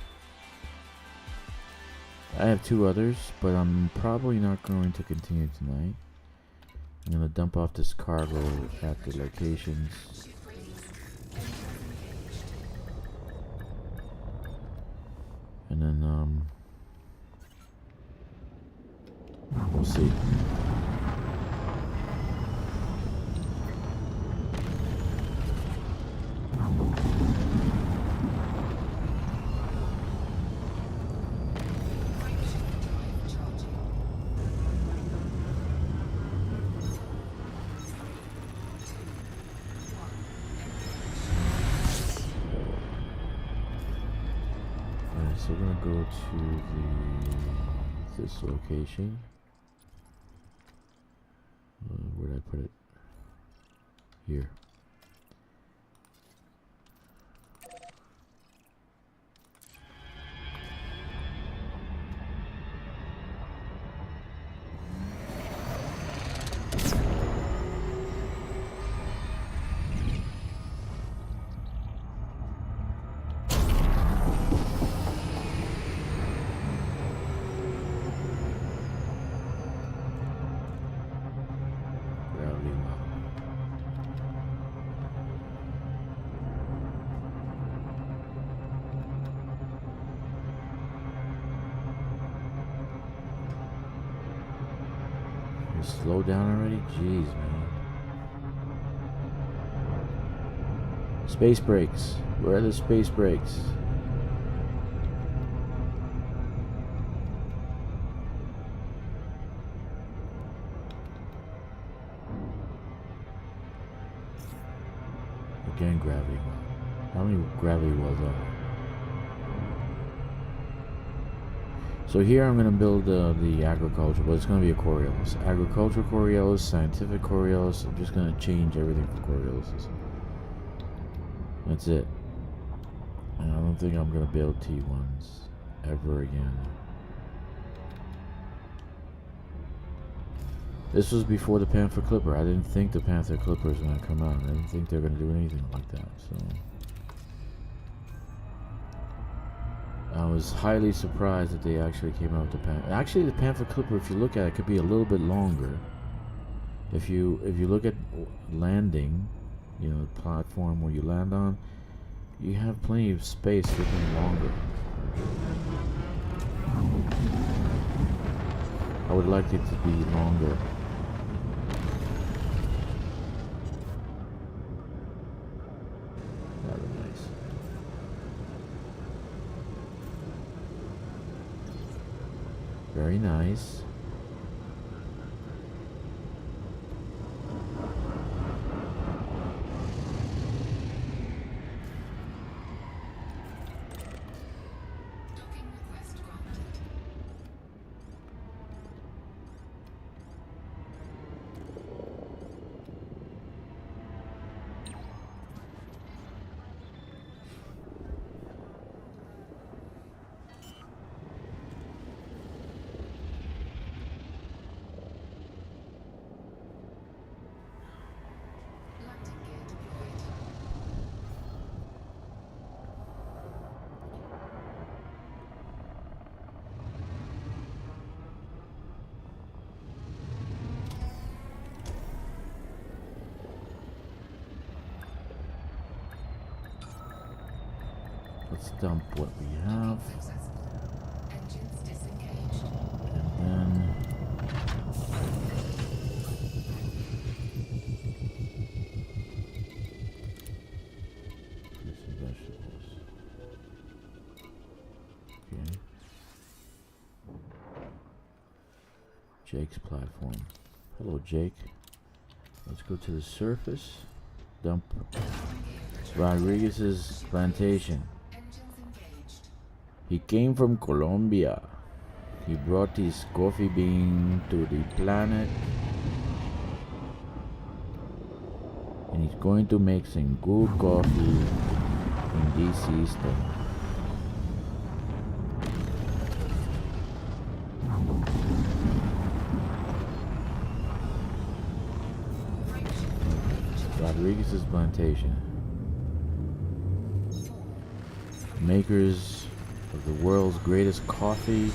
Speaker 1: I have 2 others, but I'm probably not going to continue tonight. I'm gonna dump off this cargo at the locations. And then, we'll see. So we're gonna go to this location. Where did I put it? Here. Just slow down already? Jeez, man. Space brakes. Where are the space brakes? Again, gravity well. How many gravity wells are there? So here I'm going to build the agriculture, but it's going to be a Coriolis. Agricultural Coriolis, scientific Coriolis. I'm just going to change everything for Coriolises. That's it. And I don't think I'm going to build T1s ever again. This was before the Panther Clipper. I didn't think the Panther Clipper was going to come out. I didn't think they were going to do anything like that. So I was highly surprised that they actually came out with the Panther. Actually, the Panther Clipper, if you look at it, could be a little bit longer. If you look at landing, you know, the platform where you land on, you have plenty of space looking longer. I would like it to be longer. That would be nice. Very nice.
Speaker 4: Docking request granted. Landing gear deployed.
Speaker 1: Let's dump what we have,
Speaker 4: Successful. Engines disengaged.
Speaker 1: and then fruits and vegetables. Okay. Jake's platform. Hello, Jake. Let's go to the surface. Dump Rodriguez's plantation.
Speaker 4: Engines engaged.
Speaker 1: He came from Colombia. He brought his coffee bean to the planet. And he's going to make some good coffee in this system. Rodriguez's plantation. Makers of the world's greatest coffee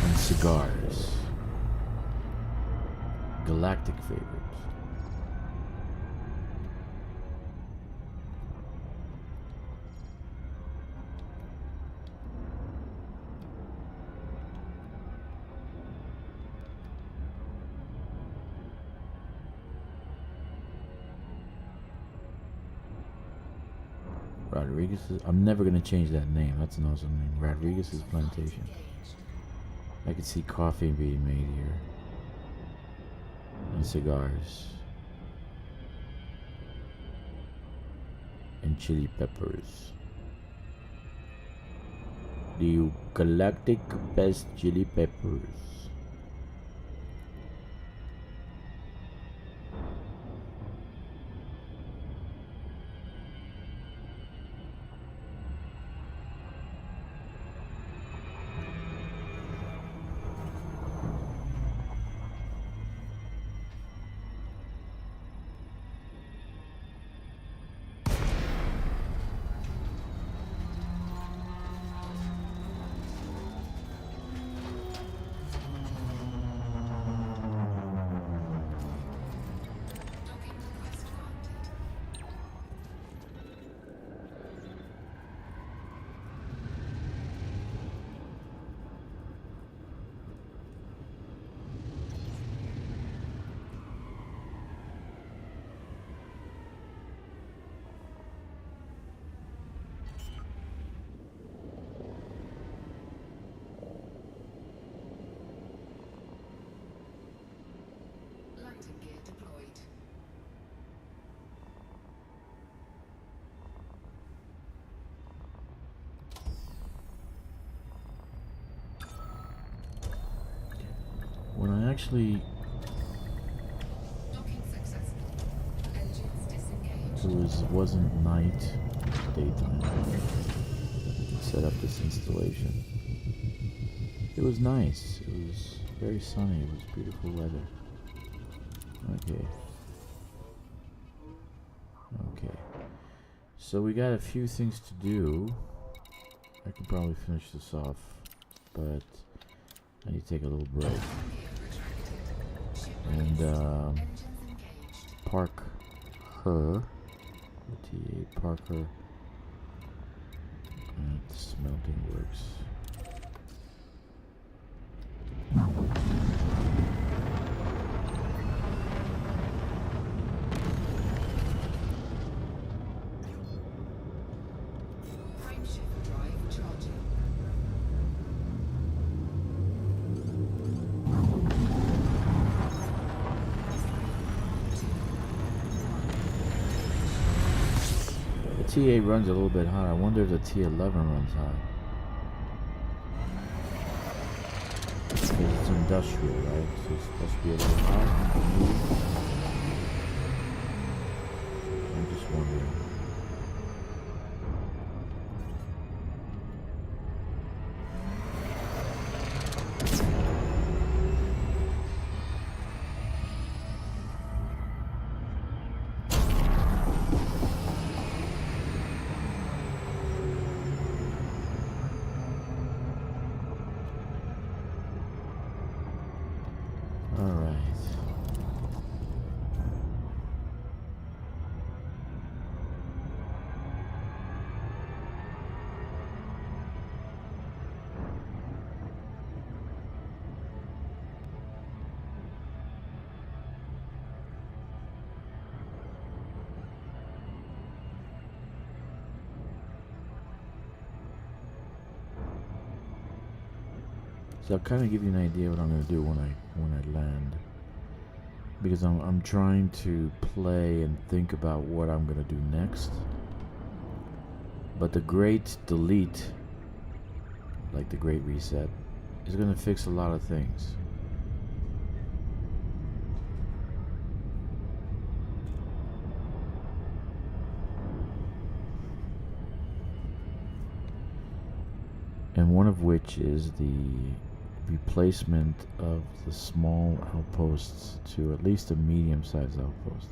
Speaker 1: and cigars. Galactic favorites. Rodriguez's. I'm never gonna change that name. That's an awesome name. Rodriguez's plantation. I could see coffee being made here. And cigars. And chili peppers. The galactic best chili peppers. actually,
Speaker 4: Docking successful. Engines disengaged.
Speaker 1: wasn't night, daytime. Set up this installation. It was nice. It was very sunny. It was beautiful weather. Okay. Okay. So we got a few things to do. I can probably finish this off, but I need to take a little break
Speaker 4: Gear retracted. Ship
Speaker 1: and
Speaker 4: released. Engines engaged.
Speaker 1: park her. Park her at the smelting works.
Speaker 4: Frameshift drive charging.
Speaker 1: The T8 runs a little bit hot. I wonder if the T11 runs hot. Because it's industrial, right? So it's supposed to be a little hot. I'm just wondering. Alright. So I'll kind of give you an idea what I'm going to do when I land, because I'm trying to play and think about what I'm going to do next. But the great delete, like the great reset, is going to fix a lot of things. And one of which is the replacement of the small outposts to at least a medium-sized outpost.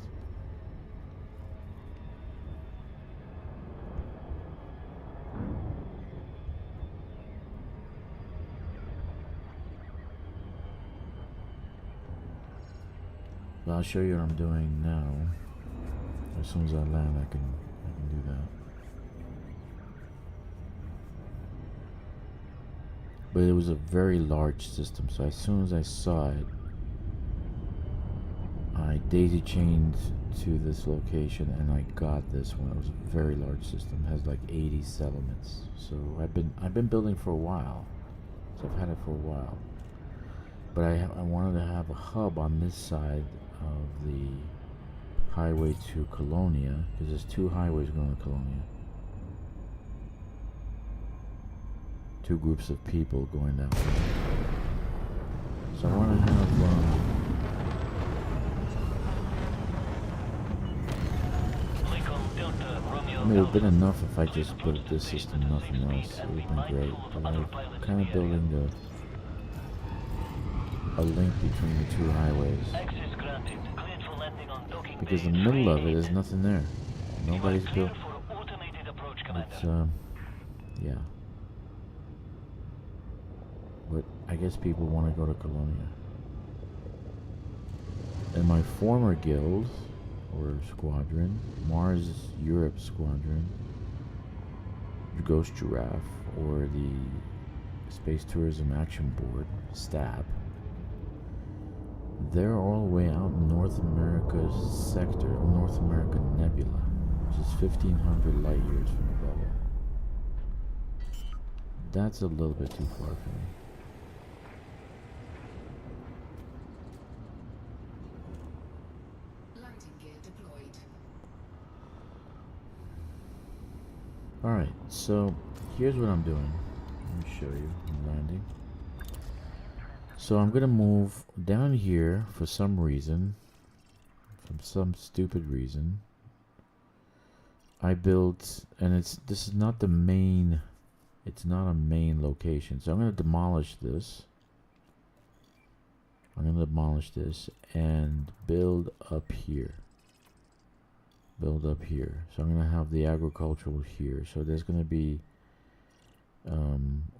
Speaker 1: But I'll show you what I'm doing now. As soon as I land, I can do that. But it was a very large system, so as soon as I saw it, I daisy chained to this location and I got this one. It was a very large system. It has like 80 settlements. So I've been building for a while. So I've had it for a while. But I wanted to have a hub on this side of the highway to Colonia, because there's two highways going to Colonia. Two groups of people going that way. So I want to have I mean, it would have been enough if I just built this system, nothing else. It would have been great. But I'm kind of building a link between the two highways. Because the middle of it is nothing there. Nobody's built. It's, yeah. But I guess people want to go to Colonia. And my former guild, or squadron, Mars Europe Squadron, the Ghost Giraffe, or the Space Tourism Action Board, STAB, they're all the way out in North America's sector, North America Nebula, which is 1,500 light years from the bubble. That's a little bit too far for me.
Speaker 4: Landing gear deployed.
Speaker 1: Alright, so here's what I'm doing. Let me show you. I'm landing. So I'm gonna move down here for some reason, from some stupid reason. I built, and this is not the main, it's not a main location. So I'm gonna demolish this. I'm gonna demolish this and build up here. Build up here. So I'm gonna have the agricultural here. So there's gonna be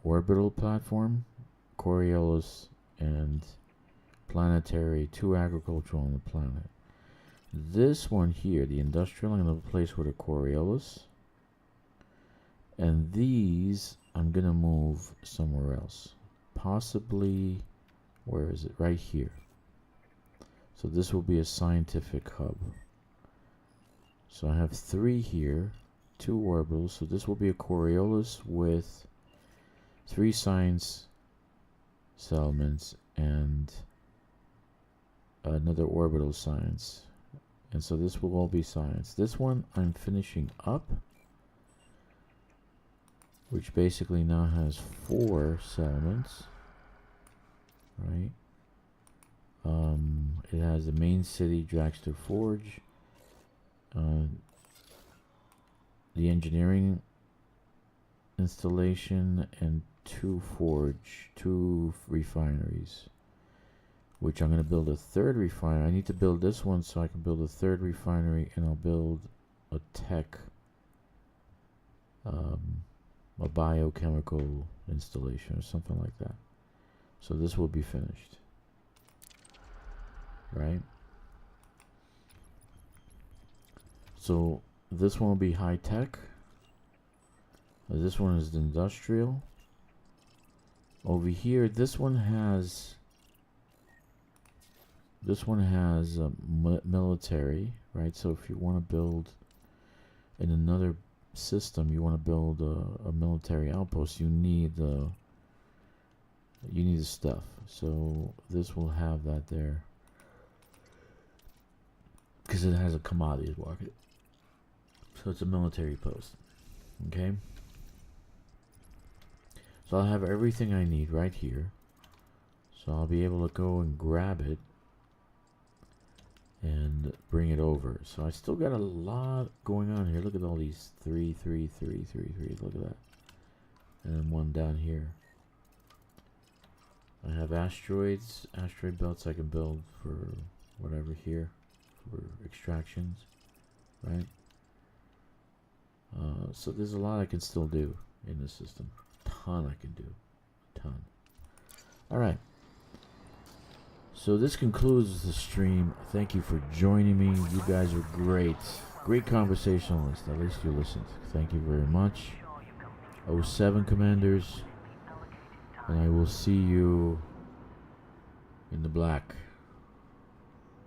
Speaker 1: orbital platform, Coriolis, and planetary, 2 agricultural on the planet. This one here, the industrial, I'm gonna place with a Coriolis, and these I'm gonna move somewhere else, possibly, where is it? Right here. So this will be a scientific hub. So I have 3 here, 2 orbitals. So this will be a Coriolis with 3 science settlements and another orbital science. And so this will all be science. This one I'm finishing up, which basically now has 4 settlements, right? It has the main city, Dragster Forge, the engineering installation, and 2 refineries, which I'm going to build a 3rd refinery. I need to build this one so I can build a 3rd refinery, and I'll build a tech, a biochemical installation or something like that. So this will be finished, right? So this one will be high tech. This one is the industrial. Over here, this one has military, right? So if you want to build in another system, you want to build a military outpost, you need the stuff. So this will have that there because it has a commodities market. So it's a military post. Okay. So I'll have everything I need right here. So I'll be able to go and grab it and bring it over. So I still got a lot going on here. Look at all these 3, 3, 3, 3, 3. Look at that. And then one down here. I have asteroid belts I can build for whatever here, for extractions, right? So there's a lot I can still do in this system. Ton I can do. Ton. Alright. So this concludes the stream. Thank you for joining me. You guys are great. Great conversationalist. At least you listened. Thank you very much. 07 Commanders. And I will see you in the black.